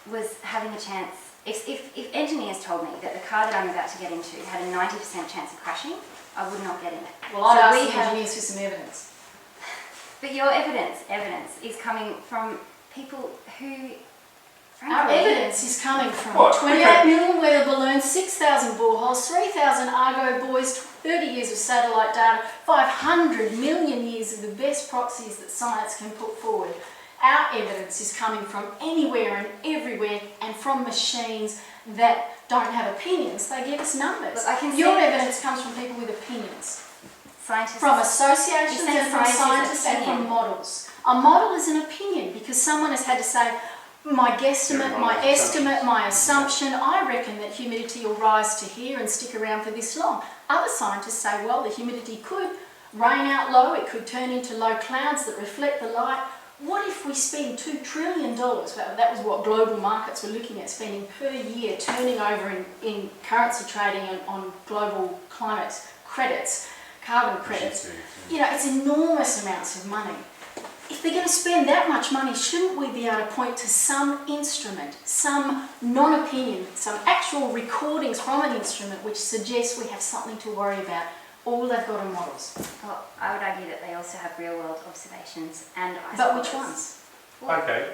was having a chance, if engineers told me that the car that I'm about to get into had a 90% chance of crashing, I would not get in it. Well, I'd So ask we the have- engineers for some evidence. But your evidence is coming from people who, frankly, Our evidence is coming from What? 28 million weather balloons, 6,000 boreholes, 3,000 Argo buoys, 30 years of satellite data, 500 million years of the best proxies that science can put forward. Our evidence is coming from anywhere and everywhere and from machines that don't have opinions. They give us numbers. Look, I can Your see- evidence comes from people with opinions. scientists. From associations You're saying and from scientists' scientists and from opinion. models. A model is an opinion because someone has had to say, my guesstimate, my estimate, my assumption, I reckon that humidity will rise to here and stick around for this long. Other scientists say, well, the humidity could rain out low, it could turn into low clouds that reflect the light. What if we spend $2 trillion, well, that was what global markets were looking at, spending per year, turning over in currency trading on global climate credits, carbon credits. You know, it's enormous amounts of money. If they're going to spend that much money, shouldn't we be able to point to some instrument, some non-opinion, some actual recordings from an instrument which suggests we have something to worry about? All they've got are models. Well, I would argue that they also have real-world observations and ice But which models. ones? Okay,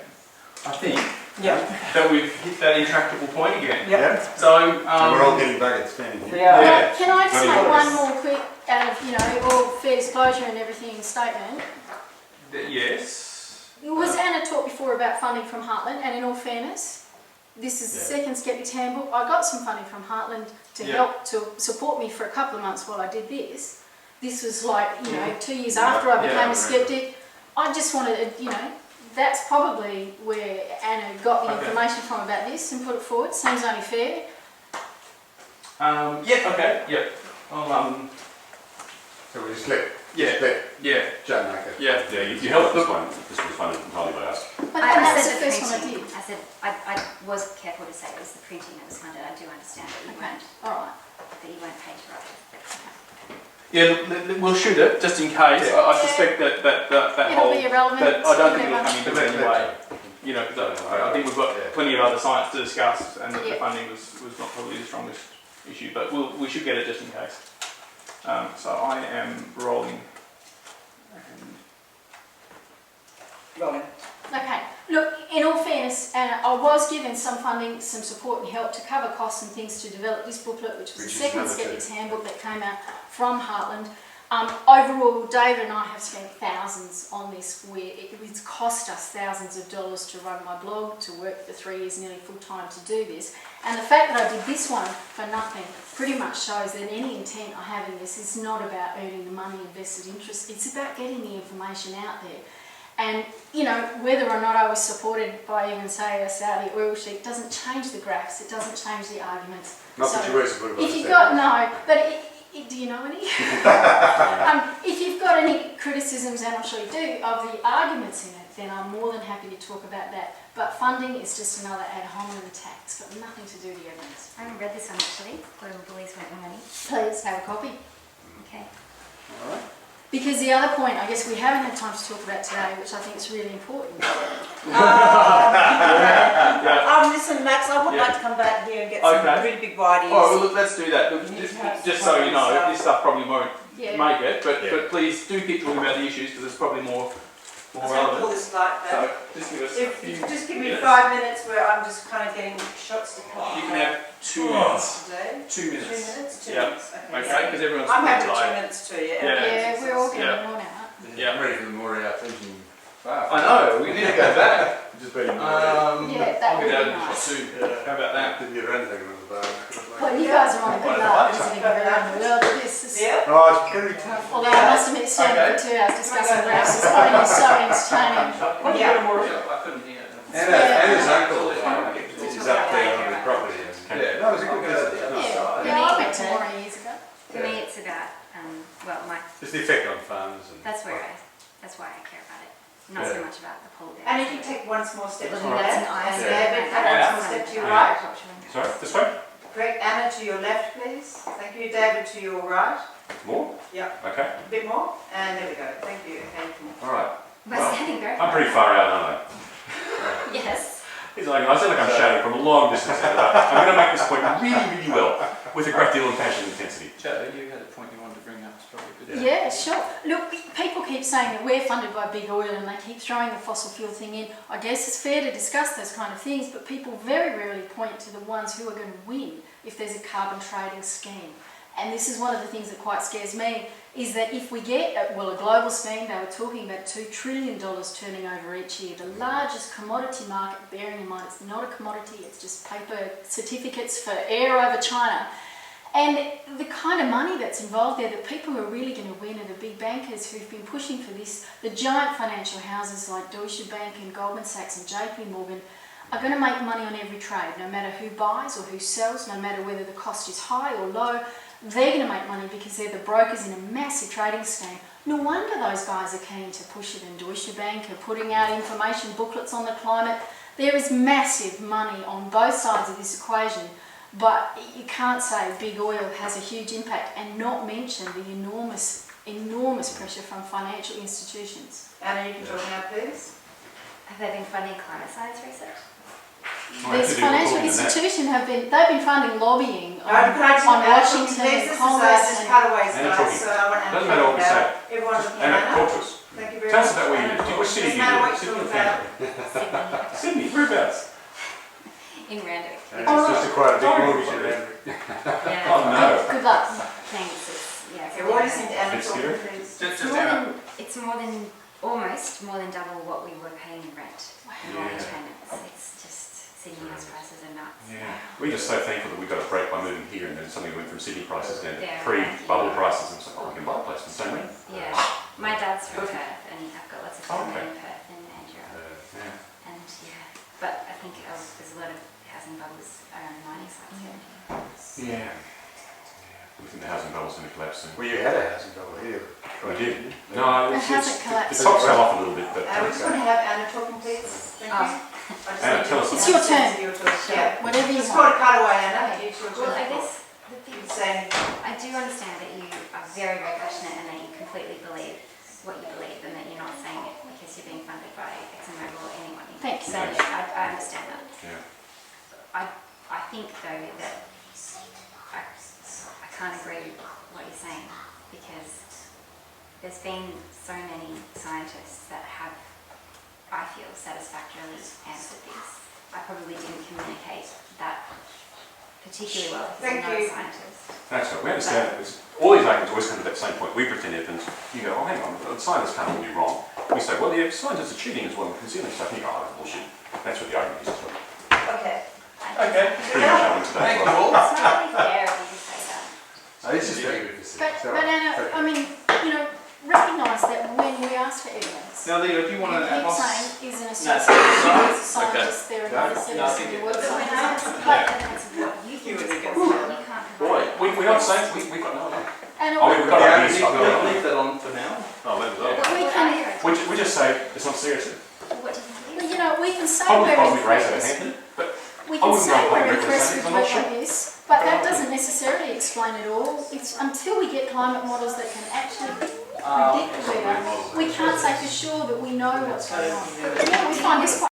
I think Yeah. that we've hit that intractable point again. Yeah. So, So we're all getting buckets standing here. Yeah. Can I just Bloody make worse. one more quick, out of, all fair disclosure and everything statement? yes. Was Anna talked before about funding from Heartland, and in all fairness, this is the second Skeptic's Handbook. I got some funding from Heartland to help to support me for a couple of months while I did this. This was like, 2 years after I became a skeptic. I just wanted to, that's probably where Anna got the information from about this and put it forward. Seems only fair. I'll, So we just let yeah, Joe make it. yeah. You helped this one. This was funded entirely by us. But I that's said the the first one I printing. did. I said I was careful to say it was the printing that was funded. I do understand that you weren't Alright. paid to write it. Yeah, we'll shoot it just in case. I suspect that It'll whole. be irrelevant. But I don't think to it'll come into it anyway. Because I think we've got plenty of other science to discuss, and the funding was not probably the strongest issue. But we should get it just in case. So I am rolling. Rolling. Okay, look, in all fairness, Anna, I was given some funding, some support and help to cover costs and things to develop this booklet, which was the second Skeptic's Handbook that came out from Heartland. Overall, David and I have spent thousands on this. It's cost us thousands of dollars to run my blog, to work for 3 years nearly full time to do this. And the fact that I did this one for nothing pretty much shows that any intent I have in this is not about earning the money and vested interest. It's about getting the information out there. And, whether or not I was supported by even, say, a Saudi oil sheik doesn't change the graphs, it doesn't change the arguments. Not that you were supported by if the you've Saudi. got, no, but do you know any? If you've got any criticisms, and I'm sure you do, of the arguments in it, then I'm more than happy to talk about that. But funding is just another ad hominem attack. It's got nothing to do with the evidence. I haven't read this one actually. Global Bullies Want Your Money. Please have a copy. Okay. All right. Because the other point, I guess we haven't had time to talk about today, which I think is really important. Listen, Max, I would like to come back here and get Okay. some really big ideas. All right, well, look, let's do that. Look, just so you know, this stuff probably won't Yeah. make it, but please do keep talking about the issues because it's probably more I'm going to pull relevant. this light So back. just give us a If few you just give me minutes. 5 minutes where I'm just kind of getting shots to come. You can have 2 minutes. Today. 2 minutes. 2 minutes? 2 Yeah. minutes. Okay, because everyone's I'm quite having 2 tired. minutes too, yeah. Yeah. We're all getting Yeah. worn out. Yeah. I'm ready for the Moriarty pension bar. I know, we need to go back. Just being Yeah, that I'll would get be out of the nice. shot too. How about that? Didn't get around to taking on the bar. Well, you guys are on a good night visiting around the world with this. Yeah? Oh, it's going to be tough. Although I must admit, standing for 2 hours discussing graphs is probably so entertaining. I couldn't hear. Anna's uncle is up there on the property. Yeah, no, it was a good visit. Yeah, I went to Moray years ago. For me, it's about Just the effect on farmers. And that's why I care about it. Not so much about the pole And if you take one small step to That's your an left, eye and step. David, take Yeah. one small step to your right. Sorry, this way? Correct, Anna to your left, please. Thank you, David to your right. More? Yeah. Okay. A bit more, and there we go. Thank you. Thank you. All right. We're standing very I'm pretty far out, aren't I? Yes. It's like, I sound like I'm shouting from a long distance here, but I'm going to make this point really, really well, with a great deal of passion and intensity. Joe, you had a point you wanted to bring up. It's probably good. Yeah, sure. Look, people keep saying that we're funded by big oil and they keep throwing the fossil fuel thing in. I guess it's fair to discuss those kind of things, but people very rarely point to the ones who are going to win if there's a carbon trading scheme. And this is one of the things that quite scares me, is that if we get, a global scheme, they were talking about $2 trillion turning over each year, the largest commodity market, bearing in mind it's not a commodity, it's just paper certificates for air over China. And the kind of money that's involved there, the people who are really going to win are the big bankers who've been pushing for this. The giant financial houses like Deutsche Bank and Goldman Sachs and JP Morgan are going to make money on every trade, no matter who buys or who sells, no matter whether the cost is high or low. They're going to make money because they're the brokers in a massive trading scheme. No wonder those guys are keen to push it, and Deutsche Bank are putting out information booklets on the climate. There is massive money on both sides of this equation, but you can't say big oil has a huge impact and not mention the enormous pressure from financial institutions. Anna, you can talk now, please. Have they been funding climate science research? This financial institution they've been funding lobbying Can I just on add Washington something, please? and This is Congress just and cutaways, Anna guys, talking. so I want Anna Doesn't to matter what we now. say. Everyone looking at Anna, Anna. talk to us. Thank you very Tell much. us about where you live. What city do you Anna, live? what you Sydney or talking about? Canberra? Sydney, whereabouts? In Randwick. And it's just quite a big mortgage in there. Yeah. Oh no. good luck. Thanks. It's, yeah, Okay, what is it, Anna Bit talking, scary. please? Just it's more than almost more than double what we were paying in rent and mortgage Yeah. payments. It's just, Sydney house prices are nuts. Yeah. We're just so thankful that we got a break by moving here, and then suddenly we went from Sydney prices down to Yeah, pre-bubble prices, and so, oh, we can buy a place in the same way. Yeah, my dad's from Perth and I've got lots of Oh, family okay. in Perth and Andrew. Yeah. And yeah, but I think there's a lot of housing bubbles around the mining sites here. Yeah. We think the housing bubble's going to collapse soon. Well, you had a housing bubble here. We did. No, It hasn't collapsed. The top's come off a little bit, but We just want to have Anna talking, please. Thank you. I just Anna, need tell us to- It's your turn. Your turn. Yeah. Whatever you Just want. got to cut away, Anna. It's your turn. Well, I guess the You thing can say anything. I do understand that you are very, very passionate and that you completely believe what you believe and that you're not saying it because you're being funded by ExxonMobil or anyone. Thank you. So I understand that. yeah. I think though that I can't agree with what you're saying because there's been so many scientists that have, I feel, satisfactorily answered this. I probably didn't communicate that particularly well because I'm Thank not a you. scientist. That's right. We understand it. All these arguments always come to that same point. We pretend evidence. You go, oh, hang on, the scientists can't all be wrong. We say, well, yeah, scientists are cheating as well and concealing stuff. And you go, oh, that's bullshit. That's what the argument is. Okay. Okay. Pretty much happened today. Thank as you well. all. It's not really fair of you to say that. No, it's just very good to see. But Anna, I mean, you know, recognise that when we ask for evidence, Now, Leo, do you want to keep add saying is an No. association as a scientist, there are No. no studies in the world. But when I ask But, evidence of what you think is possible, you can't provide. We're not saying, we've got no idea. and Oh, we've got Yeah, ideas. leave that on for now. Oh, let it go. What We would can- I We just say it's not serious. What do you think? well, you know, we can say Probably we're raise it impressed. Hampton, but We I can wouldn't say go play we're Ripley impressed Sundays, with I'm not work sure. like this, but that doesn't necessarily explain it all. It's until we get climate models that can actually predict the weather, we can't say for sure that we know what's going on. Yeah, we find this quite